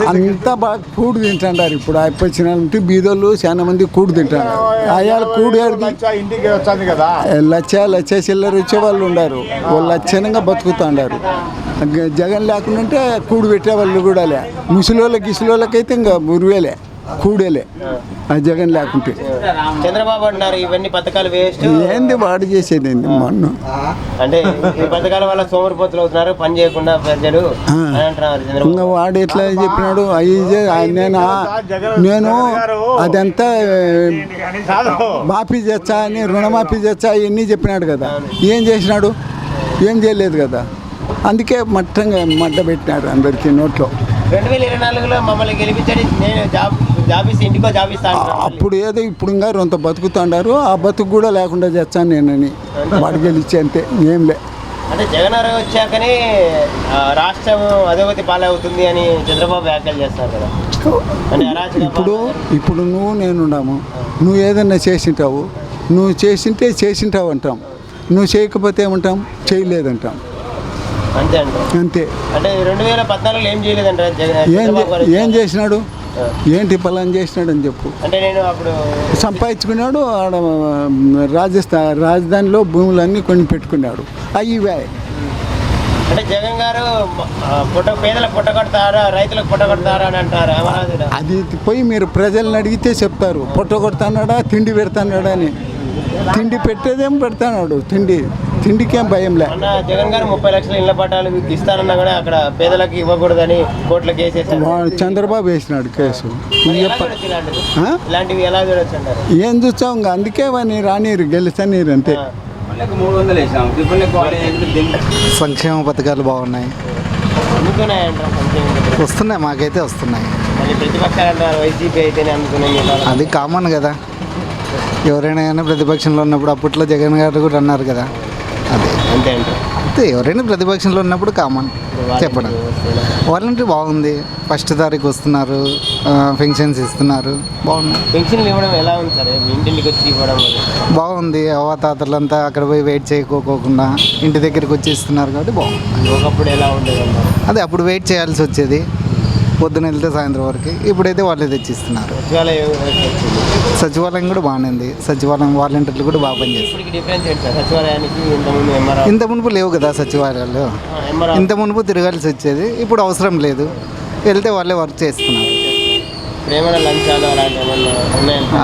అంతా బాగా కూడు తింటారు. ఇప్పుడు అయిపోయినంటే బీదోళ్ళు చాలా మంది కూడు తింటారు. అయ్యాల కూడు ఇంటికి వచ్చాను కదా, లచ్చ చిల్లర వచ్చే వాళ్ళు ఉన్నారు, వాళ్ళు లక్షణంగా బతుకుతాండారు. జగన్ లేకుండా కూడు పెట్టే వాళ్ళు కూడా లే. ముసలోళ్ళకి గిసలోళ్ళకైతే ఇంకా మురివేలే, కూడేలే ఆ జగన్ లేకుంటే. చంద్రబాబు అంటున్నారు ఇవన్నీ పథకాలు వేస్ట్, ఏంది వాడు చేసేది ఏంది మొన్న అంటే ఈ పథకాల వల్ల సోమరిపోతులు అవుతున్నారు, పని చేయకుండా ప్రజలు అని అంటున్నారు. ఇంకా వాడు ఎట్లా చెప్పినాడు? నేను అదంతా మాఫీ చేస్తా అని, రుణమాఫీ చేస్తా ఇవన్నీ చెప్పినాడు కదా. ఏం చేసినాడు? ఏం చేయలేదు కదా. అందుకే మట్ట పెట్టినాడు అందరికీ నోట్లో. 2024లో మమ్మల్ని గెలిపించండి, నేను జాబ్ ఇస్తే ఇంటికో జాబ్ ఇస్తాను. అప్పుడు ఏదో ఇప్పుడు ఇంకా రొంత బతుకుతాండారు, ఆ బతుకు కూడా లేకుండా చేస్తాను నేనని వాడు గెలిచి, అంతే, ఏం లే. అంటే జగన్ వచ్చాకనే రాష్ట్రం అధోగతి పాలవుతుంది అని చంద్రబాబు వ్యాఖ్యలు చేస్తారు కదా. ఇప్పుడు నువ్వు నేనున్నాము, నువ్వు ఏదన్నా చేసింటావు, నువ్వు చేసింటావు అంటాం, నువ్వు చేయకపోతే ఏమంటాం? చేయలేదంటాం, అంతే అంతే. అంటే 2014లో ఏం చేయలేదంటారు? ఏం చేసినాడు? ఏంటి పలాన్ చేసినాడు అని చెప్పు. అంటే నేను అప్పుడు సంపాదించుకున్నాడు, ఆడ రాజధానిలో భూములన్నీ కొని పెట్టుకున్నాడు. అయ్యివే. అంటే జగన్ గారు పేదలకు పొట్టగొడతారా, రైతులకు పొట్టగొడతారా అని అంటారు. అది పోయి మీరు ప్రజలను అడిగితే చెప్తారు. పొట్టగొడతాడా, తిండి పెడతాడా అని. తిండి పెట్టేదేం పెడతాడు, తిండికేం భయం లే. జగన్ గారు 30 లక్షల ఇళ్ల పట్టాలు ఇస్తానన్నా కూడా అక్కడ పేదలకు ఇవ్వకూడదని కోర్టులో కేసు వేసాడు. చంద్రబాబు వేసినాడు కేసు. ఇలాంటివి ఎలా చూడొచ్చు అంటారు? ఏం చూస్తాం ఇంకా, అందుకే వాడిని రానీరు, గెలుస్తానీరు, అంతే. సంక్షేమ పథకాలు బాగున్నాయి, వస్తున్నాయి, మాకైతే వస్తున్నాయి. ప్రతిపక్షాలు అంటారు వైసీపీ అయితేనే అనుకున్నాయి, అది కామన్ కదా. ఎవరైనా కానీ ప్రతిపక్షంలో ఉన్నప్పుడు, అప్పట్లో జగన్ గారు కూడా అన్నారు కదా, అదే అంతే. ఎవరైనా ప్రతిపక్షంలో ఉన్నప్పుడు కామన్ చెప్పడం. వాలంటీర్ బాగుంది, ఫస్ట్ తారీఖు వస్తున్నారు, పెన్షన్స్ ఇస్తున్నారు, బాగున్నాయి. పెన్షన్లు ఇవ్వడం ఎలా ఉంది సార్? ఇంటికి వచ్చి ఇవ్వడం బాగుంది. అవ్వాతాతలంతా అక్కడ పోయి వెయిట్ చేయకోకుండా ఇంటి దగ్గరికి వచ్చి ఇస్తున్నారు కాబట్టి బాగుంది. ఒకప్పుడు ఎలా ఉండేది? అదే అప్పుడు వెయిట్ చేయాల్సి వచ్చేది, పొద్దున వెళ్తే సాయంత్రం వరకు. ఇప్పుడైతే వాళ్ళే తెచ్చిస్తున్నారు. సచివాలయం కూడా బాగానే ఉంది, సచివాలయం వాలంటీర్లు కూడా బాగా పనిచేస్తారు. ఇంత మునుపు లేవు కదా సచివాలయాలు, ఇంత మునుపు తిరగాల్సి వచ్చేది, ఇప్పుడు అవసరం లేదు, వెళ్తే వాళ్ళే వర్క్ చేస్తున్నారు.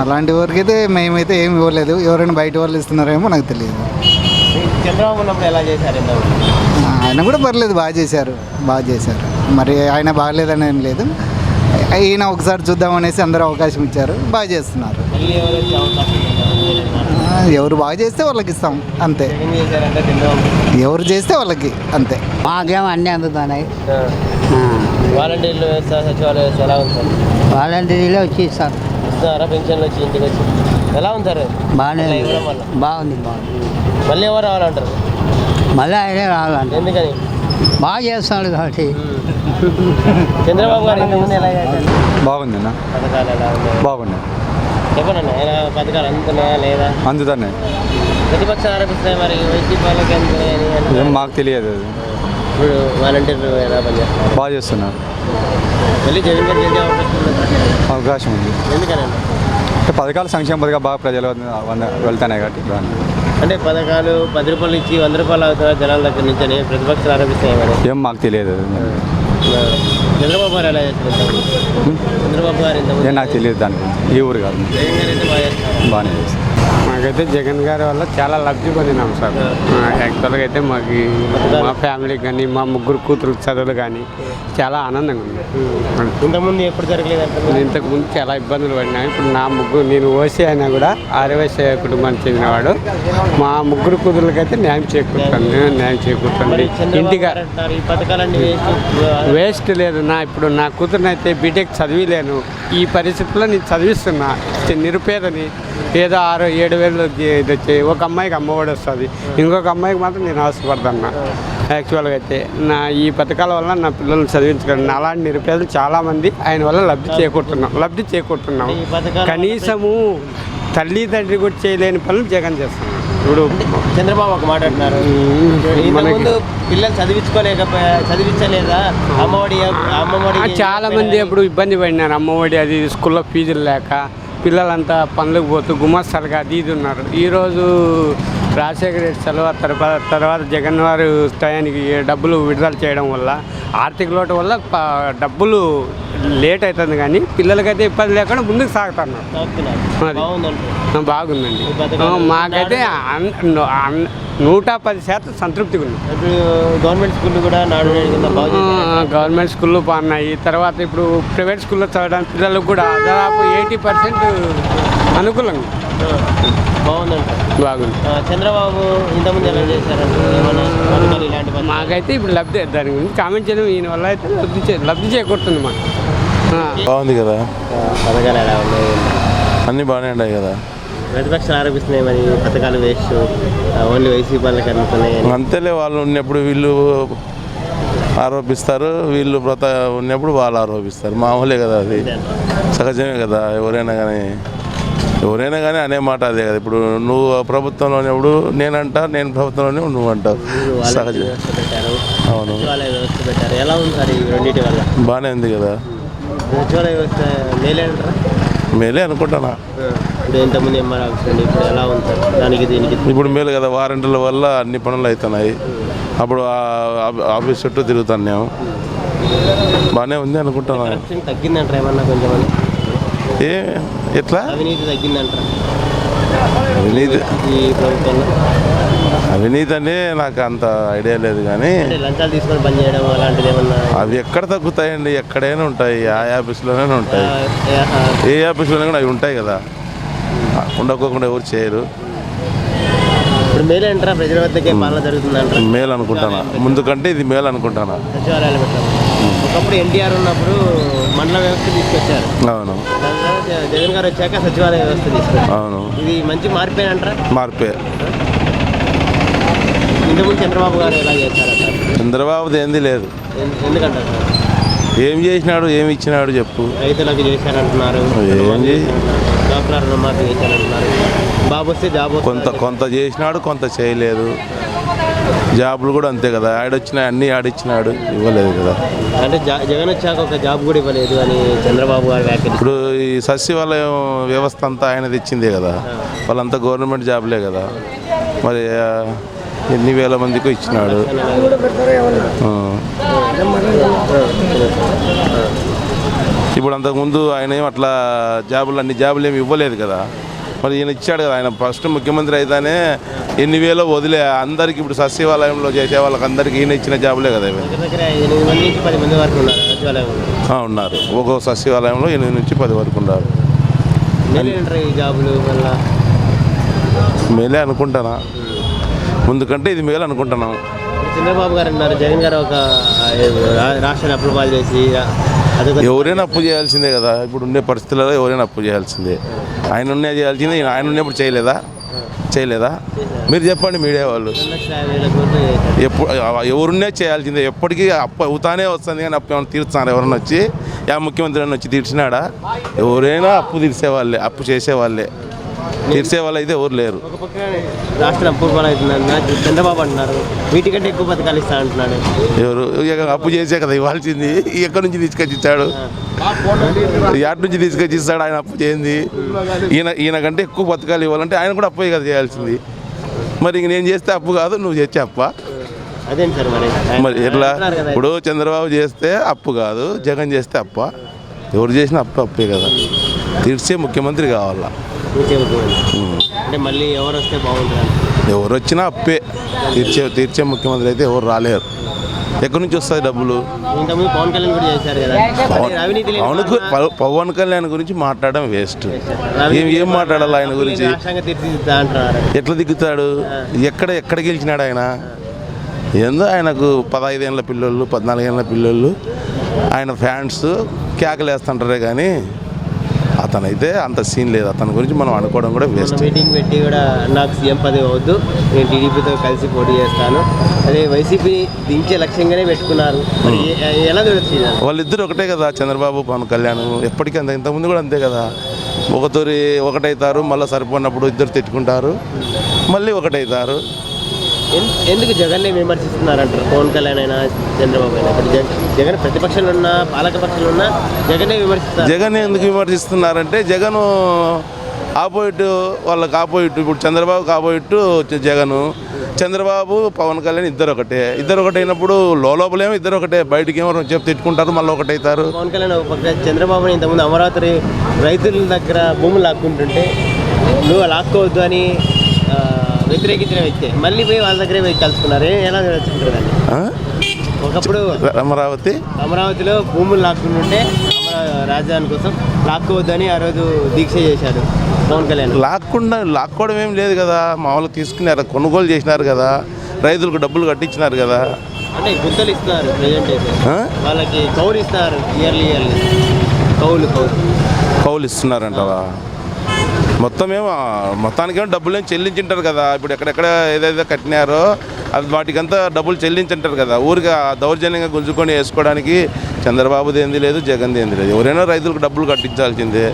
అలాంటి వరకు అయితే మేమైతే ఏమి ఇవ్వలేదు, ఎవరైనా బయట వాళ్ళు ఇస్తున్నారేమో నాకు తెలియదు. ఆయన కూడా పర్లేదు, బాగా చేశారు. మరి ఆయన బాగలేదని ఏం లేదు, ఈయన ఒకసారి చూద్దామనేసి అందరూ అవకాశం ఇచ్చారు, బాగా చేస్తున్నారు. ఎవరు బాగా చేస్తే వాళ్ళకి ఇస్తాం, అంతే. ఎవరు చేస్తే వాళ్ళకి, అంతే. మాకేమో అన్నీ అందుతున్నాయి. వాలంటీర్లు సచివాలయం ఎలా ఉంది? వాలంటీర్లే వచ్చి ఇస్తారు. ఇస్తారా పెన్షన్లు వచ్చి ఇంటికి వచ్చి? ఎలా ఉంది సార్? బాగుంది. మళ్ళీ ఎవరు రావాలంటారు? మళ్ళీ ఆయనే రావాలంట. ఎందుకని? బాగా చేస్తున్నాడు కాబట్టి. చంద్రబాబు గారు ఇంతకుముందు ఎలా చేశారు? బాగుంది అన్న, పథకాలు ఎలా ఉన్నాయి? బాగున్నాయి. చెప్పండి అన్న, ఎలా పథకాలు అందుతున్నాయా లేదా? అందుతున్నాయి. ప్రతిపక్షాలు ఆరోపిస్తున్నాయి, మరి వైసీపీ వాళ్ళకి అందుతున్నాయని మాకు తెలియదు. ఇప్పుడు వాలంటీర్లు ఎలా పనిచేస్తున్నారు? బాగా చేస్తున్నారు. మళ్ళీ జగన్ గారు గెలిచే అవకాశం ఉంది. ఎందుకనండి? పథకాలు, సంక్షేమ పథకాలు బాగా ప్రజలు వెళ్తున్నాయి కాబట్టి. అంటే పథకాలు 10 రూపాయలు ఇచ్చి 100 రూపాయలు అవుతున్నారు జనాల దగ్గర నుంచి అని ప్రతిపక్షాలు ఆరోపిస్తున్నాయి మరి. ఏం మాకు తెలియదు. చంద్రబాబు గారు ఎలా చేస్తున్నారు? చంద్రబాబు గారు నాకు తెలియదు దాని గురించి. ఈ ఊరు కాదు, జగన్ గారు అయితే బాగా చేస్తున్నారు. బాగానే చేస్తారు. మాకైతే జగన్ గారి వల్ల చాలా లబ్ధి పొందినాం సార్. యాక్చువల్గా అయితే మాకు మా ఫ్యామిలీకి కానీ మా ముగ్గురు కూతురు చదువులు కానీ చాలా ఆనందంగా ఉంది. ఇంతకుముందు ఎప్పుడు జరగలేదు? ఇంతకుముందు చాలా ఇబ్బందులు పడినా. ఇప్పుడు నా ముగ్గురు, నేను ఓసీ అయినా కూడా ఆర్యవైశ్య కుటుంబానికి చెందినవాడు. మా ముగ్గురు కూతురులకైతే న్యాయం చేకూరుతుంది. ఇంటిగా వేస్ట్ లేదు. ఇప్పుడు నా కూతురుని అయితే బీటెక్ చదివిలేను. ఈ పరిస్థితుల్లో నేను చదివిస్తున్నా. నిరుపేదని ఏదో 6-7 వేలు వచ్చి ఒక అమ్మాయికి అమ్మఒడి వస్తుంది, ఇంకొక అమ్మాయికి మాత్రం నేను ఆశపడతాను. యాక్చువల్గా అయితే ఈ పథకాల వల్ల నా పిల్లల్ని చదివించగలను. అలాంటి నిరుపేదలు చాలామంది ఆయన వల్ల లబ్ధి చేకూరుతున్నాం. కనీసము తల్లిదండ్రి కూడా చేయలేని పనులు జగన్ చేస్తున్నాం. ఇప్పుడు చంద్రబాబు ఒక మాట అంటున్నారు, పిల్లలు చదివించలేదా అమ్మఒడి చాలా మంది ఎప్పుడు ఇబ్బంది పడినారు. అమ్మఒడి అది స్కూల్లో ఫీజులు లేక పిల్లలంతా పనులకు పోతూ గుమస్తాలుగా అది ఇది ఉన్నారు. ఈరోజు రాజశేఖర రెడ్డి సెలవు తర్వాత జగన్ వారు టయానికి డబ్బులు విడుదల చేయడం వల్ల ఆర్థిక లోటు వల్ల డబ్బులు లేట్ అవుతుంది, కానీ పిల్లలకైతే ఇబ్బంది లేకుండా ముందుకు సాగుతున్నారు. బాగుందండి. మాకైతే 110% సంతృప్తిగా ఉంది. గవర్నమెంట్ స్కూళ్ళు కూడా గవర్నమెంట్ స్కూళ్ళు బాగున్నాయి. తర్వాత ఇప్పుడు ప్రైవేట్ స్కూల్లో చదవడానికి పిల్లలకు కూడా దాదాపు 80% అనుకూలంగా బాగుంది. చంద్రబాబు ఇంతకుముందు ఎలా చేశారంటే మాకైతే ఇప్పుడు లబ్ధి, దాని గురించి కామెంట్ చేయడం ఈయన వల్ల అయితే లబ్ధి చేకూరుతుంది మాకు. బాగుంది కదా, పథకాలు ఎలా ఉన్నాయి? అన్నీ బాగానే ఉన్నాయి కదా. ప్రతిపక్షాలు ఆరోపిస్తున్నాయి మరి పథకాలు వేస్ట్, ఓన్లీ వైసీపీ వాళ్ళకి అందుతున్నాయి. అంతేలే, వాళ్ళు ఉన్నప్పుడు వీళ్ళు ఆరోపిస్తారు, వీళ్ళు ఉన్నప్పుడు వాళ్ళు ఆరోపిస్తారు. మామూలే కదా, అది సహజమే కదా. ఎవరైనా కానీ అనే మాట అదే కదా. ఇప్పుడు నువ్వు ప్రభుత్వంలో ఉన్నప్పుడు నేను ప్రభుత్వంలోనే నువ్వు అంటావు, సహజం. అవును, ఎలా ఉంది సార్ ఈ రెండింటి వల్ల? బాగానే ఉంది కదా, సచివాలయ వ్యవస్థ మేలే అంటారా? మేలే అనుకుంటానా. ఇప్పుడు ఎంతమంది ఎంఆర్ ఆఫీస్ అండి, ఇప్పుడు ఎలా ఉంది సార్ దానికి దీనికి? ఇప్పుడు మేలు కదా, వారంటీల వల్ల అన్ని పనులు అవుతున్నాయి. అప్పుడు ఆఫీస్ చుట్టూ తిరుగుతున్నాము, బాగానే ఉంది అనుకుంటున్నా. తగ్గిందంటారా ఏమన్నా కొంచెం? ఎట్లా అవినీతి తగ్గిందంటారా? అవినీతి అంటే నాకు అంత ఐడియా లేదు, కానీ లంచాలు తీసుకొని పని చేయడం అలాంటిది ఏమన్నా? అవి ఎక్కడ తగ్గుతాయండి, ఎక్కడైనా ఉంటాయి. ఆ ఆఫీస్లోనే ఉంటాయి, ఏ ఆఫీస్లోనే కూడా అవి ఉంటాయి కదా, ఉండకోకుండా ఎవరు చేయరు. ఇప్పుడు మేలు అంటారా? ప్రజల వద్దకే పాలన జరుగుతుందంటారా? మేలు అనుకుంటానా, ముందు కంటే ఇది మేలు అనుకుంటానా. సచివాలయాలు పెట్టారు. ఒకప్పుడు ఎన్టీఆర్ ఉన్నప్పుడు మండల వ్యవస్థ తీసుకొచ్చారు. అవును. జగన్ గారు వచ్చాక సచివాలయ వ్యవస్థ తీసుకొచ్చారు. అవును. ఇది మంచి మార్పే అంటారా? మార్పే. ఇంతకుముందు చంద్రబాబు గారు ఎలా చేశారు? చంద్రబాబుది ఏంది లేదు. ఎందుకంటారు సార్? ఏం చేసినాడు, ఏమి ఇచ్చినాడు చెప్పు. రైతులకు చేశారంటున్నారు, డాక్టర్ రుణమాఫీ చేశారంటున్నారు. బాబు వస్తే జాబ్ కొంత చేసినాడు, కొంత చేయలేదు. జాబులు కూడా అంతే కదా, ఆడొచ్చినాయి అన్నీ ఆడిచ్చినాడు, ఇవ్వలేదు కదా. అంటే జగన్ వచ్చాక ఒక జాబ్ కూడా ఇవ్వలేదు అని చంద్రబాబు గారు వ్యాఖ్యలు. ఇప్పుడు ఈ సచివాలయం వ్యవస్థ అంతా ఆయన తెచ్చిందే కదా, వాళ్ళంతా గవర్నమెంట్ జాబ్లే కదా. మరి ఎన్ని వేల మందికి ఇచ్చినాడు. ఇప్పుడు అంతకుముందు ఆయన ఏం అట్లా అన్ని జాబులు ఏమి ఇవ్వలేదు కదా. మరి ఈయన ఇచ్చాడు కదా, ఆయన ఫస్ట్ ముఖ్యమంత్రి అయితేనే ఎన్ని వేలో వదిలే అందరికి. ఇప్పుడు సచివాలయంలో చేసే వాళ్ళకి అందరికి ఈయన ఇచ్చిన జాబులే కదా ఇవి. ఉన్నారు, ఒక్కో సచివాలయంలో 8 నుంచి 10 వరకు ఉన్నారు. మేలే అనుకుంటానా, ముందు కంటే ఇది మేలు అనుకుంటున్నాం. చంద్రబాబు గారు అన్నారు జగన్ గారు ఒక రాష్ట్రాన్ని అప్పులు పాలు చేసి. ఎవరైనా అప్పు చేయాల్సిందే కదా, ఇప్పుడు ఉండే పరిస్థితులలో ఎవరైనా అప్పు చేయాల్సిందే. ఆయన చేయాల్సిందే, ఆయన ఉన్నప్పుడు చేయలేదా? మీరు చెప్పండి మీడియా వాళ్ళు. ఎవరున్నే చేయాల్సిందే, ఎప్పటికీ అప్పు అవుతానే వస్తుంది, కానీ అప్పు ఏమైనా తీర్చున్నారు? ఎవరన్నా వచ్చి ముఖ్యమంత్రి అని వచ్చి తీర్చినాడా? ఎవరైనా అప్పు తీర్చేవాళ్ళే, అప్పు చేసేవాళ్ళే. తీర్చే వాళ్ళు అయితే ఎవరు లేరు. రాష్ట్రం అప్పు అవుతుందన్న చంద్రబాబు అంటున్నారు, వీటికంటే ఎక్కువ పథకాలు ఇస్తా అంటున్నాడు. ఎవరు అప్పు చేసే కదా ఇవ్వాల్సింది, ఎక్కడి నుంచి తీసుకొచ్చి ఇచ్చాడు? ఎక్కడి నుంచి తీసుకొచ్చి ఇస్తాడు? ఆయన అప్పు చేయింది. ఈయన కంటే ఎక్కువ పథకాలు ఇవ్వాలంటే ఆయన కూడా అప్పు కదా చేయాల్సింది. మరి ఇంక నేను చేస్తే అప్పు కాదు, నువ్వు చేస్తే అప్ప? అదేంటి సార్ మరి ఎట్లా? ఇప్పుడు చంద్రబాబు చేస్తే అప్పు కాదు, జగన్ చేస్తే అప్ప? ఎవరు చేసినా అప్పే కదా. తీర్చే ముఖ్యమంత్రి కావాలా. అంటే మళ్ళీ ఎవరు వస్తే బాగుంటుంది? ఎవరు వచ్చినా అప్పే. తీర్చే ముఖ్యమంత్రి అయితే ఎవరు రాలేరు. ఎక్కడి నుంచి వస్తాయి డబ్బులు? ఇంతకుముందు పవన్ కళ్యాణ్ కూడా చేశారు కదా. అంటే అవినీతి లేని పవన్ కళ్యాణ్ గురించి మాట్లాడడం వేస్ట్. ఏం మాట్లాడాలి ఆయన గురించి? రాష్ట్రంగా తీర్చిదిద్దా అంటున్నారు. ఎట్లా దిగుతాడు? ఎక్కడ గెలిచినాడు ఆయన? ఏందో ఆయనకు 15 ఏళ్ళ పిల్లలు 14 ఏళ్ళ పిల్లలు ఆయన ఫ్యాన్స్ కేకలేస్తుంటారే కానీ అతనైతే అంత సీన్ లేదు. అతని గురించి మనం అనుకోవడం కూడా వేస్ట్. మీటింగ్ పెట్టి కూడా నాకు సీఎం పదవి వద్దు, నేను టీడీపీతో కలిసి పోటీ చేస్తాను, అదే వైసీపీ దించే లక్ష్యంగానే పెట్టుకున్నారు. మరి ఎలా చూడొచ్చు? వాళ్ళిద్దరు ఒకటే కదా, చంద్రబాబు పవన్ కళ్యాణ్. ఎప్పటికీ అంతే, ఇంతకుముందు కూడా అంతే కదా. ఒకటవుతారు, మళ్ళీ సరిపోయినప్పుడు ఇద్దరు తిట్టుకుంటారు, మళ్ళీ ఒకటవుతారు. ఎందుకు జగన్నే విమర్శిస్తున్నారంటారు? పవన్ కళ్యాణ్ అయినా చంద్రబాబు అయినా. ఇప్పుడు జగన్ ప్రతిపక్షంలో ఉన్నా పాలక పక్షంలో ఉన్నా జగన్నే విమర్శిస్తారు. జగన్ ఎందుకు విమర్శిస్తున్నారంటే జగన్ ఆపోజిట్, వాళ్ళకి ఆపోజిట్. ఇప్పుడు చంద్రబాబుకి ఆపోజిట్ జగన్, చంద్రబాబు పవన్ కళ్యాణ్ ఇద్దరు ఒకటే అయినప్పుడు లోపలేమో ఇద్దరు ఒకటే, బయటికి ఏమో చెప్పి తిట్టుకుంటారు, మళ్ళీ ఒకటవుతారు. పవన్ కళ్యాణ్ ఒక పక్క చంద్రబాబుని ఇంతకుముందు అమరావతి రైతుల దగ్గర భూములు లాక్కుంటుంటే నువ్వు లాక్కోవద్దు అని వ్యతిరేకించిన వ్యక్తి మళ్ళీ పోయి వాళ్ళ దగ్గరే పోయి కలుసుకున్నారు. ఎలా చూడాలి? ఒకప్పుడు అమరావతిలో భూములు లాక్కుంటుంటే రాజధాని కోసం లాక్కోవద్దని ఆ రోజు దీక్ష చేశారు పవన్ కళ్యాణ్. లాక్కోవడం ఏం లేదు కదా, మామూలుగా తీసుకున్నారు, కొనుగోలు చేసినారు కదా, రైతులకు డబ్బులు కట్టించినారు కదా. అంటే గుంతలు ఇస్తున్నారు ప్రజెంట్ అయితే, వాళ్ళకి కౌలు ఇస్తున్నారు, ఇయర్లీ కౌలు ఇస్తున్నారంటవా? మొత్తానికేమో డబ్బులు చెల్లించింటారు కదా. ఇప్పుడు ఎక్కడెక్కడ ఏదైతే కట్టినారో అది వాటికంతా డబ్బులు చెల్లించుంటారు కదా. ఊరిగా దౌర్జన్యంగా గుంజుకొని వేసుకోవడానికి చంద్రబాబుది ఏంది లేదు, జగన్ది ఏంది లేదు. ఎవరైనా రైతులకు డబ్బులు కట్టించాల్సిందే.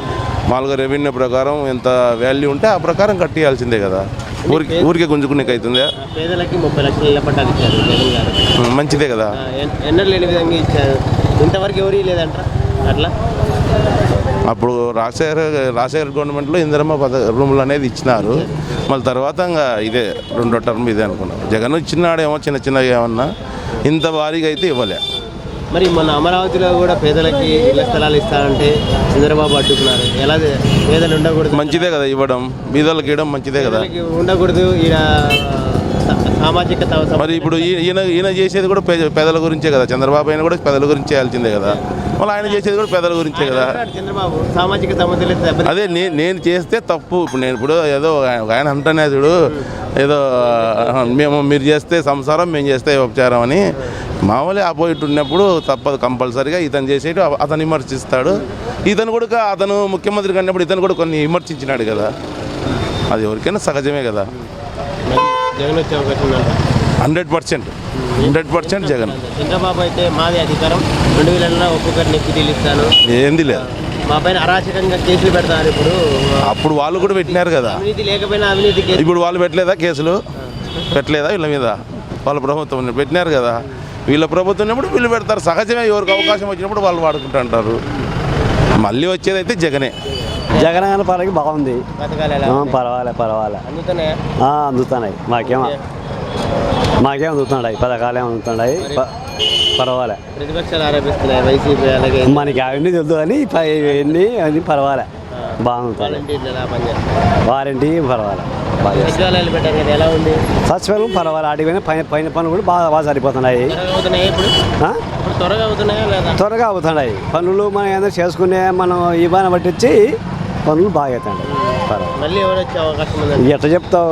మామూలుగా రెవెన్యూ ప్రకారం ఎంత వాల్యూ ఉంటే ఆ ప్రకారం కట్టియాల్సిందే కదా. ఊరికే గుంజుకునేకి అవుతుందా? పేదలకి 30 లక్షల ఇళ్ల పట్టాలు ఇచ్చారు జగన్ గారు, మంచిదే కదా. ఎన్నడూ లేని విధంగా ఇచ్చారు. ఇంతవరకు ఎవరు లేదంటారా అట్లా? అప్పుడు రాజశేఖర్ గవర్నమెంట్లో ఇందిరమ్మ రూములు అనేది ఇచ్చినారు. మళ్ళీ తర్వాత ఇంకా ఇదే 2వ టర్మ్ ఇదే అనుకున్నారు. జగన్ ఇచ్చినాడేమో చిన్న ఏమన్నా, ఇంత భారీగా అయితే ఇవ్వలే. మరి మొన్న అమరావతిలో కూడా పేదలకి ఇళ్ల స్థలాలు ఇస్తారంటే చంద్రబాబు అడ్డుకున్నారు. ఎలా? పేదలు ఉండకూడదు. మంచిదే కదా ఇవ్వడం, బీదలకు ఇవ్వడం మంచిదే కదా. ఉండకూడదు ఈయన సామాజిక. మరి ఇప్పుడు ఈయన చేసేది కూడా పేదల గురించే కదా. చంద్రబాబు అయినా కూడా పేదల గురించి చేయాల్సిందే కదా. మళ్ళీ ఆయన చేసేది కూడా పేదల గురించే కదా. చంద్రబాబు సామాజిక సమస్యలు అదే నేను చేస్తే తప్పు. ఇప్పుడు ఏదో ఆయన అంటనే చూడు, ఏదో మీరు చేస్తే సంసారం, మేము చేస్తే ఉపచారం అని. మామూలు ఆపోజిట్ ఉన్నప్పుడు తప్పదు, కంపల్సరీగా ఇతను చేసేటు అతను విమర్శిస్తాడు. ఇతను కూడా అతను ముఖ్యమంత్రి కన్నప్పుడు ఇతను కూడా కొన్ని విమర్శించినాడు కదా. అది ఎవరికైనా సహజమే కదా. జగన్ వచ్చే అవకాశం ఉందంట 100% జగన్. చంద్రబాబు అయితే మాది అధికారం, 2000 ఒక్కొక్కరిని ఎక్కిటీలు ఇస్తాను, ఏంది లేదు, మా పైన అరాచకంగా కేసులు పెడతారు. అప్పుడు వాళ్ళు కూడా పెట్టినారు కదా. అవినీతి లేకపోయినా అవినీతి ఇప్పుడు వాళ్ళు పెట్టలేదా కేసులు? పెట్టలేదా వీళ్ళ మీద? వాళ్ళ ప్రభుత్వం పెట్టినారు కదా. వీళ్ళ ప్రభుత్వం ఉన్నప్పుడు వీళ్ళు పెడతారు, సహజమే. ఎవరికి అవకాశం వచ్చినప్పుడు వాళ్ళు వాడుకుంటుంటారు. మళ్ళీ వచ్చేదైతే జగనే. జగన్ గారి పరంగా బాగుంది, పర్వాలే అందుతున్నాయి. మాకేం అందుతున్నాయి, పథకాలు ఏమి అందుతున్నాయి, పర్వాలే. ప్రతిపక్షాలు ఆరోపిస్తున్నాయి వైసీపీ, అలాగే మనకి అవన్నీ తెలుసు కానీ ఇవన్నీ అది పర్వాలే, బాగుంటుంది. వారంటీ పర్వాలే, సచివాలయాలు పెట్టారు కదా, ఎలా ఉంది? సచివాలయం పర్వాలే. ఆడిపోయిన పైన పనులు కూడా బాగా సరిపోతున్నాయి. త్వరగా అవుతున్నాయి పనులు. మనం ఏదైనా చేసుకునే మనం ఇబ్బంది పట్టించి పనులు బాగా అవుతాయి. ఎట్లా చెప్తావు?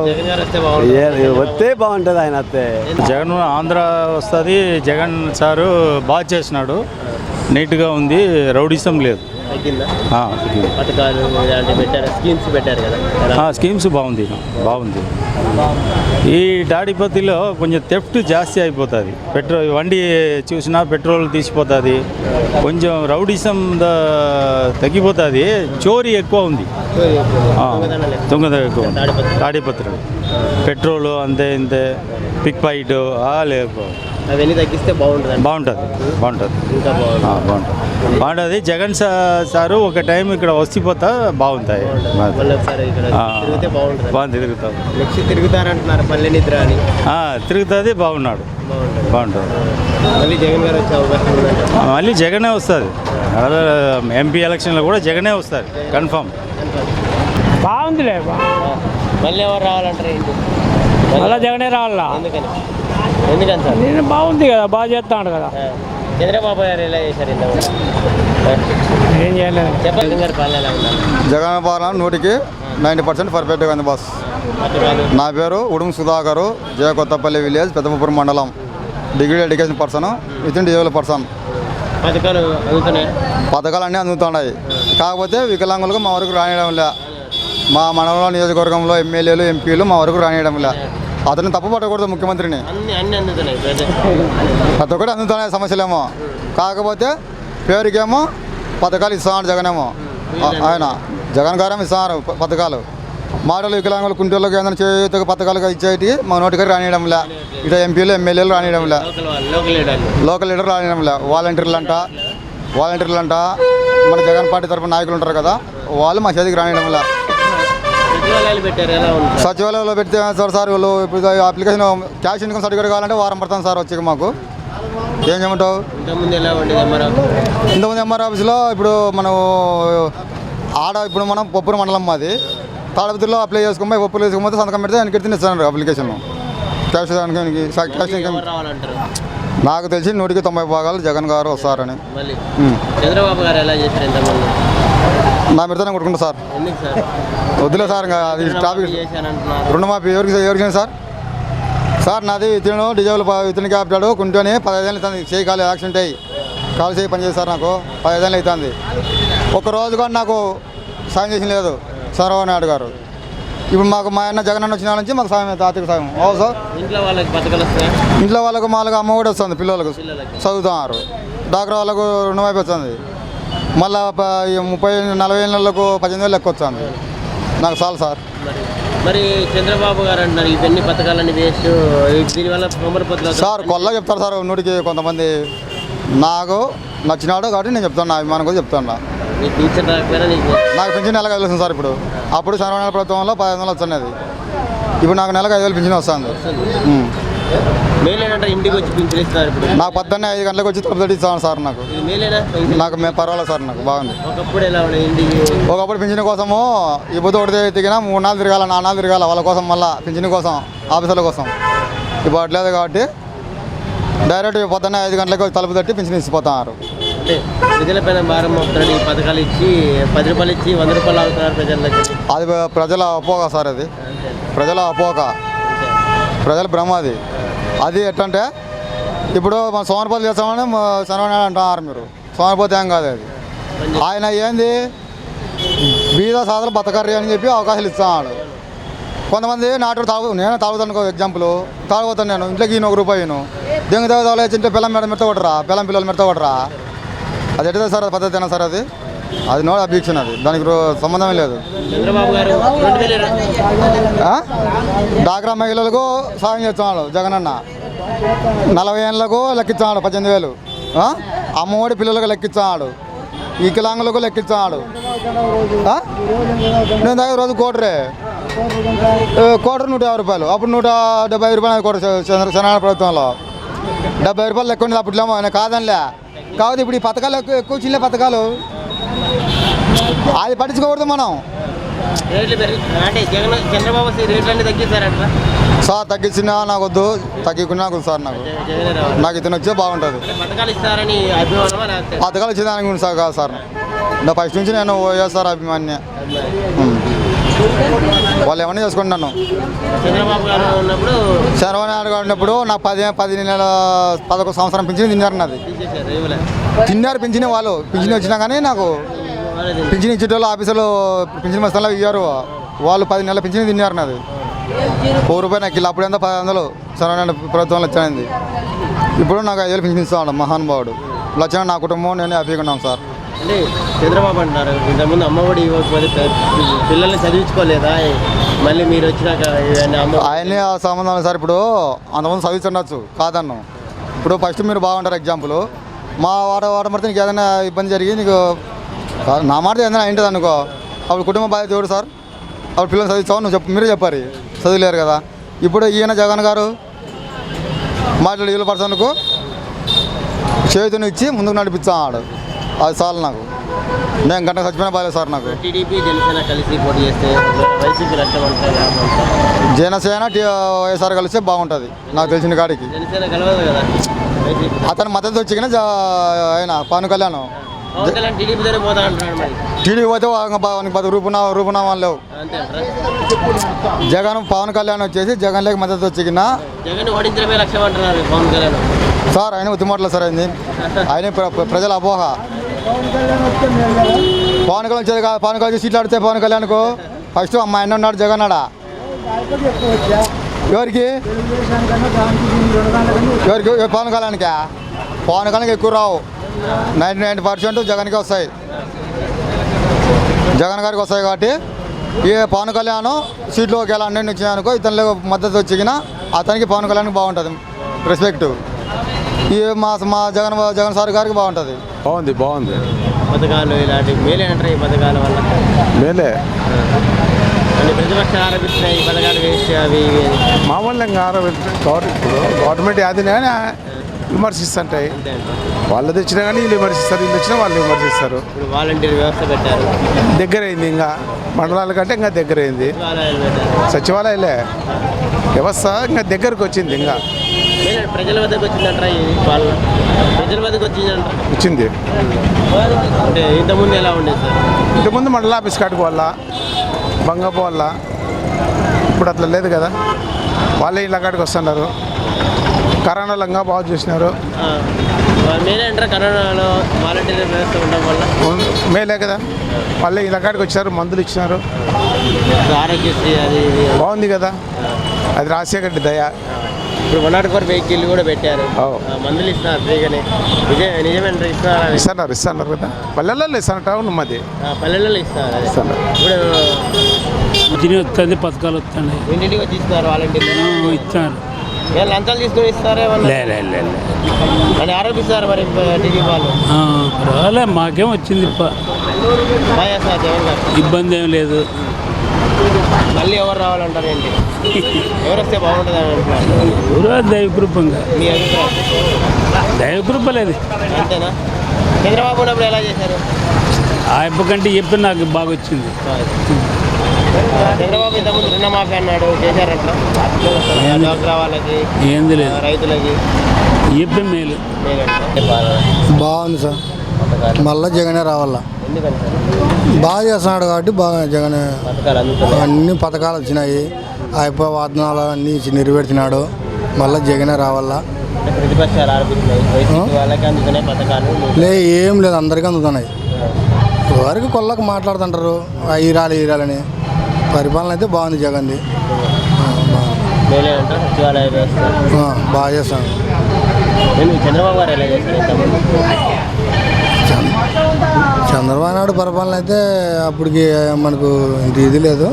వస్తే బాగుంటుంది. ఆయన వస్తే జగన్ ఆంధ్ర వస్తుంది. జగన్ సారు బాగా చేసినాడు, నీట్గా ఉంది, రౌడిజం లేదు. స్కీమ్స్ బాగుంది. ఈ తాడిపత్రిలో కొంచెం థెఫ్ట్ జాస్తి అయిపోతుంది. వండి చూసినా పెట్రోల్ తీసిపోతుంది. కొంచెం రౌడిజం తగ్గిపోతుంది. చోరీ ఎక్కువ ఉంది, దొంగతనం ఎక్కువ తాడిపత్రి. పెట్రోలు అంతే ఇంతే, పిక్ పాయింట్ లేకపో అవన్నీ తగ్గిస్తే బాగుంటుంది. జగన్ సారు ఒక టైం ఇక్కడ వస్తే బాగుంటాయి. తిరుగుతారంటున్నారు పల్లె నిద్ర అని. తిరుగుతుంది, బాగుంటుంది. మళ్ళీ జగన్ గారు వచ్చే అవకాశం ఉందండి. మళ్ళీ జగనే వస్తుంది. ఎంపీ ఎలక్షన్లో కూడా జగనే వస్తుంది కన్ఫామ్. బాగుందిలే, మళ్ళీ ఎవరు రావాలంటారు ఏంటి? మళ్ళీ జగనే రావాలా? ఎందుకని సార్? నేను బాగుంది కదా, బాగా చేస్తాడు కదా. చంద్రబాబు గారు ఎలా చేశారు ఇంతకుముందు? ఏం చేయలేదు. చెప్పండి గారి పాలన ఎలా ఉన్నారు? జగన్ పాలన 100కి 90% పర్ఫెక్ట్గా ఉంది బాస్. నా పేరు ఉడుం సుధాకరు, జయ కొత్తపల్లి విలేజ్, పెద్దమపురం మండలం. Degree education person, with disable person. పథకాలు అందుతున్నాయి? పథకాలు అన్నీ అందుతున్నాయి. కాకపోతే వికలాంగులకు మా వరకు రానియడం లే. మా మండలంలో నియోజకవర్గంలో ఎమ్మెల్యేలు ఎంపీలు మా వరకు రానియడం లే. అతను తప్పు పట్టకూడదు ముఖ్యమంత్రిని. అన్ని అందుతున్నాయి. ప్రతి ఒక్కటి అందుతున్నాయి, సమస్యలేమో. కాకపోతే పేరుకేమో పథకాలు ఇస్తున్నాడు జగనేమో. ఆయన జగన్ గారేమో ఇస్తున్నారు పథకాలు. మాటలు వికలాంగులు కుంటూరులకు ఏదైనా చేతికి పథకాలుగా ఇచ్చేటి మా నోటికి రానియడంలే. ఇటు ఎంపీలు ఎమ్మెల్యేలు రానియడంలే. Local leader రానియడంలే. వాలంటీర్లు అంట మన జగన్ పార్టీ తరఫున నాయకులు ఉంటారు కదా, వాళ్ళు మా చేతికి రానియడంలే. సచివాలయంలో పెడితే సార్ వీళ్ళు ఇప్పుడు అప్లికేషన్ క్యాష్ ఇన్కమ్ సర్టిఫికేట్ కావాలంటే వారం పడుతుంది సార్ వచ్చి మాకు. ఏం చేయమంటావు? ఇంతకుముందు ఎంఆర్ ఆఫీస్లో ఇప్పుడు మనం ఇప్పుడు మనం పొప్పూరు మండలం మాది. తాడపత్రిలో అప్లై చేసుకోమో పొప్పులు వేసుకోకపోతే సంతకం పెడితే ఆయనకి ఎత్తి ఇస్తాను అప్లికేషన్. క్యాష్ ఇన్కమ్ నాకు తెలిసి 100కి 90 భాగాలు జగన్ గారు వస్తారని. చంద్రబాబు గారు ఎలా చేశారు ఇంతకుముందు? నా మిడతనే కొట్టుకుంటా సార్. వద్దులే సార్, ఇంకా అది టాపిక్. రుణమాఫీ ఎవరికి సార్ నాది ఇతను డిజేబుల్ క్యాపిటాడు కుంటూని 15 ఏళ్ళు అవుతుంది. చేయి కాలు యాక్సిడెంట్ అయ్యి కాలు చేయి పని చేస్తారు. నాకు 15 ఏళ్ళు అవుతుంది. ఒక్కరోజు కూడా నాకు సాయం చేసిన లేదు చంద్రబాబు నాయుడు గారు. ఇప్పుడు మాకు మా అన్న జగన్ అన్న వచ్చిన నుంచి మాకు సాయం అవుతుంది, ఆర్థిక సాయం. అవును సార్. ఇంట్లో వాళ్ళకు మాకు అమ్మ కూడా వస్తుంది, పిల్లలకు చదువుతున్నారు. డాక్టర్ వాళ్ళకు రుణమాఫీ వస్తుంది. మళ్ళీ 30-40 ఏళ్ళకు 18,000 లెక్క వస్తుంది. నాకు చాలు సార్. మరి చంద్రబాబు గారు అంటున్నారు ఇవన్నీ పథకాలన్నీ వేస్ట్, దీనివల్ల సోమరిపోతులు సార్. కొల్లా చెప్తారు సార్ 100కి కొంతమంది. నాకు నచ్చినాడు కాబట్టి నేను చెప్తాను, నా అభిమానం కూడా చెప్తాను. నాకు పెన్షన్ నెలకు 5,000 వస్తుంది సార్. ఇప్పుడు అప్పుడు చంద్రబాబు ప్రభుత్వంలో 15,000 వస్తున్నది. ఇప్పుడు నాకు నెలకు 5,000 పెన్షన్ వస్తుంది. ఇంటికి వచ్చి పింఛన్ ఇస్తారు. ఇప్పుడు నాకు పొద్దున్నే 5 గంటలకు వచ్చి తలుపు తట్టి ఇస్తాను సార్. నాకు పర్వాలేదు సార్, నాకు బాగుంది. ఒకప్పుడు పింఛన్ కోసము ఈ బుద్ధ ఒకటి తిరిగినా 3 నాళ్ళు తిరగాల, 4 నాళ్ళు తిరగాల వాళ్ళ కోసం, మళ్ళీ పింఛన్ కోసం ఆఫీసర్ల కోసం. ఇప్పుడు అట్లేదు కాబట్టి డైరెక్ట్ పొద్దున్న 5 గంటలకు తలుపు తట్టి పింఛన్ ఇచ్చిపోతున్నారు. ప్రజలపైన భారం మోపుతాడు. ఈ పథకాలు ఇచ్చి 10 రూపాయలు ఇచ్చి 100 రూపాయలు అవుతున్నారు ప్రజలకి. అది ప్రజల అపోక సార్. అది ప్రజల అపోక, ప్రజల భ్రమ. అది ఎట్టంటే ఇప్పుడు మన సోమరిపోతు చేస్తామని చంద్రబాబు నాయుడు అంటున్నారు. మీరు సోమరిపోతే ఏం కాదు. అది ఆయన ఏంది బీద సాధన బతకర్రీ అని చెప్పి అవకాశాలు ఇస్తున్నాడు. కొంతమంది నాటు నేను తాగుతాను. ఎగ్జాంపుల్ తాగుతాను నేను ఇంట్లోకి ఈయన 1 రూపాయి దెంగ తాగుతాచింటే పిల్లం మెడత పిల్లం పిల్లలు మెడత కొట్టరా. అది ఎట్టిదే సార్? అది పద్ధతేనా సార్? అది నో అబ్జెక్షన్. అది దానికి సంబంధమే లేదు. డాక్రా మహిళలకు సాయం చేస్తున్నాడు జగనన్న. 40 ఏళ్ళకు లెక్కిస్తున్నాడు 18,000. అమ్మఒడి పిల్లలకు లెక్కిస్తున్నాడు. వికలాంగులకు లెక్కిస్తున్నాడు. నేను దగ్గర రోజు కోటరు 150 రూపాయలు. అప్పుడు 175 రూపాయలు కోట చంద్రబాబు ప్రభుత్వంలో 70 రూపాయలు లెక్క ఉండేది అప్పట్లో. ఆయన కాదనిలే. కాకపోతే ఇప్పుడు ఈ పథకాలు ఎక్కువ చిన్న పథకాలు అది పట్టించుకోకూడదు మనం. చంద్రబాబు రేట్లన్నీ తగ్గిస్తారంట సార్. తగ్గించినా నాకు వద్దు, తగ్గికున్నా నాకు సార్. నాకు ఇతను వచ్చే బాగుంటుంది. పథకాలు ఇస్తారని పథకాలు ఇచ్చేదానికి ఉంది సార్. కాదు సార్, నా ఫస్ట్ నుంచి నేను వైఎస్ఆర్ అభిమాన్య. వాళ్ళు ఏమన్నా చేసుకోండి నన్ను. చంద్రబాబు గారు ఉన్నప్పుడు చంద్రబాబు నాయుడు గారు ఉన్నప్పుడు నాకు 10 నెలల 11 సంవత్సరం పింఛన్ తిన్నారు. నాది తిన్నారు పింఛన్. వాళ్ళు పింఛన్ వచ్చినా కానీ నాకు పింఛన్ ఇచ్చేటోళ్ళు ఆఫీసులో పింఛన్ మస్తాలో ఇయ్యారు. వాళ్ళు 10 నెలల పింఛన్ తిన్నారు. నాది 1 రూపాయి నాకు ఇలా. అప్పుడు ఎంత 500 చంద్రబాబు ప్రభుత్వంలో వచ్చింది. ఇప్పుడు నాకు 5,000 పింఛన్ ఇస్తాడు మహానుభావుడు. లక్షణ నా కుటుంబం నేను హ్యాపీగా ఉన్నాం సార్. అంటే చంద్రబాబు అంటారు ఇంతకుముందు అమ్మఒడి ఇవ్వకపోతే పిల్లల్ని చదివించుకోలేదా? మళ్ళీ మీరు వచ్చినాక ఆయనే సంబంధం సార్. ఇప్పుడు అంతమంది చదివించండొచ్చు కాదన్ను. ఇప్పుడు ఫస్ట్ మీరు బాగుంటారు. ఎగ్జాంపుల్ మా వాడమడితే నీకు ఏదైనా ఇబ్బంది జరిగి నీకు నా మాట ఏదైనా అయింటుంది అనుకో, అప్పుడు కుటుంబ బాధ్యత ఎవడు సార్? అప్పుడు పిల్లల్ని చదివించావు నువ్వు మీరే చెప్పారు. చదివలేరు కదా. ఇప్పుడు ఈయన జగన్ గారు మాట్లాడి వీళ్ళ పర్సన్కు చేతుని ఇచ్చి ముందుకు నడిపించాడు. అది చాలు నాకు. నేను గంట చచ్చిపోయినా బాగాలేదు సార్ నాకు. టీడీపీ జనసేన కలిసి పోటీ చేస్తే వైసీపీ నష్టం అంటారా? జనసేన వైఎస్ఆర్ కలిస్తే బాగుంటుంది నాకు తెలిసిన కాడికి. జనసేన కలవదు కదా వైసీపీ. అతను మద్దతు వచ్చి ఆయన పవన్ కళ్యాణ్ టీడీపీతోనే పోతా అంటున్నాడు మరి. టీడీపీ పోతే వానికి రూపునామాలు లేవు. అంతే అంటారా? జగన్ పవన్ కళ్యాణ్ వచ్చేసి జగన్ లేక మద్దతు వచ్చిన జగన్ ఓడించడమే లక్ష్యం అంటున్నారు పవన్ కళ్యాణ్. సార్ ఆయన ఉద్యమాట్లో సార్ అయింది ఆయన ప్రజల అపోహ. పవన్ కళ్యాణ్ సీట్లు ఆడితే పవన్ కళ్యాణ్కు ఫస్ట్ మా ఆయన ఉన్నాడు జగన్ ఆడ ఎవరికి పవన్ కళ్యాణ్కి ఎక్కువ రావు. 99% జగన్కి వస్తాయి, జగన్ గారికి వస్తాయి. కాబట్టి ఈ పవన్ కళ్యాణ్ సీట్లు ఒకవేళ 12 వచ్చినాయనుకో ఇతను మద్దతు వచ్చిన అతనికి పవన్ కళ్యాణ్కి బాగుంటుంది రెస్పెక్ట్. ఈ మా జగన్ సార్ గారికి బాగుంటుంది. బాగుంది పథకాలు ఇలాంటి మేలే అంటారు. ఈ పథకాల వల్ల మేలే అన్ని ప్రతిపక్షాలు ఆరోపిస్తున్నాయి ఈ పథకాలు వేస్ట్ అవి ఇవి అని. మామూలుగా గవర్నమెంట్ యాదినే అని విమర్శిస్తుంటాయి. వాళ్ళు తెచ్చినా కానీ వీళ్ళు విమర్శిస్తారు, వీళ్ళు వచ్చినా వాళ్ళు విమర్శిస్తారు. ఇప్పుడు వాలంటీర్ వ్యవస్థ పెట్టారు, దగ్గర అయింది. ఇంకా మండలాల కంటే ఇంకా దగ్గర అయింది. సచివాలయాలే వ్యవస్థ ఇంకా దగ్గరకు వచ్చింది. ఇంకా ప్రజల వద్దకు వచ్చిందంటారా? వాళ్ళు ప్రజల వద్దకు వచ్చింది. అంటే ఇంతకుముందు ఎలా ఉండేది సార్? ఇంతకుముందు మండల ఆఫీస్ కాటుకు వల్ల బంగపు వల్ల, ఇప్పుడు అట్లా లేదు కదా. వాళ్ళే ఇళ్ళ కాడికి వస్తున్నారు. కరోనాలో ఇంకా బాగా చూసినారు. మేలే అంటారా కరోనాలో వాలంటీర్ వ్యవస్థ ఉండడం వల్ల? మేలే కదా, వాళ్ళే ఇళ్ళ కాడికి వచ్చారు, మందులు ఇచ్చినారు. ఆరోగ్యశ్రీ అది బాగుంది కదా, అది రాజశేఖర్ రెడ్డి దయ. ఇప్పుడు 104 వెహికల్ కూడా పెట్టారు, మందులు ఇస్తున్నారు ఫ్రీగానే. నిజమేంటారు? ఇస్తున్నారు కదా, పల్లెల్లో ఇస్తున్నారు. టౌన్ మాది పల్లెల్లో ఇస్తున్నారు. ఇప్పుడు వస్తుంది, పథకాలు వస్తున్నాయి, ఇంటింటికి వచ్చి ఇస్తున్నారు వాలంటీర్లు ఇస్తారు. లంచాలు తీసుకొని ఇస్తారే అని ఆరోపిస్తారు మరి టీడీపీ వాళ్ళు. పర్వాలే, మాకేం వచ్చింది ఇబ్బంది ఏం లేదు. మళ్ళీ ఎవరు రావాలంటారు ఏంటి? ఎవరు వస్తే బాగుంటుంది అని అంటున్నారు? ఎవరో దైవకృపంగా. మీ అభిప్రాయం? దైవకృప లేదు అంతేనా? చంద్రబాబు ఉన్నప్పుడు ఎలా చేశారు? ఆ ఇప్ప కంటే చెప్పి నాకు బాగా వచ్చింది. చంద్రబాబు ఇంతకుముందు రుణమాఫీ అన్నాడు, చేశారంట డ్వాక్రా వాళ్ళకి, ఏంది లేదు, రైతులకి చెప్పి మేలు. బాగుంది సార్, మళ్ళీ జగనే రావాలా. బాగా చేస్తున్నాడు కాబట్టి బాగా జగనే అన్ని పథకాలు వచ్చినాయి. అయిపోయి వాగ్దానాలు అన్నీ నెరవేర్చినాడు. మళ్ళీ జగనే రావాలా. ప్రతిపక్షాలు ఆరోపిస్తున్నాయి పథకాలు. ఏం లేదు, అందరికీ అందుతున్నాయి. వరకు కొల్లకు మాట్లాడుతుంటారు ఈరాలని. పరిపాలన అయితే బాగుంది జగన్ది, బాగా చేస్తాను. చంద్రబాబు గారు ఎలా చేస్తారు? చంద్రబాబు నాయుడు పరిపాలన అయితే అప్పటికి మనకు ఇది లేదు.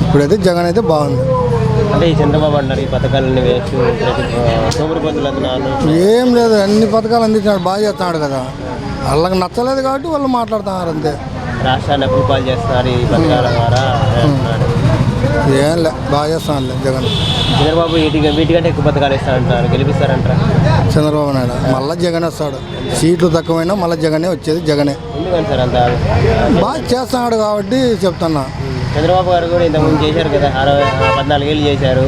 ఇప్పుడైతే జగన్ అయితే బాగుంది. అంటే ఈ చంద్రబాబు అంటారు ఈ పథకాలన్నీ వేయచ్చు, సోమరిపోతులు అంటున్నాను. ఏం లేదు, అన్ని పథకాలు అందించినాడు, బాగా చేస్తున్నాడు కదా. వాళ్ళకి నచ్చలేదు కాబట్టి వాళ్ళు మాట్లాడుతున్నారు అంతే. రాష్ట్రాన్ని అభివృద్ధి చేస్తున్నారు ఈ పథకాల ద్వారా. ఏం లే, బాగా చేస్తున్నాడు జగన్. చంద్రబాబు వీటికంటే ఎక్కువ పథకాలు ఇస్తారంటారు, గెలిపిస్తారంటారా? చంద్రబాబు నాయుడు మళ్ళీ జగన్ వస్తాడు. సీట్లు తక్కువైనా మళ్ళీ జగనే వచ్చేది, జగనే. ఎందుకని సార్ అంత? బాగా చేస్తున్నాడు కాబట్టి చెప్తున్నా. చంద్రబాబు గారు కూడా ఇంతకుముందు చేశారు కదా, 14 ఏళ్ళు చేశారు.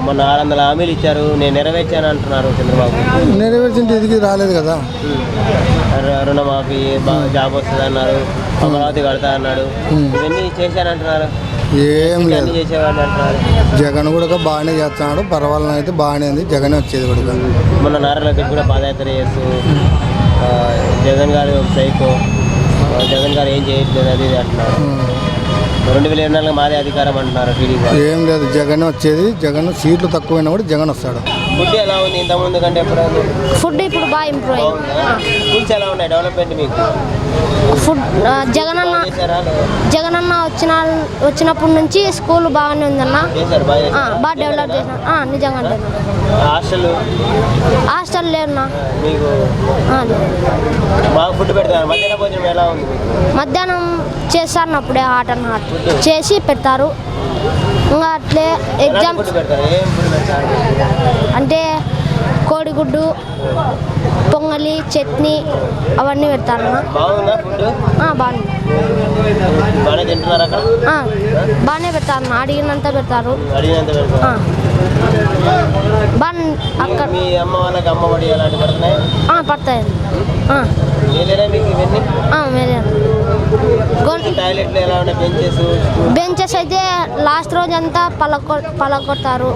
మొన్న 600 హామీలు ఇచ్చారు, నేను నెరవేర్చాను అంటున్నారు చంద్రబాబు. నెరవేర్చింటే ఇదికి రాలేదు కదా. రుణమాఫీ, జాబ్ వస్తుంది అన్నారు, అమరావతి కడతా అన్నాడు. ఇవన్నీ చేశానంటున్నారు. ఏం లేదు, చేసేవాళ్ళు అంటున్నారు. జగన్ కూడా బాగానే చేస్తున్నాడు. పర్వాలని అయితే బాగానే ఉంది, జగనే వచ్చేది కూడా. మొన్న నారాయణ కూడా పాదయాత్ర చేస్తూ జగన్ గారు సైకో, జగన్ గారు ఏం చేయట్లేదు అది ఇది అంటున్నారు. 2024 మాదే అధికారం అంటున్నారు టీడీపీ. ఏం లేదు, జగన్ వచ్చేది. జగన్ సీట్లు తక్కువైనా కూడా జగన్ వస్తాడు. ఫుడ్ ఎలా ఉంది ఇంతకుముందు కంటే? ఫుడ్ ఇప్పుడు బాగా ఇంప్రూవ్ అయింది. స్కూల్స్ ఎలా ఉన్నాయి డెవలప్మెంట్ మీకు? ఫుడ్ జగనన్న వచ్చినప్పటి నుంచి స్కూల్ బాగానే ఉందన్న, బాగా డెవలప్ చేశాను. నిజంగా హాస్టల్ లేదన్నా. మీకు బాగా ఫుడ్ పెడతారు. మధ్యాహ్నం భోజనం ఎలా ఉంది? మధ్యాహ్నం చేస్తారు, అప్పుడే హాట్ అండ్ హాట్ చేసి పెడతారు. ఇంకా అట్లే ఎగ్జామ్స్ అంటే కోడిగుడ్డు, పొంగలి, చట్నీ అవన్నీ పెడతారన్న. బాగుందా ఫుడ్? బాగుంది. బాగానే తింటున్నారా అక్కడ? బాగానే పెడతారన్న, అడిగినంత పెడతారు. అడిగినంత పెడతారు. అక్కడ మీ అమ్మ వాళ్ళకి అమ్మ ఒడి అలాంటి పడుతున్నాయి? పడతాయి. మేలేనా మీకు ఇవన్నీ? మేలే. టాయిలెట్లు ఎలా ఉన్నాయి? బెంచెస్ అయితే లాస్ట్ రోజు అంతా పలగొడతారు.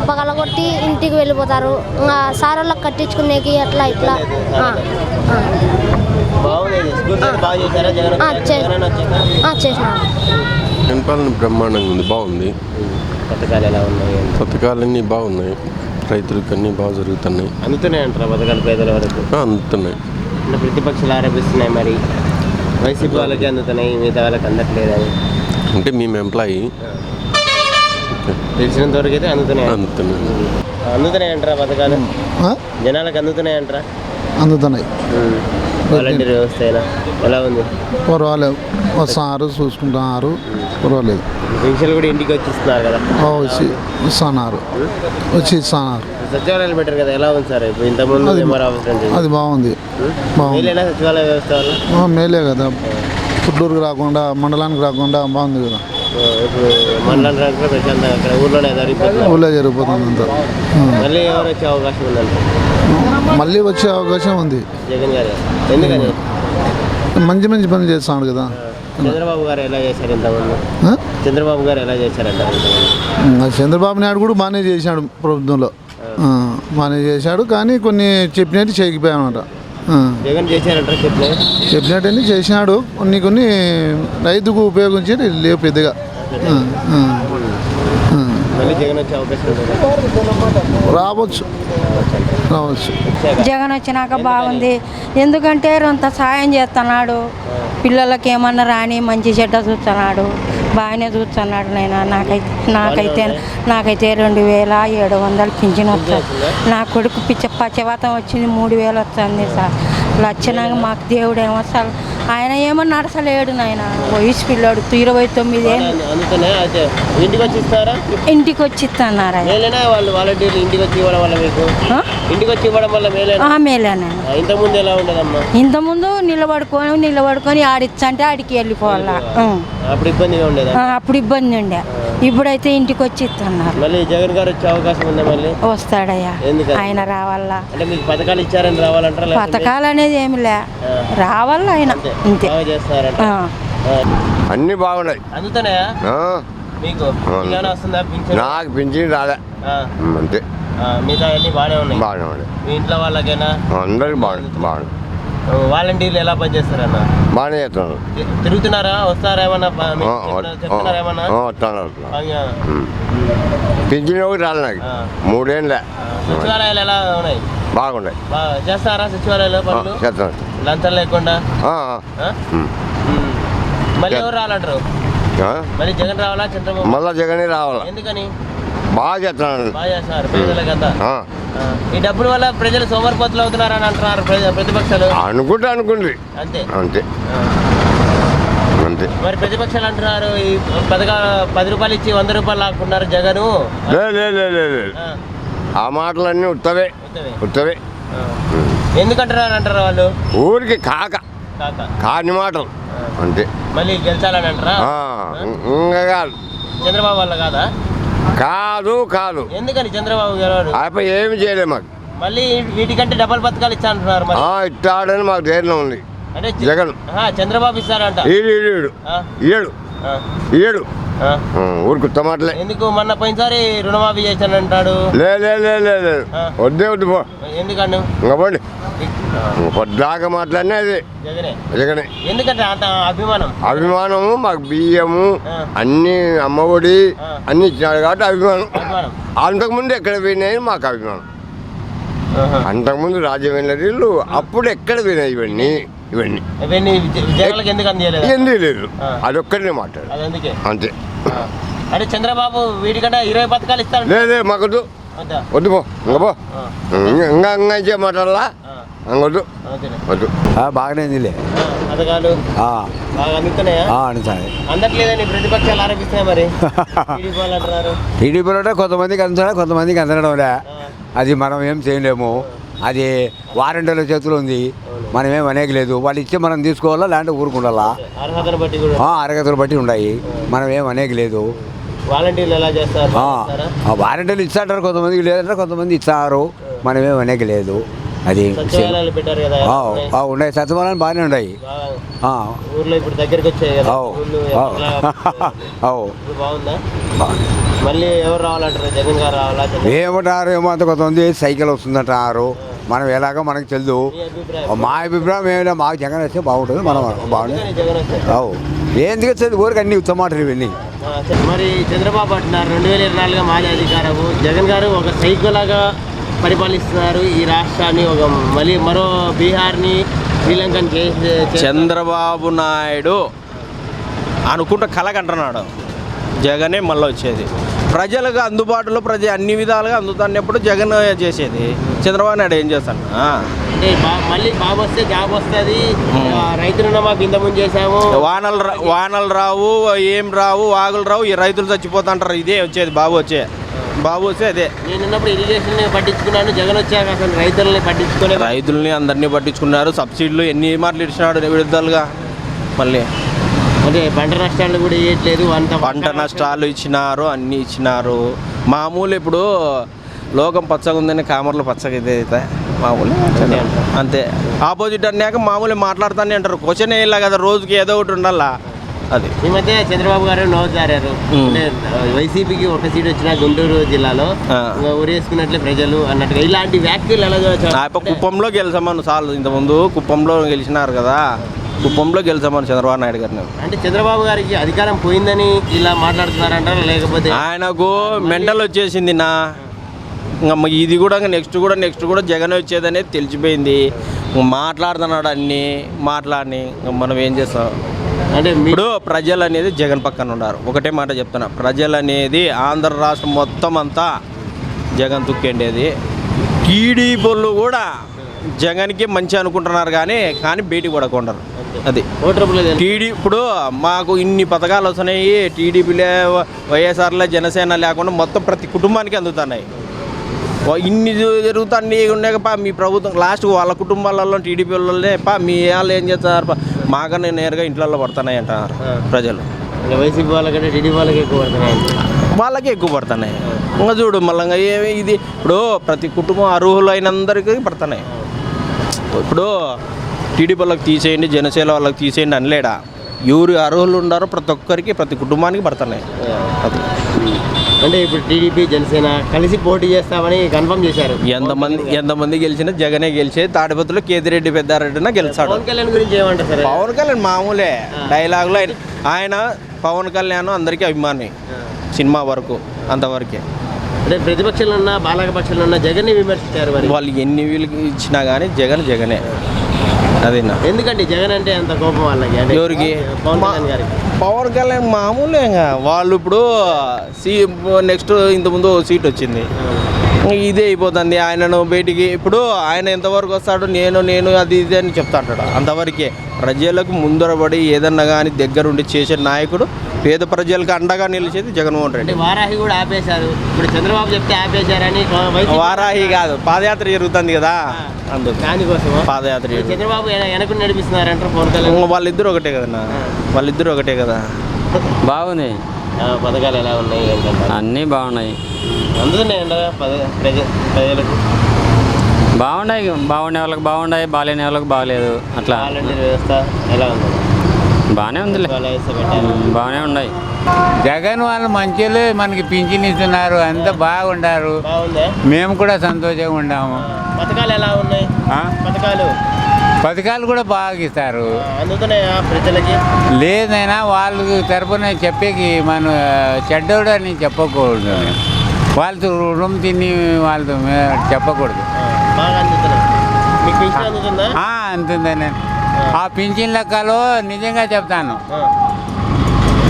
పగలగొట్టి ఇంటికి వెళ్ళిపోతారు. ఇంకా సార్ వాళ్ళకి కట్టించుకునేకి అట్లా ఇట్లా. చేసినారు. పరిపాలన బ్రహ్మాండంగా ఉంది, బాగుంది. పథకాలు ఎలా ఉన్నాయి? పథకాలన్నీ బాగున్నాయి, రైతులకు అన్నీ బాగా జరుగుతున్నాయి. అందుతున్నాయి అంటారా పథకాలు పేదల వరకు? అందుతున్నాయి. ప్రతిపక్షాలు ఆరోపిస్తున్నాయి, మరి వైసీపీ వాళ్ళకి అందుతున్నాయి, మిగతా వాళ్ళకి అందట్లేదని. అంటే మేము ఎంప్లాయీ, తెలిసినంత వరకు అయితే అందుతున్నాయి. అందుతున్నాయి అంటారా పథకాలు? జనాలకు అందుతున్నాయి అంటారా? అందుతున్నాయి. వాలంటీర్ వ్యవస్థ ఎలా ఉంది? పర్వాలేదు, వస్తున్నారు, చూసుకుంటున్నారు, పర్వాలేదు. పెన్షన్ కూడా ఇంటికి వచ్చి ఇస్తున్నారు కదా? ఇస్తున్నారు. సచివాలయాలు బెటర్ కదా, ఎలా ఉంది సార్? ఇప్పుడు ఇంతకుముందు అది బాగుంది. మేలేనా సచివాలయ వ్యవస్థ వల్ల? మేలే కదా, పుట్టూరుకి రాకుండా మండలానికి రాకుండా బాగుంది కదా. ఇప్పుడు మండలానికి రాకుండా ప్రశాంతంగా అక్కడ ఊళ్ళోనే ఊళ్ళో జరిగిపోతుంది అంతా. మళ్ళీ ఎవరు వచ్చే అవకాశం ఉందండి? మళ్ళీ వచ్చే అవకాశం ఉంది. జగన్ గారు ఎందుకని? మంచి మంచి పనులు చేస్తున్నాడు కదా. చంద్రబాబు గారు ఎలా చేశారు ఇంతకుముందు? చంద్రబాబు గారు ఎలా చేశారంట? చంద్రబాబు నాయుడు కూడా బాగానే చేశాడు ప్రభుత్వంలో, బాగానే చేశాడు. కానీ కొన్ని చెప్పినట్టు చేయకపోయామన్నమాట. జగన్ చేశారంట చెప్పినట్టని చేసినాడు, కొన్ని రైతుకు ఉపయోగించేది లేవు పెద్దగా. మళ్ళీ జగన్ వచ్చే అవకాశం రావచ్చు. జగన్ వచ్చినాక బాగుంది, ఎందుకంటే కొంత సాయం చేస్తున్నాడు. పిల్లలకి ఏమన్నా రాని మంచి చెడ్డ చూస్తున్నాడు, బాగానే చూస్తున్నాడు. నాకైతే 2700 పింఛన్ వస్తుంది. నా కొడుకు పచ్చవాతం వచ్చింది, 3000 వస్తుంది సార్. వచ్చినాక మాకు దేవుడు ఏమొస్తాడు, ఆయన ఏమో నడసలేడు. నాయన వయసు పిల్లాడు 29 ఏళ్ళు. ఇంటికి వచ్చి ఇస్తున్నారు. మేలేనా? ఇంతకుముందు నిలబడుకొని ఆడిచ్చంటే ఆడికి వెళ్ళిపోవాలా, అప్పుడు ఇబ్బంది ఉండే. ఇప్పుడైతే ఇంటికి వచ్చి ఇస్తున్నారు. జగన్ గారు వచ్చే అవకాశం ఉందా? మళ్ళీ వస్తాడయ్యా, ఆయన రావాలా. పథకాలు ఇచ్చారని రావాలంటారా? పథకాలు అనేది ఏమి లే, రావాలా ఆయన అంతే. అన్నీ బాగున్నాయి. అందుతున్నాయా మీకు? నాకు పింఛన్ రాలే అంతే. మిగతా అన్ని బాగానే ఉన్నాయి. మీ ఇంట్లో వాళ్ళకైనా అందరికి బాగుంది. వాలంటీర్లు ఎలా పనిచేస్తారన్న? బాగానే చేస్తున్నారు. తిరుగుతున్నారా? వస్తారా? ఏమన్నా చెప్తున్నారా? ఏమన్నా పింఛన్ ఒకటి రాలే నాకు 3 ఏళ్ళే. సచివాలయాలు ఎలా ఉన్నాయి? బాగున్నాయి. చేస్తారా సచివాలయాలు పనులు? చేస్తున్నారు. లంచం లేకుండా. మళ్ళీ ఎవరు రాలంటారు? మళ్ళీ జగన్ రావాలా చంద్రబాబు? మళ్ళా జగనే రావాలా. ఎందుకని? బాగా చేస్తున్నారు. బాగా చేస్తున్నారు పేదలకంతా. ఈ డబ్బుల వల్ల ప్రజలు సోమరిపోతులు అవుతున్నారని అంటున్నారు ప్రతిపక్షాలు. అనుకుంటుంది అంతే అంతే అంతే. మరి ప్రతిపక్షాలు అంటున్నారు ఈ పథకాలు 10 రూపాయలు ఇచ్చి 100 రూపాయలు లాక్కున్నారు జగను. ఆ మాటలన్నీ ఉత్తవే. ఎందుకంటున్నారు అంటారు వాళ్ళు? ఊరికి కాని మాటలు అంతే. మళ్ళీ గెలిచాలని అంటారా? ఇంకా కాదు. చంద్రబాబు వల్ల కాదా? కాదు. ఎందుకని చంద్రబాబు గెలవడు? అయిపోయి ఏమి చేయలేదు మాకు. మళ్ళీ వీటికంటే డబల్ పథకాలు ఇచ్చా అంటున్నారు. ఇస్తాడని మాకు ధైర్యం ఉంది. అంటే జగన్ చంద్రబాబు ఇస్తారంట. ఏడు ఊరికి ఉత్తమాటలే. ఎందుకు? మొన్న పోయినసారి రుణమాఫీ చేశానంటాడు. లేదు వద్దు పో. ఎందుకన్నా? ఇంకా పోండి. పొద్దాకా మాట్లాడినా అది జగనే. ఎందుకంటే అంత అభిమానము మాకు బియ్యము అన్ని అమ్మఒడి అన్ని ఇచ్చినాడు కాబట్టి అభిమానం. అంతకుముందు ఎక్కడ పోయినాయి మాకు అభిమానం. అంతకుముందు రాజవేంద్రులు అప్పుడు ఎక్కడ పోయినాయి ఇవన్నీ ఎందుకు లేదు. అదొక్కడనే మాట్లాడు అంతే. అంటే చంద్రబాబు వీటికంటే 20 పథకాలు ఇస్తాడు. లేదే మాకు వద్దు పో. ఇంకా ఇచ్చే మాట్లాడాలా అంగొద్దు వద్దు. బాగానే ఉందిలే. పథకాలు బాగా అందుతున్నాయా? అందట్లేదని ప్రతిపక్షాలు ఆరోపిస్తున్నాయి. మరి టీడీపీ వాళ్ళు అంటున్నారు. టీడీపీలో కొంతమందికి అందుతున్నాడు, కొంతమందికి అందడంలే. అది మనం ఏం చేయలేము. అది వారంటీల చేతిలో ఉంది. మనం ఏం అనేక లేదు. వాళ్ళు ఇచ్చే మనం తీసుకోవాలా, లేదంటే ఊరుకుండాలా. అర్హతలు బట్టి ఉన్నాయి. మనం ఏం అనేక లేదు. వాలంటీర్లు ఎలా చేస్తారు? వారంటీలు ఇస్తాంటారు, కొంతమందికి లేదంటారు, కొంతమంది ఇస్తారు. మనం ఏం అనేక లేదు. అది పెట్టారు కదా, ఉన్నాయి. సత్యవాలని బాగానే ఉన్నాయి. ఊర్లో ఇప్పుడు దగ్గరికి వచ్చాయి కదా. బాగుందా? మళ్ళీ ఎవరు రావాలంటారు? జగన్ గారు రావాలా? ఏమంటారు ఏమో అంత కొంతమంది సైకిల్ వస్తుందంటారు. మనం ఎలాగో మనకు తెలుసు. మా అభిప్రాయం ఏమైనా మాకు జగన్ వస్తే బాగుంటుంది. మనం బాగుంటుంది. ఎందుకు వచ్చేది ఊరికి అన్ని ఉత్తమాటలు ఇవన్నీ. మరి చంద్రబాబు అంటున్నారు 2024 మాది అధికారము. జగన్ గారు ఒక సైకోలాగా పరిపాలిస్తున్నారు ఈ రాష్ట్రాన్ని. మరో బీహార్ని, శ్రీలంకని చంద్రబాబు నాయుడు అనుకుంటే కలగంటున్నాడు. జగనే మళ్ళీ వచ్చేది. ప్రజలకు అందుబాటులో అన్ని విధాలుగా అందుతున్నప్పుడు జగన్ చేసేది. చంద్రబాబు నాయుడు ఏం చేస్తాను? అంటే మళ్ళీ బాబు వస్తే జాబ్ వస్తుంది. రైతు రుణమాఫీ ఇంతకుముందు చేసాము. వానలు రావు, ఏం రావు, వాగులు రావు, ఈ రైతులు చచ్చిపోతుంటారు. ఇదే వచ్చేది బాబు వస్తే అదే. నేనున్నప్పుడు ఇరిగేషన్ పట్టించుకున్నాను. జగన్ వచ్చాక అసలు రైతుల్ని అందరినీ పట్టించుకున్నారు. సబ్సిడీలు ఎన్ని మార్లు ఇచ్చినాడు విడుదలగా. మళ్ళీ అంటే పంట నష్టాలు కూడా ఇవ్వట్లేదు. పంట నష్టాలు ఇచ్చినారు, అన్నీ ఇచ్చినారు. మామూలు ఇప్పుడు లోకం పచ్చగా ఉందని కామర్లు పచ్చగా ఇదైతే మామూలు అంతే. ఆపోజిట్ అన్నాక మామూలు మాట్లాడుతానే అంటారు. క్వశ్చన్ వేయాలి కదా, రోజుకి ఏదో ఒకటి ఉండాలా. అది ఈ మధ్య చంద్రబాబు గారు నోరు జారారు. అంటే వైసీపీకి ఒక సీట్ వచ్చిన గుంటూరు జిల్లాలో ఊరేసుకున్నట్లే ప్రజలు అన్నట్టుగా ఇలాంటి వ్యాఖ్యలు ఎలా చూడవచ్చు? కుప్పంలో గెలిచామని సార్లు ఇంతకుముందు కుప్పంలో గెలిచినారు కదా. కుప్పంలో గెలిచామని చంద్రబాబు నాయుడు గారిని. అంటే చంద్రబాబు గారికి అధికారం పోయిందని ఇలా మాట్లాడుతున్నారంటారా? లేకపోతే ఆయనకు మెంటల్ వచ్చేసింది నా. ఇది కూడా నెక్స్ట్ కూడా జగన్ వచ్చేదనేది తెలిసిపోయింది. మాట్లాడుతున్నాడు అన్నీ మాట్లాడి మనం ఏం చేస్తాం? అంటే ఇప్పుడు ప్రజలు అనేది జగన్ పక్కన ఉన్నారు. ఒకటే మాట చెప్తున్నా, ప్రజలు అనేది ఆంధ్ర రాష్ట్రం మొత్తం అంతా జగన్ తుక్కేండేది. టీడీపీలు కూడా జగన్కి మంచి అనుకుంటున్నారు కానీ బయటికి పడకుంటారు. అది ఇప్పుడు మాకు ఇన్ని పథకాలు వస్తున్నాయి. టీడీపీలే, వైఎస్ఆర్లే, జనసేన లేకుండా మొత్తం ప్రతి కుటుంబానికి అందుతున్నాయి. ఇన్ని జరుగుతాయి ఉన్నాక మీ ప్రభుత్వం లాస్ట్కి వాళ్ళ కుటుంబాలలో టీడీపీ వాళ్ళే మీ వాళ్ళు ఏం చేస్తున్నారు? మాకన్నా నేరుగా ఇంట్లో పడుతున్నాయి అంటున్నారు ప్రజలు. వైసీపీ వాళ్ళకంటే టీడీపీ వాళ్ళకి ఎక్కువ పడుతున్నాయి. వాళ్ళకే ఎక్కువ పడుతున్నాయి. ఇంకా చూడు మళ్ళీ ఏమి ఇది ఇప్పుడు ప్రతి కుటుంబం అర్హులైనందరికీ పడుతున్నాయి. ఇప్పుడు టీడీపీ వాళ్ళకి తీసేయండి, జనసేన వాళ్ళకి తీసేయండి అనలేడా. ఎవరు అర్హులు ఉన్నారో ప్రతి ఒక్కరికి ప్రతి కుటుంబానికి పడుతున్నాయి. అది అంటే ఇప్పుడు టీడీపీ జనసేన కలిసి పోటీ చేస్తామని కన్ఫర్మ్ చేశారు. ఎంతమంది గెలిచినా జగనే గెలిచేది. తాడిపత్రిలో కేతిరెడ్డి పెద్దారెడ్డినా గెలిచాడు. పవన్ కళ్యాణ్ గురించి ఏమంటారు? పవన్ కళ్యాణ్ మామూలే డైలాగులో. ఆయన పవన్ కళ్యాణ్ అందరికీ అభిమాని సినిమా వరకు అంతవరకే. అంటే ప్రతిపక్షంలో ఉన్న బాలక పక్షంలో ఉన్న జగన్ని విమర్శించారు. వాళ్ళు ఎన్ని వీళ్ళకి ఇచ్చినా కానీ జగనే. అదేనా ఎందుకంటే జగన్ అంటే అంత కోపం వాళ్ళకి? ఎవరికి? పవన్ కళ్యాణ్ మామూలే. వాళ్ళు ఇప్పుడు నెక్స్ట్ ఇంతకుముందు సీట్ వచ్చింది, ఇదే అయిపోతుంది. ఆయనను బయటికి ఇప్పుడు ఆయన ఎంతవరకు వస్తాడు? నేను అది ఇది అని చెప్తా అంటాడు. అంతవరకే. ప్రజలకు ముందరబడి ఏదన్నా కానీ దగ్గరుండి చేసే నాయకుడు, పేద ప్రజలకు అండగా నిలిచేది జగన్మోహన్ రెడ్డి. వారాహి కూడా ఆపేశారు. ఇప్పుడు చంద్రబాబు చెప్తే ఆపేశారని. వారాహి కాదు, పాదయాత్ర జరుగుతుంది కదా, అందుకు దానికోసం పాదయాత్ర. చంద్రబాబు వెనక నడిపిస్తున్నారంటారు పవన్ కళ్యాణ్. వాళ్ళిద్దరు ఒకటే కదన్నా, వాళ్ళిద్దరు ఒకటే కదా. బాగున్నాయి పథకాలు ఎలా ఉన్నాయి? అన్నీ బాగున్నాయి. అందుతున్నాయండి ప్రజలకు బాగుండే వాళ్ళకి బాగున్నాయి, బాగాలేని వాళ్ళకి బాగలేదు. అట్లా వ్యవస్థ ఎలా ఉంది? బాగానే ఉంది, బాగానే ఉన్నాయి. జగన్ వాళ్ళు మంచిగా మనకి పింఛన్ ఇస్తున్నారు, అంతా బాగుండారు. మేము కూడా సంతోషంగా ఉన్నాము. పథకాలు ఎలా ఉన్నాయి? పథకాలు కూడా బాగా ఇస్తారు. అందుతున్నాయా ప్రజలకి? లేదైనా వాళ్ళు తరపున చెప్పేకి మనం చెడ్డోడు అని చెప్పకూడదు. వాళ్ళతో రుణం తిని వాళ్ళతో చెప్పకూడదు. అందుందని ఆ పింఛన్ లెక్కలో నిజంగా చెప్తాను.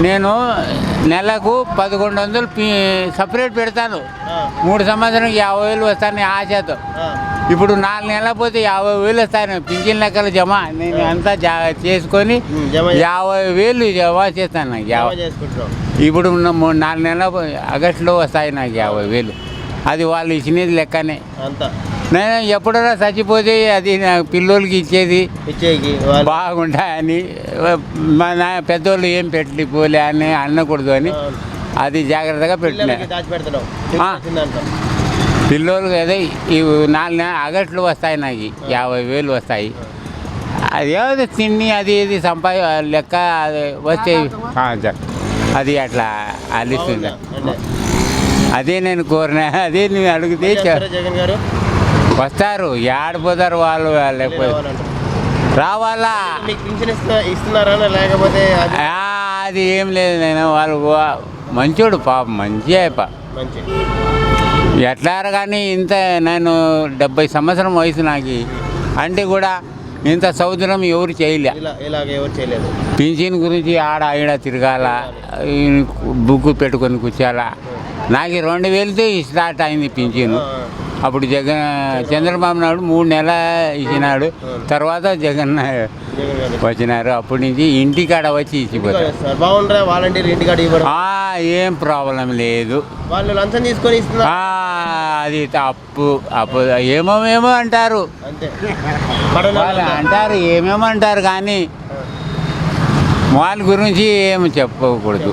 నేను నెలకు 1100 సపరేట్ పెడతాను. 3 సంవత్సరానికి 50,000 వస్తాను ఆశతో. ఇప్పుడు 4 నెలలు పోతే 50,000 వస్తాను. పింఛన్ లెక్కలు జమ నేను అంతా చేసుకొని 50,000 జమ చేస్తాను నాకు. ఇప్పుడు 4 నెలలు ఆగస్టులో వస్తాయి నాకు 50,000. అది వాళ్ళు ఇచ్చినది లెక్కనే. నేను ఎప్పుడైనా చచ్చిపోతే అది నా పిల్లోళ్ళకి ఇచ్చేది బాగుంటాయని మన పెద్దోళ్ళు ఏం పెట్టిపోలే అని అనకూడదు అని అది జాగ్రత్తగా పెట్టిన పిల్లోళ్ళకి అదే ఈ 4 ఆగస్టులో వస్తాయి నాకు 50,000 వస్తాయి. అదేదో తిండి అది ఇది లెక్క అది వచ్చే అది అట్లా అల్లిస్తుంది. అదే నేను కోరిన అదే నేను అడిగితే వస్తారు. ఏడిపోతారు వాళ్ళు లేకపోతే రావాలా అది ఏం లేదు. నేను వాళ్ళు మంచోడు పాపం మంచి ఎట్లారు కానీ ఇంత నేను 70 సంవత్సరం వయసు నాకు అంటే కూడా ఇంత సౌదరం ఎవరు చేయలే. పింఛన్ గురించి ఆడ ఈడ తిరగాల బుక్ పెట్టుకొని కూర్చోాలా. నాకు 2,000తో స్టార్ట్ అయింది పింఛను. అప్పుడు చంద్రబాబు నాయుడు 3 నెలలు ఇచ్చినాడు. తర్వాత జగన్ వచ్చినారు. అప్పటి నుంచి ఇంటికాడ వచ్చి ఇచ్చిపోతారు. ఏం ప్రాబ్లం లేదు. అది తప్పు ఏమేమో అంటారు అంటారు ఏమేమో అంటారు కానీ వాళ్ళ గురించి ఏమి చెప్పకూడదు.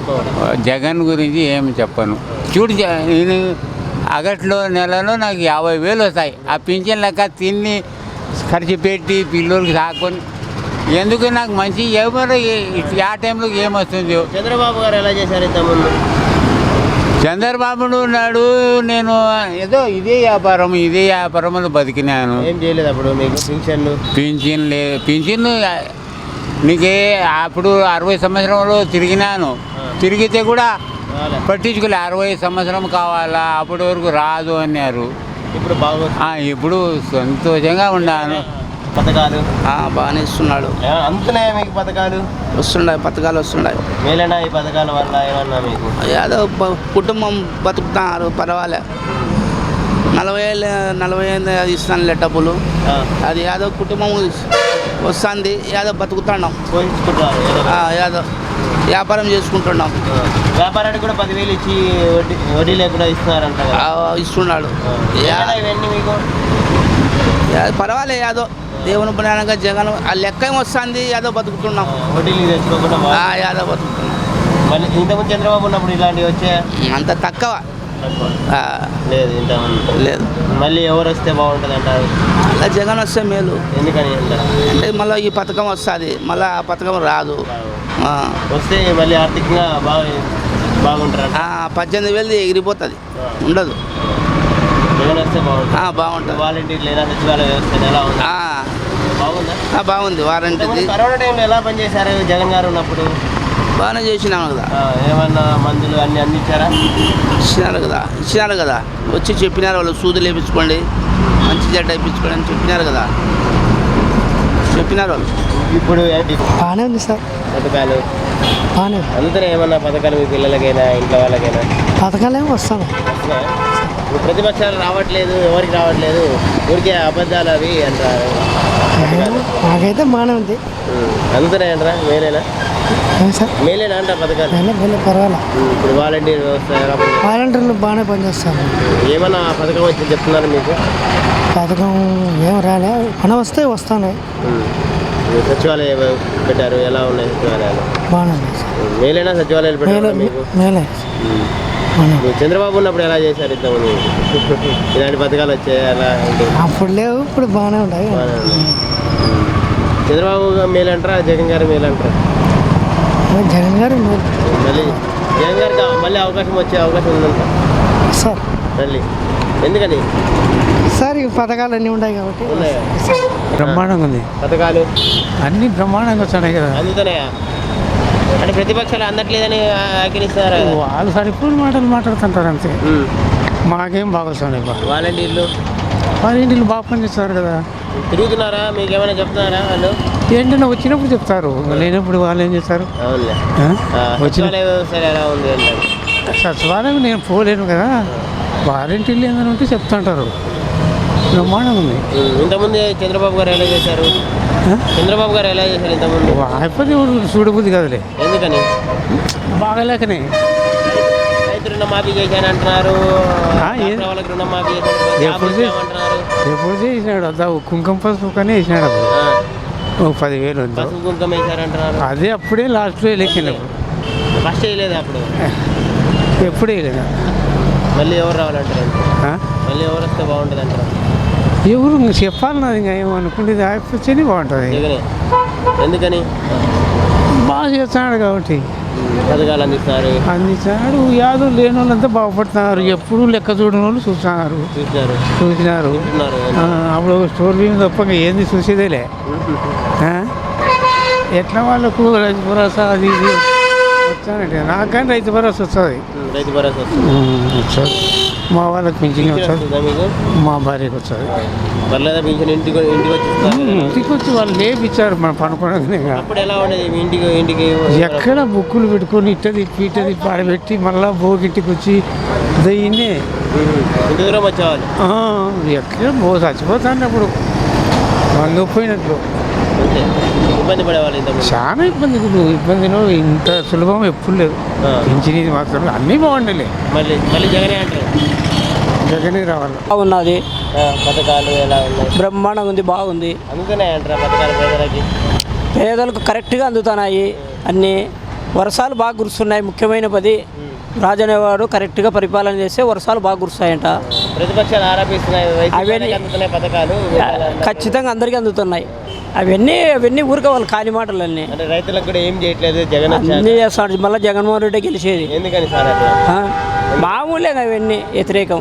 జగన్ గురించి ఏమి చెప్పను. చూడు నేను ఆగస్టులో నెలలో నాకు 50,000 వస్తాయి. ఆ పింఛన్ లెక్క తిని ఖర్చు పెట్టి పిల్లలకి సాకొని ఎందుకు నాకు మంచి ఏమో ఆ టైంలో ఏమొస్తుంది. చంద్రబాబు గారు ఎలా చేశారు ఇంతకుముందు? చంద్రబాబు నాయుడు నేను ఏదో ఇదే వ్యాపారంలో బతికినాను. ఏం చేయలేదు అప్పుడు మీకు పింఛన్ లేదు. పింఛన్ నీకే అప్పుడు 60 సంవత్సరంలో తిరిగినాను. తిరిగితే కూడా పట్టించుకోలే. 60 సంవత్సరం కావాలా అప్పటి వరకు రాదు అన్నారు. ఇప్పుడు సంతోషంగా ఉన్నాను. పథకాలు బాగానే ఇస్తున్నాడు. అందుతున్నాయా మీకు పథకాలు? పథకాలు వస్తున్నాయి. మేలేనా ఈ పథకాల వల్ల ఏమన్నా మీకు? ఏదో కుటుంబం బతుకుతున్నారు పర్వాలే. 40,000 ఇస్తాను డబ్బులు. అది ఏదో కుటుంబం వస్తుంది. ఏదో బతుకుతున్నాం. ఏదో వ్యాపారం చేసుకుంటున్నాం. వ్యాపారానికి కూడా 10,000 ఇచ్చి వడ్డీ లేకుండా ఇస్తున్నారంట. ఇస్తున్నాడు. ఇవన్నీ మీకు పర్వాలే. ఏదో దేవుని పుణ్యానంగా జగన్ ఆ లెక్క ఏమొస్తుంది. ఏదో బతుకుతున్నాం. వడ్డీలు తెచ్చుకోకుండా ఏదో బతుకుతున్నాం. మళ్ళీ ఇంతకుముందు చంద్రబాబు ఉన్నప్పుడు ఇలాంటివి వచ్చాయా? అంత తక్కువ లేదు ఇంతకుముందు లేదు. మళ్ళీ ఎవరు వస్తే బాగుంటుంది అంటారు? అలా జగన్ వస్తే మేలు. ఎందుకని అంటే మళ్ళీ ఈ పథకం వస్తుంది. మళ్ళీ ఆ పథకం రాదు. వస్తే మళ్ళీ ఆర్థికంగా బాగుంటారు. 18,000 ఎగిరిపోతుంది. ఉండదు. జగన్ వస్తే బాగుంటుంది. వాలంటీర్ లేదా సచివాలయ వ్యవస్థ ఎలా ఉంది? బాగుందా? బాగుంది. వారంటీ కరోనా టైంలో ఎలా పనిచేశారు జగన్ గారు ఉన్నప్పుడు? బాగానే చేసినాము కదా. ఏమన్నా మందులు అన్నీ అందించారా? ఇచ్చినారు కదా. వచ్చి చెప్పినారు వాళ్ళు సూదులు వేయించుకోండి మంచి జడ్డ వేయించుకోండి అని చెప్పినారు కదా. చెప్పినారు వాళ్ళు. ఇప్పుడు బాగానే ఉంది సార్ పథకాలు. బాగానే అందుకనే ఏమన్నా పథకాలు మీ పిల్లలకైనా ఇంట్లో వాళ్ళకైనా పథకాలు ఏమో వస్తాయి. ఇప్పుడు ప్రతిపక్షాలు రావట్లేదు. ఎవరికి రావట్లేదు? ఊరికే అబద్ధాలు అవి అంటారు. నాకైతే బాగానే ఉంది. అందుకనే అంటారా? మేలేనా మేలేనా అంట పథకాలు? పర్వాలేదు. ఇప్పుడు వాలంటీర్ వ్యవస్థ వాలంటీర్లు బాగానే పనిచేస్తారు. ఏమన్నా పథకం వచ్చి చెప్తున్నారు మీకు? పథకం ఏం రాలే. పని వస్తే వస్తాను. సచివాలయం పెట్టారు. ఎలా ఉన్నాయి సచివాలయాలు? బాగానే మేలేనా సచివాలయాలు పెట్టారు మీకు? మేలే. చంద్రబాబు ఉన్నప్పుడు ఎలా చేశారు ఇంతకుముందు? ఇలాంటి పథకాలు వచ్చాయి అలా? అప్పుడు లేవు. ఇప్పుడు బాగానే ఉన్నాయి. చంద్రబాబు మేలు అంటారా జగన్ గారు మేలు అంటారా? జగన్ గారు మళ్ళీ జగన్ గారికి మళ్ళీ అవకాశం వచ్చే అవకాశం ఉందంట సార్. మళ్ళీ ఎందుకని సార్? ఈ పథకాలు అన్నీ ఉన్నాయి కాబట్టి. ఉన్నాయా? బ్రహ్మాండంగా ఉంది. పథకాలు అన్నీ బ్రహ్మాండంగా వచ్చాయి కదా. అందుతున్నాయా? అంటే ప్రతిపక్షాలు అందట్లేదని ఆఖ్యానిస్తున్నారు. వాళ్ళు సరిపోయిన మాటలు మాట్లాడుతుంటారు అంతే. మాకేం బాగా వస్తున్నాయి. వాలంటీర్లు వారింటిలు బాగా పనిచేస్తారు కదా. తిరుగుతున్నారా? మీకు ఏమైనా చెప్తున్నారా వాళ్ళు? ఏంటన్నా వచ్చినప్పుడు చెప్తారు, లేనప్పుడు వాళ్ళు ఏం చేస్తారు. అవునులే. సచివాలయ వ్యవస్థ ఎలా ఉంది అంటే? సచివాలయం నేను పోలేను కదా, వారింటిలు ఏమైనా ఉంటే చెప్తుంటారు. బ్రహ్మాండంగా ఉంది. ఇంతకుముందు చంద్రబాబు గారు ఎలా చేశారు? చంద్రబాబు గారు ఎలా చేశారు ఇంతకుముందు? అయిపోతే చూడబుద్ది కదలే. ఎందుకని? బాగలేకనే. రైతు రుణమాఫీ చేశానంటున్నారు, వాళ్ళకి రుణమాఫీ ఎప్పుడు చేసినాడు అంతా కుంకుమ పసుపు కానీ వేసినాడు అప్పుడు. ఒక 10,000 ఉంది. పసుపు కుంకుమ వేశారంటున్నారు. అదే అప్పుడే లాస్ట్లో ఎలక్షన్ ఫస్ట్ వేయలేదు అప్పుడు. ఎప్పుడు వేయలేదు. మళ్ళీ ఎవరు రావాలంటారు? మళ్ళీ ఎవరు వస్తే బాగుంటుంది అంటారు? ఎవరు చెప్పాలి నాది ఇంకా ఏమనుకుంటుంది అయిపోతేనే బాగుంటుంది. ఎందుకని? బాగా చేస్తున్నాడు కాబట్టి పథకాలు అందిస్తున్నాడు. యాదవ్ లేని వాళ్ళంతా బాగుపడుతున్నారు. ఎప్పుడు లెక్క చూడని వాళ్ళు చూసినారు. అప్పుడు స్టోర్ బియ్యం తప్ప ఏంది చూసేదేలే. ఎట్లా వాళ్ళకు రైతు భరోసా అది ఇది వచ్చానంటే నాకు కానీ రైతు భరోసా వస్తుంది. మా వాళ్ళకి పింఛన్ వస్తుంది, మా భార్యకి వస్తుంది. ఇంటికి వచ్చి వాళ్ళు లేపిచ్చారు మనం పనుకోవడానికి. ఎక్కడ బుక్కులు పెట్టుకొని ఇట్ట తిప్పి ఆడబెట్టి మళ్ళా భోగింటికి వచ్చి దయ్యనే ఎక్కడ చచ్చిపోతాను అప్పుడు వంగిపోయినట్లు. చాలా ఇబ్బందిలో ఇంత సులభం ఎప్పుడు లేదు. పింఛన్ ఇది మాత్రం అన్నీ బాగుండలే. జగనే రావాలి. బాగున్నది. పథకాలు ఎలా ఉన్నాయి? బ్రహ్మాండంగా ఉంది, బాగుంది. అందుతున్నాయంటారా పథకాలు పేదలకి? పేదలకు కరెక్ట్గా అందుతున్నాయి అన్నీ. వర్షాలు బాగా కురుస్తున్నాయి. ముఖ్యమైన పది రాజనేవాడు కరెక్ట్గా పరిపాలన చేస్తే వర్షాలు బాగా కురుస్తాయంట. ప్రతిపక్షాలు ఆరోపిస్తున్నాయి పథకాలు ఖచ్చితంగా అందరికీ అందుతున్నాయి. అవన్నీ ఊరికే వాళ్ళు ఖాళీ మాటలన్నీ. అంటే రైతులకు కూడా ఏం చేయట్లేదు జగన్. అన్నీ చేస్తాడు. మళ్ళీ జగన్మోహన్ రెడ్డి గెలిచేది. ఎందుకని సార్? మామూలే అవన్నీ వ్యతిరేకం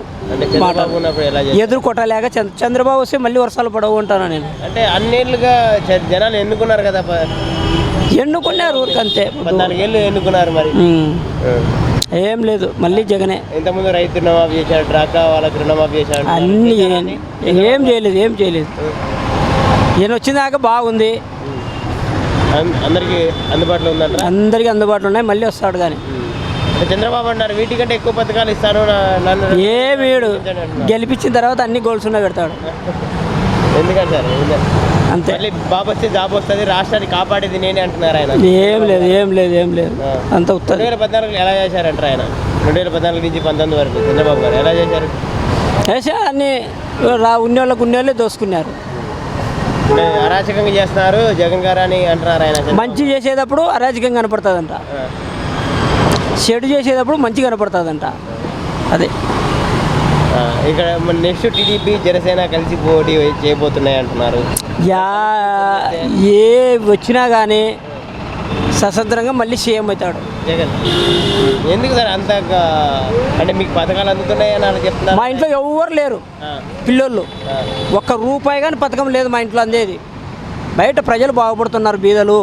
ఎదురు కొట్టలేక చంద్రబాబు వస్తే మళ్ళీ వర్షాలు పడవు అంటాను నేను. అంటే అన్నేళ్ళుగా జనాలు ఎన్నుకున్నారు కదా. ఎన్నుకున్నారు ఊరికంతే. 14 ఏళ్ళు ఎన్నుకున్నారు. మరి ఏం లేదు, మళ్ళీ జగనే. ఇంతకుముందు రైతు రుణమాఫీ చేశాడు, డ్రాకా వాళ్ళకి రుణమాఫీ చేశాడు. అన్నీ ఏం చేయలేదు. ఈయన వచ్చినాక బాగుంది. అందరికీ అందుబాటులో ఉందంట. అందరికీ అందుబాటులో ఉన్నాయి. మళ్ళీ వస్తాడు కానీ. చంద్రబాబు అన్నారు వీటికంటే ఎక్కువ పథకాలు ఇస్తాను. వీడు గెలిపించిన తర్వాత అన్ని గోల్స్ ఉన్నాయి పెడతాడు. ఎందుకంటే సార్ అంతే. మళ్ళీ బాబు వస్తే జాబ్ వస్తుంది, రాష్ట్రాన్ని కాపాడేది నేనే అంటున్నారు ఆయన. ఏం లేదు అంత ఉత్తరం. 2014 ఎలా చేశారంటారు ఆయన? 2014 నుంచి 19 వరకు చంద్రబాబు గారు ఎలా చేశారు? అన్ని ఉన్నోళ్ళే దోసుకున్నారు. అరాచకంగా చేస్తున్నారు జగన్ గారు అని అంటున్నారు ఆయన. మంచి చేసేటప్పుడు అరాచకంగా కనపడుతుందంట, చెడు చేసేటప్పుడు మంచి కనపడుతుందంట. అదే ఇక్కడ నెక్స్ట్ టీడీపీ జనసేన కలిసి పోటీ చేయబోతున్నాయి అంటున్నారు. ఏ వచ్చినా కానీ స్వతంత్రంగా మళ్ళీ సీఎం అవుతాడు జగన్. ఎందుకు సార్ అంత? అంటే మీకు పథకాలు అందుతున్నాయని అలా చెప్తున్నారు. మా ఇంట్లో ఎవరు లేరు పిల్లోళ్ళు. ₹1 కానీ పథకం లేదు మా ఇంట్లో అందేది. బయట ప్రజలు బాగుపడుతున్నారు, బీదలు.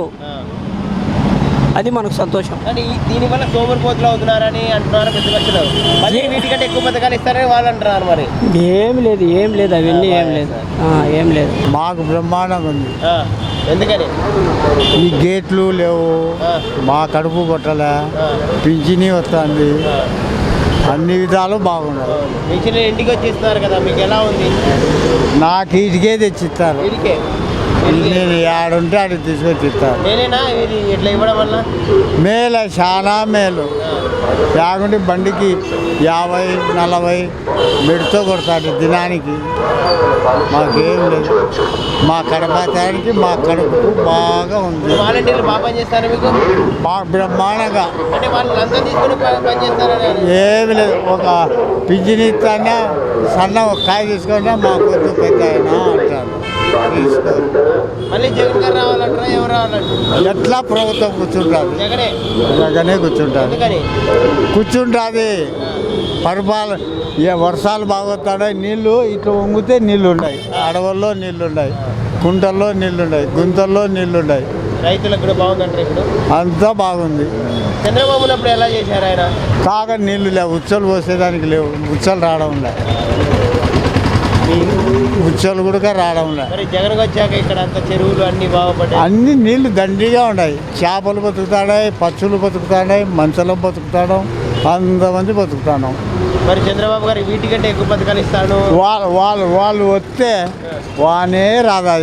అది మనకు సంతోషం. దీనివల్ల సోమరిపోతులు అవుతున్నారని అంటున్నారు ప్రతిపక్షాలు. మళ్ళీ వీటికంటే ఎక్కువ పథకాలు ఇస్తారని వాళ్ళు అంటున్నారు. మరి ఏం లేదు అవన్నీ ఏం లేదు. మాకు బ్రహ్మాండంగా ఉంది. ఎందుకని? ఈ గేట్లు లేవు, మా కడుపు కొట్టలే, పింఛని వస్తుంది, అన్ని విధాలు బాగున్నాయి. పింఛన్ ఇంటికి వచ్చి ఇస్తున్నారు కదా, మీకు ఎలా ఉంది? నాకు ఇటుకే తెచ్చిస్తారు. నేను ఆడుంటే ఆడికి తీసుకొచ్చి ఇస్తాను. ఇట్లా ఇవ్వడం వల్ల మేలు, చాలా మేలు. లేకుంటే బండికి 50-40 మెడితో కొడతాడు దినానికి. మాకేం లేదు. మా కడపతానికి మా కడుపు బాగా ఉంది. వాలంటీర్లు బాగా పనిచేస్తారు మీకు? బ్రహ్మాండంగా. ఏమి లేదు. ఒక పింఛన్ ఇస్తానా సన్న ఒక కాయ తీసుకున్నా మా కొద్ది పెద్ద అయినా అంటారు. మళ్ళీ జగన్ గారు రావాలంటారా? ఎవరు రావాలంటారు? ఎట్లా ప్రభుత్వం కూర్చుంటుంది? జగనే కూర్చుంటుంది. పరిపాలన వర్షాలు బాగొస్తాయి, నీళ్ళు ఇట్లా వంగితే నీళ్ళు ఉన్నాయి, అడవుల్లో నీళ్ళు ఉన్నాయి, కుంటల్లో నీళ్ళు ఉన్నాయి, గుంతల్లో నీళ్ళు ఉన్నాయి. రైతులకు కూడా బాగుందంటారు ఇప్పుడు? అంతా బాగుంది. చంద్రబాబు ఉన్నప్పుడు ఎలా చేశారు ఆయన? తాగని నీళ్ళు లేవు, ఉచ్చలు పోసేదానికి లేవు, ఉచ్చలు రావడం లేదు. పింఛన్లు కూడా రావడం లేదు. మరి జగన్ వచ్చాక ఇక్కడ అంత చెరువులు అన్ని బాగుపడ్డాయి. అన్ని నీళ్లు దండిగా ఉన్నాయి. చేపలు బతుకుతాడాయి, పచ్చులు బతుకుతాడాయి, మంచలం బతుకుతాడు, అంతమంది బతుకుతాను. మరి చంద్రబాబు గారు వీటికంటే ఎక్కువ పథకాలు ఇస్తాను. వాళ్ళు వస్తే వానే రాదా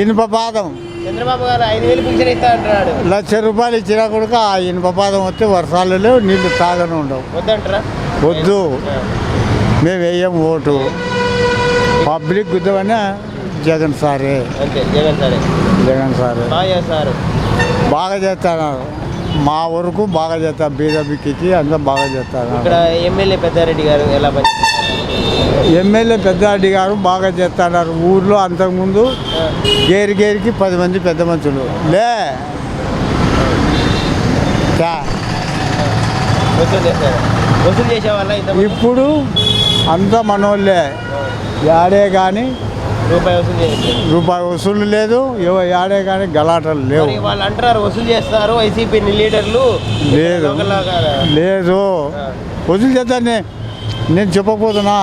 ఇనుప పాదం. చంద్రబాబు గారు 5,000 పింఛన్ ఇస్తా అంటున్నాడు. 1,00,000 రూపాయలు ఇచ్చినా కూడా ఆ ఇనుప పాదం వస్తే వర్షాలు లేవు, నీళ్లు తాగనే ఉండవు. వద్దంటారా? వద్దు, మేము వేయం ఓటు. పబ్లిక్ గుద్దమని జగన్ సారే. అంతే, జగన్ సారే. జగన్ సారే బాగా చేస్తారు. బాగా చేస్తాను. మా వరకు బాగా చేస్తారు. బీజేపీకి అంతా బాగా చేస్తారు. ఇక్కడ ఎమ్మెల్యే పెద్దారెడ్డి గారు ఎలా పనిచేస్తారు? ఎమ్మెల్యే పెద్దారెడ్డి గారు బాగా చేస్తున్నారు. ఊర్లో అంతకుముందు గేరికి 10 మంది పెద్ద మనుషులు లే వసూలు చేసే వాళ్ళ ఇప్పుడు అంతా మనోళ్ళే. యాడే కానీ రూపాయి వసూలు లేదు, యాడే కానీ గలాటలు లేవు. వాళ్ళు అంటారు వసూలు చేస్తారు వైసీపీ లీడర్లు. లేదు వసూలు చేస్తాను నేను చెప్పకపోతున్నా.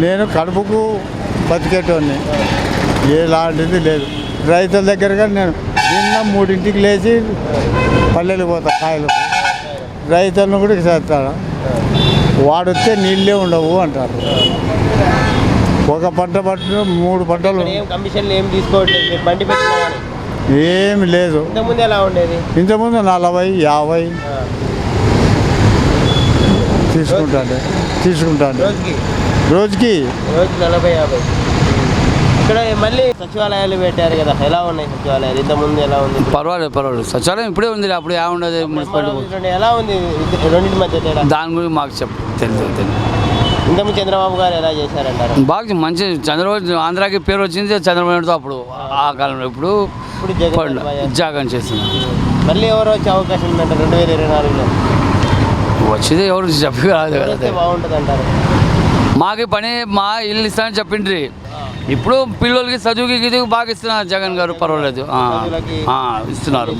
నేను కడుపుకు బతికేటోని, ఏలాంటిది లేదు. రైతుల దగ్గరగా నేను నిన్న 3ంటికి లేచి పల్లెలకు పోతా కాయలు. రైతులను కూడా చేస్తాను. వాడొస్తే నీళ్ళే ఉండవు అంటారు. ఒక పంట పట్టిన 3 పంటలు. కమిషన్లు ఏం తీసుకోవట్లేదు, బండి పెట్టిన ఏమి లేదు. ఇంతకుముందు ఎలా ఉండేది? ఇంతకుముందు 40, 50 తీసుకుంటాను రోజుకి 40, 50. ఇక్కడ మళ్ళీ సచివాలయాలు పెట్టారు కదా, ఎలా ఉన్నాయి సచివాలయాలు? ఇంతకుముందు ఎలా ఉంది? పర్వాలేదు. సచివాలయం ఇప్పుడే ఉంది, అప్పుడు ఏముండదు. మున్సిపాలిటీ ఎలా ఉంది రెండింటి మధ్య తేడా? దాని గురించి మాకు తెలియదు. ఇంతకుముందు చంద్రబాబు గారు ఎలా చేశారంటారు? బాగా మంచి చంద్రబాబు ఆంధ్రాకి పేరు వచ్చింది చంద్రబాబుతో అప్పుడు ఆ కాలంలో. ఇప్పుడు జగన్ చేస్తున్నారు. మళ్ళీ ఎవరు వచ్చే అవకాశం ఉందంటారు 2024లో? వచ్చేది ఎవరు చెప్పి రాదు కదా. బాగుంటుంది అంటారు. మాకు పని మా ఇల్లు ఇస్తానని చెప్పిండ్రి. ఇప్పుడు పిల్లలకి చదువుకి ఇది బాగా ఇస్తున్నారు జగన్ గారు. పర్వాలేదు, ఇస్తున్నారు.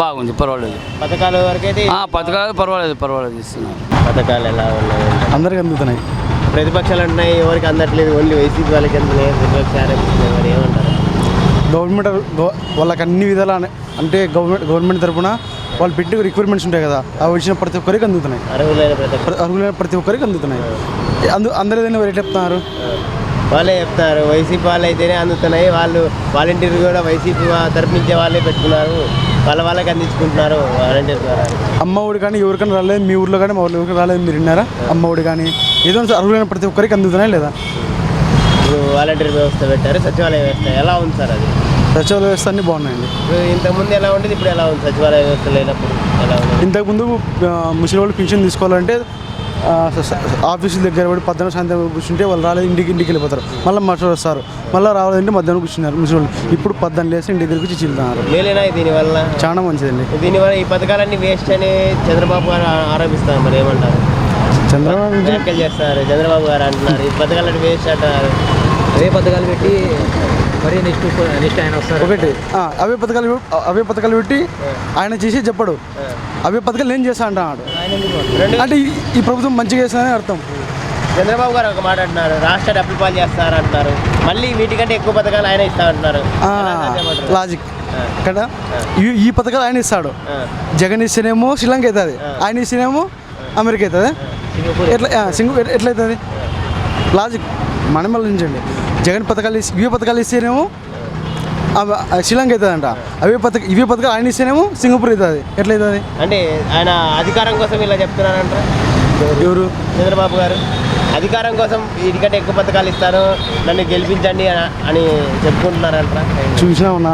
బాగుంది, పర్వాలేదు. పథకాల వరకైతే పథకాలు పర్వాలేదు ఇస్తున్నారు. పథకాలు ఎలా ఉన్నాయి? అందరికి అందుతున్నాయి. ప్రతిపక్షాలు అంటున్నాయి ఎవరికి అందట్లేదు, ఓన్లీ వైసీపీ వాళ్ళకి అందుతున్నాయి. ప్రతిపక్షాలు ఏమంటారు? గవర్నమెంట్ వాళ్ళకి అన్ని విధాలు అంటే గవర్నమెంట్ తరఫున వాళ్ళు పెట్టి రిక్వైర్మెంట్స్ ఉంటాయి కదా, అవి వచ్చిన ప్రతి ఒక్కరికి అందుతున్నాయి. అర్హులైన ప్రతి ఒక్కరికి అందుతున్నాయి. అందరూ ఏదైనా రేట్ చెప్తున్నారు, వాళ్ళే చెప్తారు. వైసీపీ వాళ్ళు అయితేనే అందుతున్నాయి. వాళ్ళు వాలంటీర్ కూడా వైసీపీ తరపునిచ్చే వాళ్ళే పెట్టుకున్నారు, వాళ్ళకి అందించుకుంటున్నారు వాలంటీర్ ద్వారా. అమ్మ ఒడి కానీ ఎవరికైనా రాలేదు, మీ ఊర్లో కానీ మా ఊళ్ళో ఎవరికైనా రాలేదు, మీరు విన్నారా? అమ్మ ఒడి కానీ ఏదో అర్హులైన ప్రతి ఒక్కరికి అందుతున్నాయి లేదా? ఇప్పుడు వాలంటీర్ వ్యవస్థ పెట్టారు, సచివాలయ వ్యవస్థ ఎలా ఉంది సార్? అది సచివాలయ వ్యవస్థ అన్నీ బాగున్నాయండి. ఇప్పుడు ఇంతకుముందు ఎలా ఉండేది, ఇప్పుడు ఎలా ఉంది? సచివాలయ వ్యవస్థ లేనప్పుడు ఎలా ఉంది? ఇంతకుముందు ముసలి వాళ్ళు పింఛన్ తీసుకోవాలంటే ఆఫీసుల దగ్గర పడి 14 సాయంత్రం కూర్చుంటే వాళ్ళు రాలేదు, ఇంటికి వెళ్ళిపోతారు. మళ్ళీ మర్చిపోయి వస్తారు, మళ్ళీ రావాలంటే మధ్యాహ్నం కూర్చున్నారు ముసలి వాళ్ళు. ఇప్పుడు 14 లేసి ఇంటి దగ్గరికి వచ్చి చిల్లుతున్నారు. మేలేనా దీనివల్ల? చాలా మంచిదండి. దీనివల్ల ఈ పథకాలన్నీ వేస్ట్ అని చంద్రబాబు గారు ఆరోపిస్తారు. మరి ఏమంటారు? చంద్రబాబు వ్యాఖ్యలు చేస్తారు. చంద్రబాబు గారు అంటున్నారు ఈ పథకాలన్నీ వేస్ట్ అంటారు. అవే పథకాలు పెట్టి మరి నెక్స్ట్ ఆయన వస్తారు. ఒకటి అవే పథకాలు పెట్టి ఆయన చేసి చెప్పడు, అవే పథకాలు నేను చేస్తా అంటున్నాడు. అంటే ఈ ప్రభుత్వం మంచిగా చేస్తానని అర్థం. చంద్రబాబు గారు ఒక మాట అంటున్నారు, రాష్ట్ర డబ్బులు పాలు చేస్తారు అంటున్నారు. మళ్ళీ వీటికంటే ఎక్కువ పథకాలు ఆయన ఇస్తా అంటున్నారు. లాజిక్ కదా. ఈ పథకాలు ఆయన ఇస్తాడు. జగన్ ఇస్తేనేమో శ్రీలంక అవుతుంది, ఆయన ఇస్తేనేమో అమెరికా అవుతుంది. ఎట్లయితుంది లాజిక్? మనం ఆలోచించండి. జగన్ పథకాలు ఇవే పథకాలు ఇస్తేనేమో శ్రీలంక అవుతుందంట, ఇవే పథకాలు ఆయన ఇస్తేనేమో సింగపూర్ అవుతుంది. ఎట్లయితుంది? అంటే ఆయన అధికారం కోసం ఇలా చెప్తున్నారంట. ఎవరు? చంద్రబాబు గారు అధికారం కోసం వీటికంటే ఎక్కువ పథకాలు ఇస్తారు, నన్ను గెలిపించండి అని చెప్పుకుంటున్నారంట. చూసినా ఉన్నా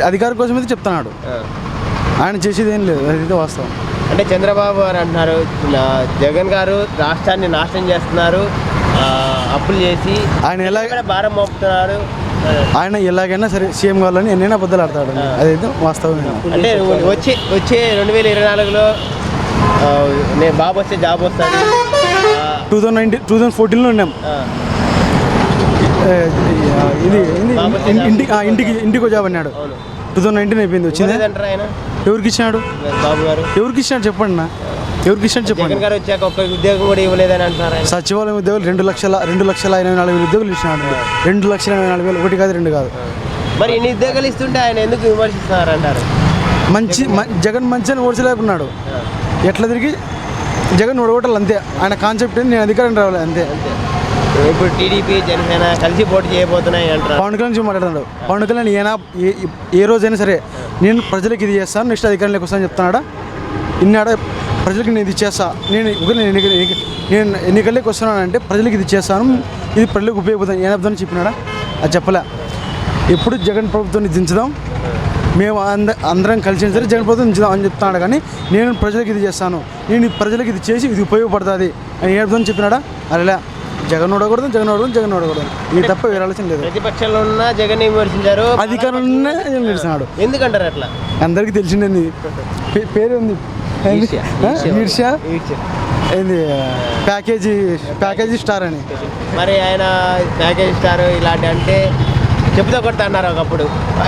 అధికారం కోసం అయితే చెప్తున్నాడు. ఆయన చేసేది ఏం లేదు, అదైతే వాస్తవం. అంటే చంద్రబాబు గారు అంటున్నారు జగన్ గారు రాష్ట్రాన్ని నాశనం చేస్తున్నారు, అప్పులు చేసి ఆయన ఎలాగ భారం మోపుతున్నారు. ఆయన ఎలాగైనా సరే సీఎం కావాలని ఎన్నైనా అబద్ధాలు ఆడతాడు, అదైతే వాస్తవమే. అంటే వచ్చే 2024లో నేను బాబు వస్తే జాబ్ వస్తుంది. 2014లో ఉన్నాం. ఇది ఇంటికి జాబ్ అన్నాడు. 2019 అయిపోయింది, వచ్చింది. ఆయన ఎవరికి ఇచ్చినాడు? బాబు గారు ఎవరికి ఇచ్చినాడు చెప్పండి నా. ఎవరికి ఇష్టం చెప్పండి. జగన్ గారు వచ్చాక ఒక్క ఉద్యోగం కూడా ఇవ్వలేదని అంటున్నారు ఆయన. సచివాలయం ఉద్యోగులు 2,84,000 ఉద్యోగులు ఇచ్చినాడు. 2,84,000 ఒకటి కాదు 2 కాదు. మరి ఇన్ని ఉద్యోగాలు ఇస్తుంటే ఆయన ఎందుకు విమర్శిస్తున్నారు అంటారు? జగన్ మంచిని ఓడిచలేకున్నాడు. ఎట్లా తిరిగి జగన్ ఓడగొట్టాలి అంతే. ఆయన కాన్సెప్ట్ ఏంటి, నేను అధికారం రావాలి అంతే. ఇప్పుడు టీడీపీ జనసేన కలిసి పోటీ చేయబోతున్నాయి అంటారు. పవన్ కళ్యాణ్ నుంచి మాట్లాడుతున్నాడు. పవన్ కళ్యాణ్ ఏ రోజైనా సరే నేను ప్రజలకు ఇది చేస్తాను, నెక్స్ట్ అధికారంలోకి వస్తానని చెప్తున్నాడా? ఇన్నాడ ప్రజలకు నేను ఇది చేస్తా, నేను ఎన్నికల్లోకి వస్తున్నానంటే ప్రజలకు ఇది చేస్తాను, ఇది ప్రజలకు ఉపయోగపడుతుంది ఏ అర్థం చెప్పినాడా? అది చెప్పలే. ఎప్పుడు జగన్ ప్రభుత్వాన్ని దించుదాం, మేము అందరం కలిసి సరే జగన్ ప్రభుత్వం దించుదాం అని చెప్తున్నాడు. కానీ నేను ప్రజలకు ఇది చేస్తాను, నేను ప్రజలకు ఇది చేసి ఇది ఉపయోగపడుతుంది అని ఏ అర్థం చెప్పినాడా? అలా జగన్ ఓడకూడదు, జగన్ ఓడకూడదు, జగన్ ఓడకూడదు, ఇది తప్ప వేరే ఆలోచన లేదు. ప్రతిపక్షంలో ఉన్న జగన్ విమర్శించారు, అధికారంలోనే జగన్ గెలిచినాడు. ఎందుకంటారు అట్లా? అందరికీ తెలిసింది పేరు ఉంది, ఈర్ష్య ఏంది ప్యాకేజీ స్టార్ అని. మరి ఆయన ప్యాకేజీ స్టార్ ఇలాంటి అంటే చెప్తా కొడతా అన్నారు ఒకప్పుడు.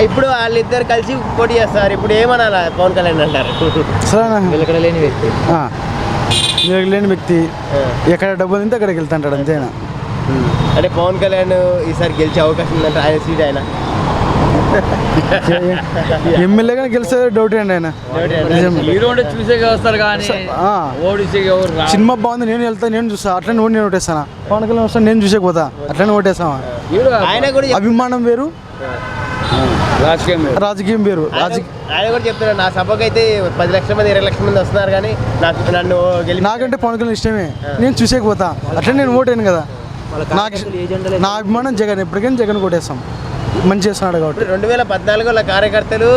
ఇప్పుడు వాళ్ళిద్దరు కలిసి పోటీ చేస్తారు. ఇప్పుడు ఏమనాలా పవన్ కళ్యాణ్ అంటారు? నిలకడలేని వ్యక్తి, నిలకడలేని వ్యక్తి, ఎక్కడ డబ్బులు తింటే అక్కడికి వెళ్తాంటాడు అంతేనా? అంటే పవన్ కళ్యాణ్ ఈసారి గెలిచే అవకాశం ఉందంటే ఆయన సీట్ ఆయన ఎమ్మెల్యేగా గెలిచే డౌట్ అండి ఆయన. సినిమా బాగుంది, నేను వెళ్తా, నేను చూస్తా, అట్లనే నేను ఓటేస్తాను. పవన్ కళ్యాణ్ వస్తాను, నేను చూసే పోతా, అట్లనే ఓటేస్తావా? ఆయన కూడా అభిమానం వేరు, రాజకీయం వేరు. ఆయన కూడా చెప్తున్నాడు, నా సభకు అయితే 10 లక్షల మంది 20 లక్షల మంది వస్తున్నారు, కానీ నన్ను నాకంటే పవన్ కళ్యాణ్ ఇష్టమే, నేను చూసేకపోతా, అట్లనే నేను ఓటాను కదా. నా అభిమానం జగన్, ఎప్పటికైనా జగన్ కొట్టేస్తాం, మంచి చేస్తున్నాడు కాబట్టి. 2014లో కార్యకర్తలు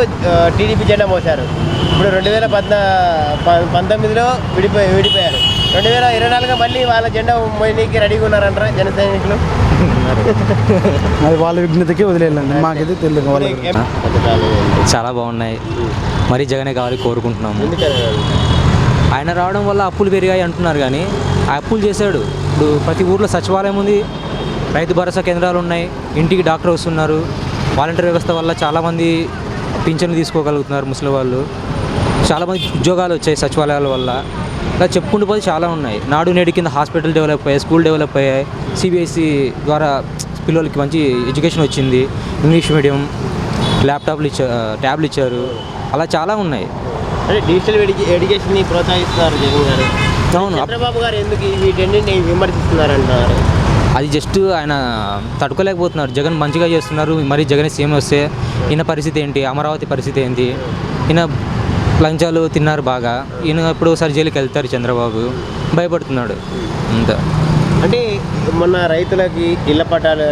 టీడీపీ జెండా మోసారు. ఇప్పుడు 2019లో విడిపోయారు. 2024 మళ్ళీ వాళ్ళ జెండా మోయనీకి రెడీగా ఉన్నారంటారా జన సైనికులు? అది వాళ్ళ విఘ్నతకే వదిలేయాలండి, మాకైతే తెలియదు. చాలా బాగున్నాయి, మరీ జగనే కావాలి కోరుకుంటున్నాము. ఆయన రావడం వల్ల అప్పులు పెరిగాయి అంటున్నారు, కానీ ఆ అప్పులు చేశాడు. ఇప్పుడు ప్రతి ఊర్లో సచివాలయం ఉంది, రైతు భరోసా కేంద్రాలు ఉన్నాయి, ఇంటికి డాక్టర్ వస్తున్నారు, వాలంటీర్ వ్యవస్థ వల్ల చాలామంది పింఛన్లు తీసుకోగలుగుతున్నారు ముసలి వాళ్ళు, చాలామంది ఉద్యోగాలు వచ్చాయి సచివాలయాల వల్ల. ఇలా చెప్పుకుంటూ పోతే చాలా ఉన్నాయి. నాడు నేడు కింద హాస్పిటల్ డెవలప్ అయ్యాయి, స్కూల్ డెవలప్ అయ్యాయి, సిబిఎస్ఈ ద్వారా పిల్లలకి మంచి ఎడ్యుకేషన్ వచ్చింది, ఇంగ్లీష్ మీడియం, ట్యాబ్లు ఇచ్చారు, అలా చాలా ఉన్నాయి. అంటే డిజిటల్ ఎడ్యుకేషన్ని ప్రోత్సహిస్తున్నారు జగన్ గారు. అవును, చంద్రబాబు గారు ఎందుకు వీటన్నింటిని విమర్శిస్తున్నారంటున్నారు? అది జస్ట్ ఆయన తట్టుకోలేకపోతున్నారు. జగన్ మంచిగా చేస్తున్నారు, మరి జగన్ సీఎం వస్తే ఈయన పరిస్థితి ఏంటి, అమరావతి పరిస్థితి ఏంటి, ఈయన లంచాలు తిన్నారు బాగా, ఈయన ఇప్పుడు ఒకసారి జైలుకి వెళ్తారు చంద్రబాబు, భయపడుతున్నాడు అంతా. అంటే మొన్న రైతులకి ఇళ్ల పట్టాలు,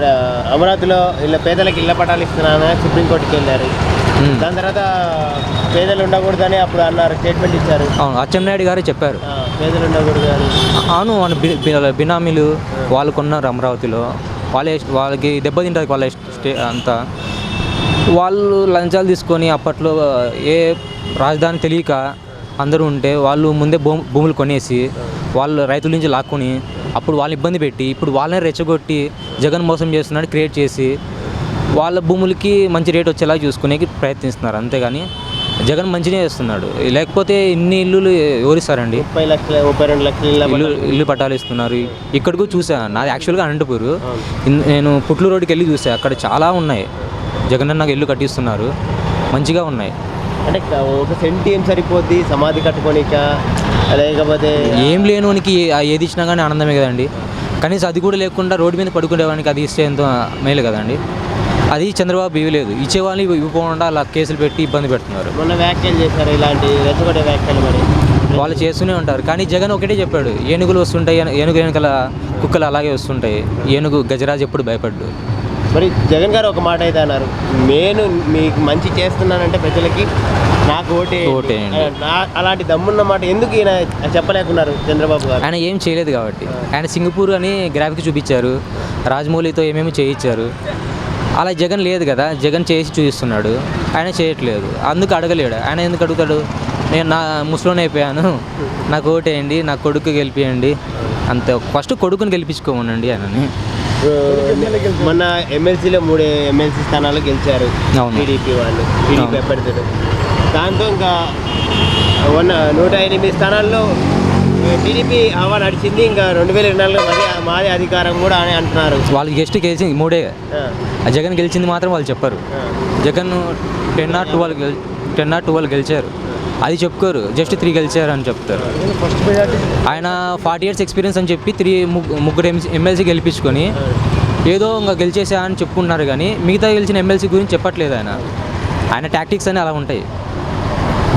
అమరావతిలో పేదలకు ఇళ్ల పట్టాలు ఇస్తున్నానని సుప్రీంకోర్టుకి వెళ్ళారు. దాని తర్వాత పేదలు ఉండకూడదని అప్పుడు అన్నారు, స్టేట్మెంట్ ఇచ్చారు. అవును, అచ్చెన్నాయుడు గారే చెప్పారు పేదలు ఉండకూడదు అని. అవును, వాళ్ళ బినామీలు వాళ్ళకు ఉన్నారు అమరావతిలో, వాళ్ళకి దెబ్బతింటుంది వాళ్ళ అంతా. వాళ్ళు లంచాలు తీసుకొని అప్పట్లో ఏ రాజధాని తెలియక అందరూ ఉంటే వాళ్ళు ముందే భూములు కొనేసి వాళ్ళు రైతుల నుంచి లాక్కొని అప్పుడు వాళ్ళని ఇబ్బంది పెట్టి ఇప్పుడు వాళ్ళని రెచ్చగొట్టి జగన్ మోసం చేస్తున్నాడు క్రియేట్ చేసి వాళ్ళ భూములకి మంచి రేట్ వచ్చేలా చూసుకునేకి ప్రయత్నిస్తున్నారు. అంతేగాని జగన్ మంచిగా చేస్తున్నాడు. లేకపోతే ఇన్ని ఇల్లులు ఎవరిస్తారండి? 32 లక్షల ఇల్లు పట్టాలు ఇస్తున్నారు. ఇక్కడికి చూసాను, నాది యాక్చువల్గా అనంతపూర్. నేను పుట్లూరు రోడ్డుకి వెళ్ళి చూసాను, అక్కడ చాలా ఉన్నాయి. జగన్ అన్నకు ఇల్లు కట్టిస్తున్నారు, మంచిగా ఉన్నాయి. అంటే ఒక సెంటి ఏం సరిపోద్ది సమాధి కట్టుకోనిక, లేకపోతే ఏం లేనివానికి ఏది ఇచ్చినా కానీ ఆనందమే కదండి. కనీసం అది కూడా లేకుండా రోడ్డు మీద పడుకునేవానికి అది ఇస్తే ఎంతో మేలు కదండి. అది చంద్రబాబు ఇవ్వలేదు, ఇచ్చేవాళ్ళని ఇవ్వకుండా అలా కేసులు పెట్టి ఇబ్బంది పెడుతున్నారు. మొన్న వ్యాఖ్యలు చేశారు, ఇలాంటి రెచ్చగొట్టే వ్యాఖ్యలు మరి వాళ్ళు చేస్తూనే ఉంటారు. కానీ జగన్ ఒకటే చెప్పాడు, ఏనుగులు వస్తుంటాయి, ఏనుగు వెనుకల కుక్కలు అలాగే వస్తుంటాయి, ఏనుగు గజరాజు ఎప్పుడు భయపడ్డు. మరి జగన్ గారు ఒక మాట అయితే అన్నారు, నేను మీకు మంచి చేస్తున్నానంటే ప్రజలకి నాకు ఓటేయండి. అలాంటి దమ్మున్న మాట ఎందుకు ఈయన చెప్పలేకున్నారు చంద్రబాబు గారు? ఆయన ఏం చేయలేదు కాబట్టి. ఆయన సింగపూర్ అని గ్రాఫిక్ చూపించారు, రాజమౌళితో ఏమేమి చేయించారు. అలా జగన్ లేదు కదా, జగన్ చేసి చూపిస్తున్నాడు, ఆయన చేయట్లేదు. అందుకు అడగలేడు. ఆయన ఎందుకు అడుగుతాడు? నేను నా ముసలోనే అయిపోయాను, నాకు ఓటేయండి, నా కొడుకు గెలిపియండి అంతే. ఫస్ట్ కొడుకుని గెలిపించుకోమనండి ఆయనని. మొన్న ఎమ్మెల్సీలో 3 ఎమ్మెల్సీ స్థానాలు గెలిచారు టీడీపీ వాళ్ళు, టీడీపీ అభ్యర్థులు. దాంతో ఇంకా 108 స్థానాల్లో టీడీపీ హవా నడిచింది, ఇంకా 2024లో మరి మాది అధికారం కూడా అని అంటున్నారు. వాళ్ళు జస్ట్ గెలిచింది 3 ఆ జగన్ గెలిచింది మాత్రం వాళ్ళు చెప్పారు. జగన్ 10 or 12 గెలిచారు, అది చెప్పుకోరు. జస్ట్ 3 గెలిచారు అని చెప్తారు. ఆయన 40 years ఎక్స్పీరియన్స్ అని చెప్పి ముగ్గురు ఎమ్మెల్సీ గెలిపించుకొని ఏదో ఇంకా గెలిచేసా అని చెప్పుకుంటున్నారు, కానీ మిగతా గెలిచిన ఎమ్మెల్సీ గురించి చెప్పట్లేదు. ఆయన టాక్టిక్స్ అని అలా ఉంటాయి.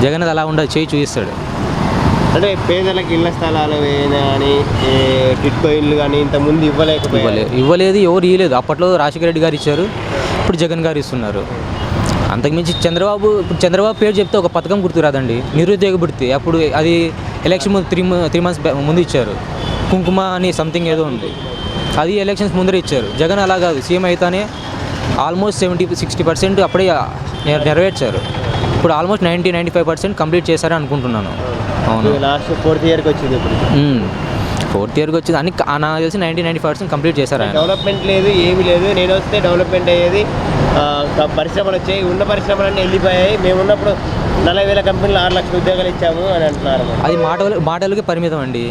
జగన్ అది అలా ఉండదు, చేయి చూపిస్తాడు. అంటే పేదలకు ఇళ్ల స్థలాలు కానీ టిట్కో ఇల్లు కానీ ఇంతకుముందు ఇవ్వలేదు, ఎవరు ఇవ్వలేదు. అప్పట్లో రాజశేఖర రెడ్డి గారు ఇచ్చారు, ఇప్పుడు జగన్ గారు ఇస్తున్నారు. అంతకుమించి ఇప్పుడు చంద్రబాబు పేరు చెప్తే ఒక పథకం గుర్తురాదండి, నిరుద్యోగ భృతి. అప్పుడు అది ఎలక్షన్ ముందు 3 months ముందు ఇచ్చారు. కుంకుమ అని సంథింగ్ ఏదో ఉంది, అది ఎలక్షన్స్ ముందరే ఇచ్చారు. జగన్ అలా కాదు, సీఎం అయితేనే ఆల్మోస్ట్ 70-60% అప్పుడే నెరవేర్చారు. ఇప్పుడు ఆల్మోస్ట్ 90-95% కంప్లీట్ చేశారని అనుకుంటున్నాను. అవును, లాస్ట్ 4th yearకి వచ్చింది. ఇప్పుడు 4th yearకి వచ్చింది. అన్ని నాకు తెలిసి 90-95% కంప్లీట్ చేశారు. డెవలప్మెంట్ లేదు, ఏమీ లేదు. నేను వస్తే డెవలప్మెంట్ అయ్యేది, పరిశ్రమలు వచ్చాయి, ఉన్న పరిశ్రమలన్నీ వెళ్ళిపోయాయి. మేము ఉన్నప్పుడు 40,000 కంపెనీలు 6 లక్షల ఉద్యోగాలు ఇచ్చాము అని అంటున్నారు. అది మాటలకి పరిమితం అండి,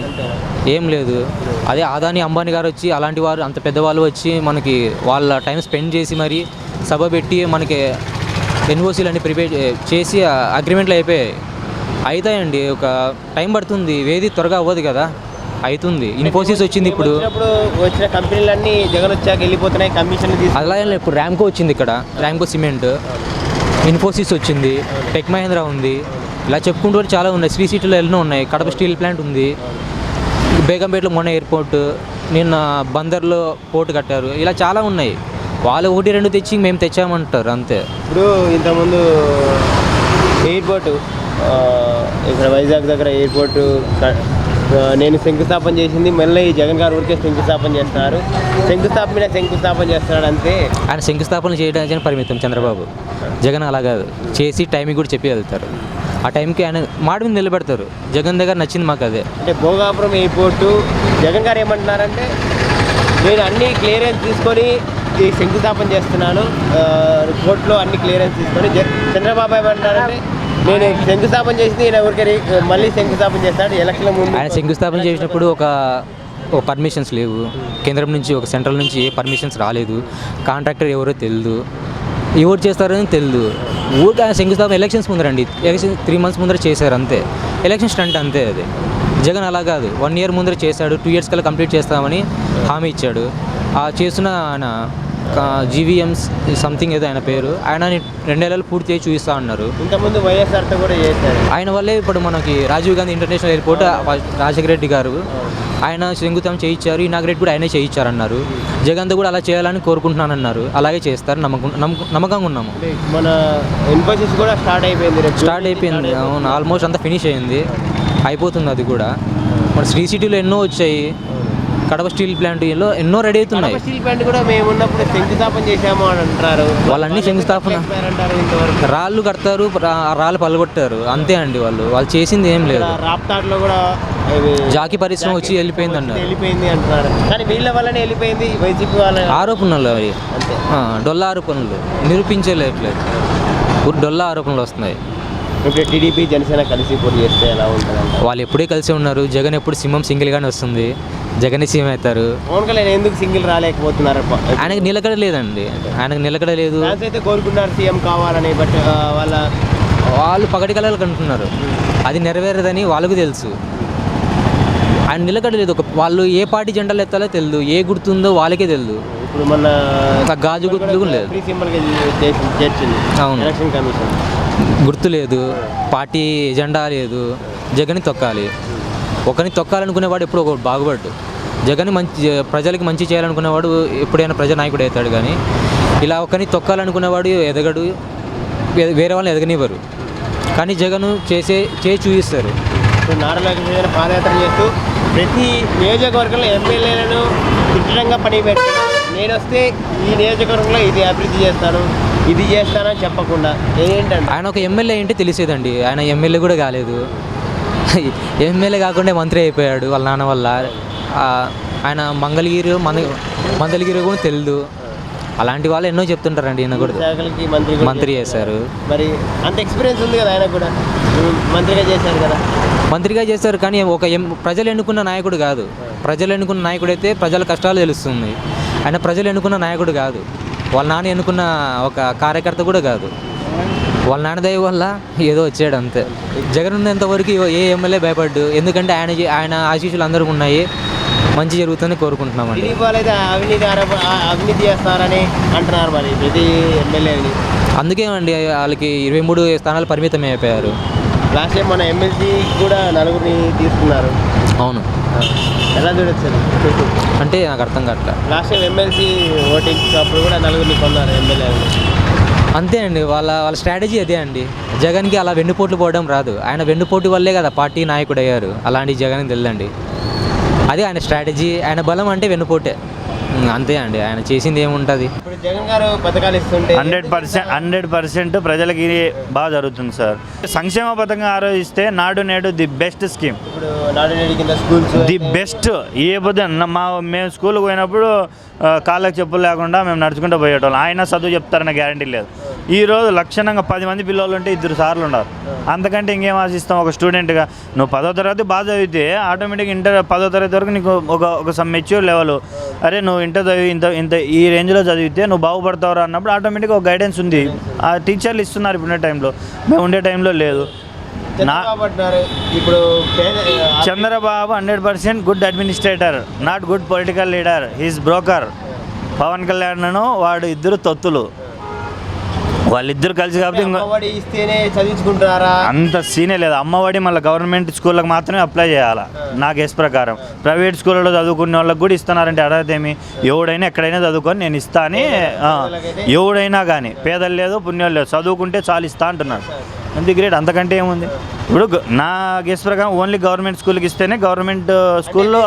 ఏం లేదు. అదే అదాని అంబానీ గారు వచ్చి అలాంటి వారు అంత పెద్దవాళ్ళు వచ్చి మనకి వాళ్ళ టైం స్పెండ్ చేసి మరి సభ పెట్టి మనకి ఎన్ఓసీలు అన్ని ప్రిపేర్ చేసి అగ్రిమెంట్లు అవుతాయండి. ఒక టైం పడుతుంది, వేది త్వరగా అవ్వదు కదా, అవుతుంది. ఇన్ఫోసిస్ వచ్చింది, ఇప్పుడు వచ్చిన కంపెనీలన్నీ జగన్ వచ్చాక వెళ్ళిపోతున్నాయి, కమిషన్ అలా. ఇప్పుడు ర్యాంకో వచ్చింది, ఇక్కడ ర్యాంకో సిమెంట్, ఇన్ఫోసిస్ వచ్చింది, టెక్ మహేంద్ర ఉంది, ఇలా చెప్పుకుంటూ చాలా ఉన్నాయి. శ్రీ సిటీలో ఎన్నో ఉన్నాయి, కడప స్టీల్ ప్లాంట్ ఉంది, బేగంపేటలో మొన్న ఎయిర్పోర్ట్, నిన్న బందర్లో పోర్ట్ కట్టారు, ఇలా చాలా ఉన్నాయి. వాళ్ళు 1-2 తెచ్చి మేము తెచ్చామంటారు అంతే. ఇప్పుడు ఇంతకుముందు ఎయిర్పోర్టు ఇక్కడ వైజాగ్ దగ్గర ఎయిర్పోర్టు నేను శంకుస్థాపన చేసింది, మళ్ళీ జగన్ గారు ఊరికే శంకుస్థాపన చేస్తున్నారు. శంకుస్థాపన చేస్తున్నాడు అంతే. ఆయన శంకుస్థాపన చేయడానికి పరిమితం చంద్రబాబు. జగన్ అలా కాదు, చేసి టైంకి కూడా చెప్పి వెళ్తారు. ఆ టైంకి ఆయన మాట మీద నిలబెడతారు. జగన్ దగ్గర నచ్చింది మాకు అదే. అంటే భోగాపురం ఎయిర్పోర్టు జగన్ గారు ఏమంటున్నారంటే, నేను అన్ని క్లియరెన్స్ తీసుకొని ఈ శంకుస్థాపన చేస్తున్నాను, కోర్టులో అన్ని క్లియరెన్స్ తీసుకొని. చంద్రబాబు ఏమంటున్నారంటే, నేను శంకుస్థాపన చేసింది ఈయన ఊరికే మళ్ళీ శంకుస్థాపన చేస్తాడు ఎలక్షన్ల ముందు. ఆయన శంకుస్థాపన చేసినప్పుడు ఒక పర్మిషన్స్ లేవు, కేంద్రం నుంచి ఒక సెంట్రల్ నుంచి ఏ పర్మిషన్స్ రాలేదు, కాంట్రాక్టర్ ఎవరో తెలియదు, ఎవరు చేస్తారని తెలియదు. ఊరికి ఆయన శంకుస్థాపన ఎలక్షన్స్ ముందరండి, ఎలక్షన్ 3 months ముందర చేశారు అంతే. ఎలక్షన్ స్టంట్ అంతే అది. జగన్ అలా కాదు, 1 year ముందర చేశాడు, 2 years కల్లా కంప్లీట్ చేస్తామని హామీ ఇచ్చాడు. ఆ చేస్తున్న ఆయన జీవీఎంస్ సంథింగ్ ఏదో ఆయన పేరు, ఆయన 2 ఏళ్ళలో పూర్తి చేసి చూపిస్తా అన్నారు. ఇంతకుముందు వైఎస్ఆర్తో కూడా చేశారు. ఆయన వల్లే ఇప్పుడు మనకి రాజీవ్ గాంధీ ఇంటర్నేషనల్ ఎయిర్పోర్ట్ రాజశేఖర రెడ్డి గారు ఆయన శంకుస్థాపన చేయించారు, ఇనాగ్రేట్ కూడా ఆయనే చేయించారన్నారు. జగన్తో కూడా అలా చేయాలని కోరుకుంటున్నానన్నారు. అలాగే చేస్తారు, నమ్మకంగా ఉన్నాము. మన ఇన్ఫోసిస్ కూడా స్టార్ట్ అయిపోయింది. అవును, ఆల్మోస్ట్ అంతా ఫినిష్ అయింది, అయిపోతుంది అది కూడా. మన శ్రీ సిటీలో ఎన్నో వచ్చాయి, కడప స్టీల్ ప్లాంట్ ఎన్నో రెడీ అవుతున్నాయి. స్టీల్ ప్లాంట్ కూడా మేము ఉన్నప్పుడు శంకుస్థాపన చేశాము అని అంటారు. వాళ్ళన్నీ శంకుస్థాపన, రాళ్ళు కడతారు, రాళ్ళు పలగొట్టారు అంతే అండి. వాళ్ళు చేసింది ఏం లేదు. రాప్తాడ్లో కూడా జాకీ పరిశ్రమ వచ్చి వెళ్ళిపోయింది అంటున్నారు, కానీ వీళ్ళ వల్లనే వెళ్ళిపోయింది. వైసీపీ వాళ్ళ ఆరోపణలు అవి డొల్ల ఆరోపణలు, నిరూపించలేట్లేదు, డొల్ల ఆరోపణలు వస్తున్నాయి. ఇప్పుడు టీడీపీ జనసేన కలిసి పోటీ చేస్తే ఎలా ఉంటుంది? వాళ్ళు ఎప్పుడే కలిసి ఉన్నారు. జగన్ ఎప్పుడు సింహం సింగిల్గానే వస్తుంది, జగన్ సీఎం అవుతారు. పవన్ కళ్యాణ్ ఎందుకు సింగిల్ రాలేకపోతున్నారు? ఆయనకు నిలకడ లేదండి, ఆయనకు నిలకడ లేదు. అయితే కోరుకున్నారు సీఎం కావాలని, బట్ వాళ్ళు పగటి కళలు కంటున్నారు, అది నెరవేరదని వాళ్ళకు తెలుసు. ఆయన నిలకడ లేదు. వాళ్ళు ఏ పార్టీ జెండాలు ఎత్తాలో తెలియదు, ఏ గుర్తుందో వాళ్ళకే తెలియదు. ఇప్పుడు మన గాజు గుర్తు లేదు. అవును, గుర్తు లేదు, పార్టీ ఎజెండా లేదు. జగన్ తొక్కాలి, ఒకరిని తొక్కాలనుకునేవాడు ఎప్పుడు ఒక బాగుపడ్డు. జగన్ ప్రజలకి మంచి చేయాలనుకునేవాడు ఎప్పుడైనా ప్రజానాయకుడు అవుతాడు, కానీ ఇలా ఒకరిని తొక్కాలనుకునేవాడు ఎదగడు, వేరే వాళ్ళని ఎదగనివ్వరు. కానీ జగన్ చేసి చూపిస్తారు. ఇప్పుడు నారా లోకేష్ గారు పాదయాత్ర చేస్తూ ప్రతి నియోజకవర్గంలో ఎమ్మెల్యేలను తిట్టడంగా పని పెట్టారు. నేను వస్తే ఈ నియోజకవర్గంలో ఇది అభివృద్ధి చేస్తాను, ఇది చేస్తానని చెప్పకుండా ఏంటంటే ఆయన ఒక ఎమ్మెల్యే ఏంటి తెలిసేదండి. ఆయన ఎమ్మెల్యే కూడా కాలేదు, ఎమ్మెల్యే కాకుండా మంత్రి అయిపోయాడు వాళ్ళ నాన్న వల్ల. ఆయన మంగళగిరి కూడా తెలియదు. అలాంటి వాళ్ళు ఎన్నో చెప్తుంటారండి. ఈయన కూడా మంత్రి చేశారు, మరి అంత ఎక్స్పీరియన్స్ ఉంది కదా, ఆయన కూడా మంత్రిగా చేశారు కదా. మంత్రిగా చేశారు కానీ ప్రజలు ఎన్నుకున్న నాయకుడు కాదు. ప్రజలు ఎన్నుకున్న నాయకుడు అయితే ప్రజల కష్టాలు తెలుస్తుంది. ఆయన ప్రజలు ఎన్నుకున్న నాయకుడు కాదు. వాళ్ళ నాన్న ఎన్నుకున్న ఒక కార్యకర్త కూడా కాదు. వాళ్ళ నాన్న దయ వల్ల ఏదో వచ్చాడు అంతే. జగన్ ఉన్నంతవరకు ఏ ఎమ్మెల్యే భయపడ్డు, ఎందుకంటే ఆయన ఆశీస్సులు అందరికీ ఉన్నాయి. మంచి జరుగుతుందని కోరుకుంటున్నామండి. అవినీతి చేస్తారని అంటున్నారు మరి ప్రతి ఎమ్మెల్యేని. అందుకే అండి వాళ్ళకి 23 స్థానాలు పరిమితం అయిపోయారు. లాస్ట్ టైం మన ఎమ్మెల్సీ కూడా 4 తీసుకున్నారు. అవును, ఎలా చూడొచ్చు అంటే నాకు అర్థం కావట్లే. లాస్ట్ టైం ఎమ్మెల్సీ ఓటింగ్ అప్పుడు కూడా 4 కొన్నారు ఎమ్మెల్యేలు. అంతే అండి, వాళ్ళ స్ట్రాటజీ అదే అండి. జగన్కి అలా వెన్నుపోట్లు పోవడం రాదు. ఆయన వెన్నుపోటు వల్లే కదా పార్టీ నాయకుడు అయ్యారు. అలాంటి జగన్కి తెలియదండి. అదే ఆయన స్ట్రాటజీ. ఆయన బలం అంటే వెన్నుపోటే, అంతే అండి. ఆయన చేసింది ఏముంటుంది. ఇప్పుడు జగన్ గారు పథకాలు ఇస్తుంటే 100% ప్రజలకి బాగా జరుగుతుంది సార్. సంక్షేమ పథకంగా ఆలోచిస్తే నాడు నేడు ది బెస్ట్ స్కీమ్. ఇప్పుడు నాడు నేడు కింద స్కూల్స్ ది బెస్ట్. ఏ పొద్దున్న మేము స్కూల్కి పోయినప్పుడు కాళ్ళకి చెప్పులు లేకుండా మేము నడుచుకుంటూ పోయేటోళ్ళం. ఆయన చదువు చెప్తారన్న గ్యారంటీ లేదు. ఈరోజు లక్షణంగా 10 మంది పిల్లలు ఉంటే 2 సార్లు ఉన్నారు. అంతకంటే ఇంకేం ఆశిస్తాం? ఒక స్టూడెంట్గా నువ్వు 10వ తరగతి బాగా చదివితే ఆటోమేటిక్గా 10వ తరగతి వరకు నీకు ఒక సమ్ మెచ్యూర్ లెవెల్, అరే నువ్వు ఇంటర్ చదివి ఇంత ఈ రేంజ్లో చదివితే నువ్వు బాగుపడతావు అన్నప్పుడు ఆటోమేటిక్గా ఒక గైడెన్స్ ఉంది. ఆ టీచర్లు ఇస్తున్నారు ఇప్పుడు టైంలో, మేము ఉండే టైంలో లేదు. ఇప్పుడు Chandrababu 100% good administrator, not good political leader. He's broker. Pawan కళ్యాణ్ను వాడు ఇద్దరు తొత్తులు. వాళ్ళిద్దరు కలిసి కాబట్టి ఇస్తేనే చదివించుకుంటారా? అంత సీనే లేదు. అమ్మఒడి మళ్ళీ గవర్నమెంట్ స్కూళ్ళకి మాత్రమే అప్లై చేయాలి నా గెస్ ప్రకారం. ప్రైవేట్ స్కూళ్ళలో చదువుకునే వాళ్ళకి కూడా ఇస్తున్నారంటే అర్హత ఏమి? ఎవడైనా ఎక్కడైనా చదువుకొని నేను ఇస్తా అని, ఎవడైనా కానీ పేదలు లేదు పుణ్యాలు లేదు, చదువుకుంటే చాలు ఇస్తా అంటున్నాడు. అంతే గ్రేట్. అంతకంటే ఏముంది? ఇప్పుడు నా గెస్ ప్రకారం ఓన్లీ గవర్నమెంట్ స్కూల్కి ఇస్తేనే గవర్నమెంట్ స్కూల్లో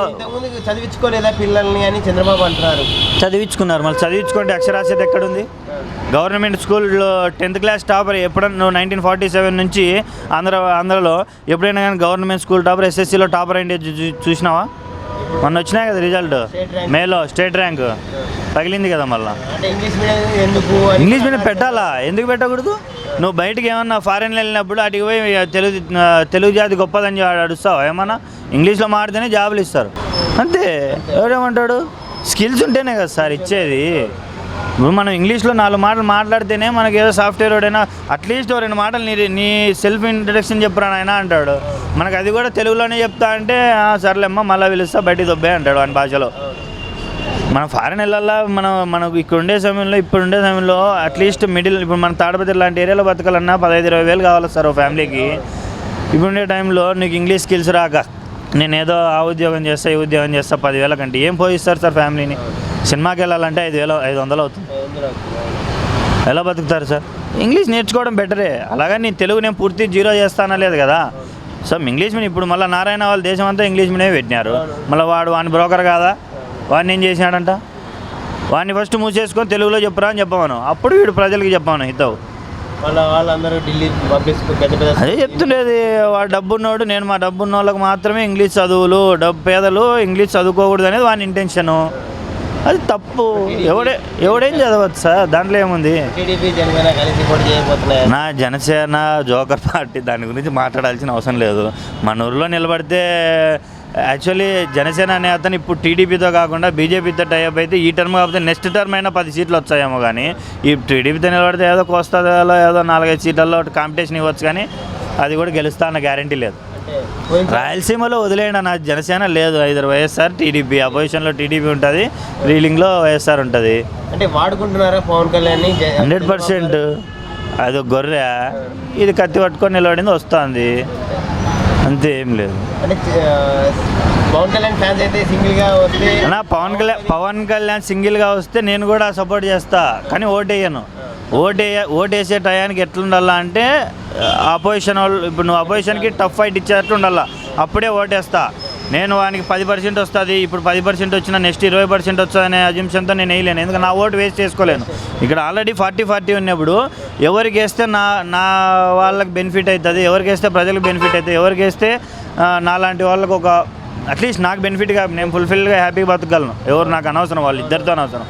చదివించుకోలేదా పిల్లల్ని అని చంద్రబాబు అంటున్నారు. చదివించుకున్నారు. మళ్ళీ చదివించుకుంటే అక్షరాస్యత ఎక్కడుంది? గవర్నమెంట్ స్కూల్లో 10th క్లాస్ టాపర్ ఎప్పుడన్నా నువ్వు 1947 నుంచి ఆంధ్రలో ఎప్పుడైనా కానీ గవర్నమెంట్ స్కూల్ టాపర్ SSCలో టాపర్ అయింది చూసినావా? మొన్న వచ్చినాయి కదా రిజల్ట్, మేలో స్టేట్ ర్యాంక్ తగిలింది కదా. మళ్ళీ ఇంగ్లీష్ మీడియం పెట్టాలా? ఎందుకు పెట్టకూడదు? నువ్వు బయటకు ఏమన్నా ఫారెన్లో వెళ్ళినప్పుడు అటుకు పోయి తెలుగు జాతి గొప్పదని అడుస్తావా? ఏమన్నా ఇంగ్లీష్లో మాడితేనే జాబులు ఇస్తారు అంతే. ఎవరేమంటాడు? స్కిల్స్ ఉంటేనే కదా సార్ ఇచ్చేది. ఇప్పుడు మనం ఇంగ్లీష్లో 4 మాటలు మాట్లాడితేనే మనకి ఏదో సాఫ్ట్వేర్ వాడైనా అట్లీస్ట్ 2 మాటలు నీ సెల్ఫ్ ఇంట్రడక్షన్ చెప్పరా నాయనా అంటాడు. మనకు అది కూడా తెలుగులోనే చెప్తా అంటే సర్లేమ్మా మళ్ళీ పిలుస్తా బయటికి దొబ్బే అంటాడు వాని భాషలో. మనం ఫారెన్ వెళ్ళాలా? మనకు ఇక్కడ ఉండే సమయంలో ఇప్పుడు ఉండే సమయంలో అట్లీస్ట్ మిడిల్, ఇప్పుడు మన తాడపత్రి లాంటి ఏరియాలో బతకాలన్నా 15-20 వేలు కావాలి సార్ ఓ ఫ్యామిలీకి. ఇప్పుడు ఉండే టైంలో నీకు ఇంగ్లీష్ స్కిల్స్ రాక నేను ఏదో ఆ ఉద్యోగం చేస్తా ఈ ఉద్యోగం చేస్తా 10,000 కంటే ఏం పోయిస్తారు సార్ ఫ్యామిలీని? సినిమాకి వెళ్ళాలంటే 5,500 అవుతుంది. ఎలా బతుకుతారు సార్? ఇంగ్లీష్ నేర్చుకోవడం బెటరే. అలాగే నేను తెలుగు నేను పూర్తి 0 చేస్తానా లేదు కదా. సో ఇంగ్లీష్ మీడియం ఇప్పుడు మళ్ళీ నారాయణ వాళ్ళ దేశం అంతా ఇంగ్లీష్ మీడియం పెట్టినారు. మళ్ళీ వాడిని బ్రోకర్ కాదా? వాడిని ఏం చేసినాడంట? వాడిని ఫస్ట్ మూసేసుకొని తెలుగులో చెప్పరా అని చెప్పాను. అప్పుడు వీడు ప్రజలకి చెప్పాను హితవు. వాళ్ళందరూ ఢిల్లీ అదే చెప్తుండేది. వాడు డబ్బున్నోడు, నేను మా డబ్బున్న వాళ్ళకి మాత్రమే ఇంగ్లీష్ చదువులు, పేదలు ఇంగ్లీష్ చదువుకోకూడదు అనేది వాని ఇంటెన్షను. అది తప్పు. ఎవడేం చదవచ్చు సార్, దాంట్లో ఏముంది? నా జనసేన జోకర్ పార్టీ, దాని గురించి మాట్లాడాల్సిన అవసరం లేదు. మన ఊరిలో నిలబడితే యాక్చువల్లీ జనసేన అనే అతను ఇప్పుడు టీడీపీతో కాకుండా బీజేపీతో టైప్ అయితే ఈ టర్మ్ కాకపోతే నెక్స్ట్ టర్మ్ అయినా 10 సీట్లు వచ్చాయేమో. కానీ ఈ టీడీపీతో నిలబడితే ఏదో కోస్తాలో ఏదో 4-5 సీట్లలో కాంపిటీషన్ ఇవ్వచ్చు, కానీ అది కూడా గెలుస్తా అన్న గ్యారంటీ లేదు. రాయలసీమలో వదిలేయండి, నా జనసేన లేదు. ఐదర్ వైఎస్ఆర్ టీడీపీ, అపోజిషన్లో టీడీపీ ఉంటుంది, రీలింగ్లో వైఎస్ఆర్ ఉంటుంది. అంటే వాడుకుంటున్నారా పవన్ కళ్యాణ్? 100%. అది గొర్రె, ఇది కత్తి పట్టుకొని నిలబడింది వస్తుంది అంతే, ఏం లేదు. అంటే పవన్ కళ్యాణ్ ఫ్యాన్స్ అయితే సింగిల్గా వస్తే పవన్ కళ్యాణ్ సింగిల్గా వస్తే నేను కూడా సపోర్ట్ చేస్తా, కానీ ఓటేయను. ఓటేసే టయానికి ఎట్లుండాలా అంటే అపోజిషన్ వాళ్ళు, ఇప్పుడు నువ్వు అపోజిషన్కి టఫ్ ఫైట్ ఇచ్చేటట్లు ఉండాలా, అప్పుడే ఓటేస్తా. నేను వానికి 10% వస్తుంది, ఇప్పుడు 10% వచ్చినా నెక్స్ట్ 20% వస్తుంది అనే అజంప్షన్తో నేను వేయలేను. ఎందుకంటే నా ఓటు వేస్ట్ చేసుకోలేను. ఇక్కడ ఆల్రెడీ 40-40 ఉన్నప్పుడు ఎవరికి వేస్తే నా వాళ్ళకి బెనిఫిట్ అవుతుంది, ఎవరికి వేస్తే ప్రజలకు బెనిఫిట్ అవుతుంది, ఎవరికి వేస్తే నాలాంటి వాళ్ళకు ఒక అట్లీస్ట్ నాకు బెనిఫిట్గా నేను ఫుల్ఫిల్గా హ్యాపీగా బతకగలను. ఎవరు నాకు అనవసరం, వాళ్ళు ఇద్దరితో అనవసరం.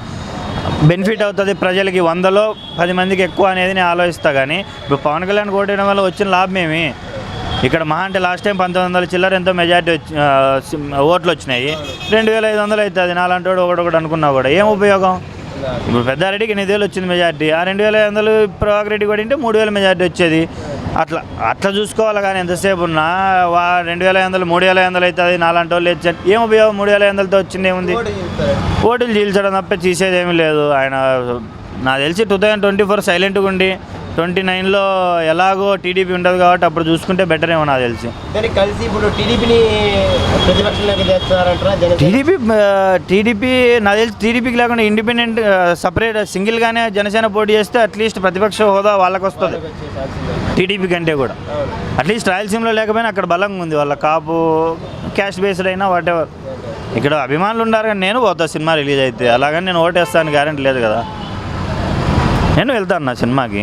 బెనిఫిట్ అవుతుంది ప్రజలకి, 100లో 10 మందికి ఎక్కువ అనేది నేను ఆలోచిస్తా. కానీ ఇప్పుడు పవన్ కళ్యాణ్ ఓటేయడం వల్ల వచ్చిన లాభం ఏమి? ఇక్కడ మహా అంటే లాస్ట్ టైం 1900 చిల్లర ఎంతో మెజార్టీ ఓట్లు వచ్చినాయి. 2500 అవుతుంది. నాలాంటి వాడు ఒకటి అనుకున్నా కూడా ఏం ఉపయోగం? ఇప్పుడు పెద్దారెడ్డికి 8,000 వచ్చింది మెజార్టీ. ఆ 2,500 ప్రభాకర్ రెడ్డి కూడా ఉంటే 3,000 మెజార్టీ వచ్చేది. అట్లా చూసుకోవాలి. కానీ ఎంతసేపు ఉన్నా 2,500 3,500 అవుతుంది. నాలాంటి వాళ్ళు ఏం ఉపయోగం? 3,500తో వచ్చింది ఏముంది? ఓటులు చీల్చడం తప్ప తీసేది ఏమీ లేదు. ఆయన నాకు తెలిసి 2024 సైలెంట్గా ఉండి 29లో ఎలాగో టీడీపీ ఉండదు కాబట్టి అప్పుడు చూసుకుంటే బెటర్ ఏమో నాకు తెలిసి. కలిసి ఇప్పుడు టీడీపీని ప్రతిపక్షంలోకి చేస్తున్నారంటారా? టీడీపీ నాకు తెలిసి టీడీపీకి లేకుండా ఇండిపెండెంట్ సపరేట్ సింగిల్గానే జనసేన పోటీ చేస్తే అట్లీస్ట్ ప్రతిపక్ష హోదా వాళ్ళకి వస్తుంది టీడీపీ కంటే కూడా. అట్లీస్ట్ రాయలసీమలో లేకపోయినా అక్కడ బలంగా ఉంది. వాళ్ళ కాపు క్యాష్ బేస్డ్ అయినా వాటెవర్. ఇక్కడ అభిమానులు ఉన్నారు కానీ నేను పోతా సినిమా రిలీజ్ అయితే. అలాగని నేను ఓటేస్తాను గ్యారెంటీ లేదు కదా. నేను వెళ్తాను నా సినిమాకి.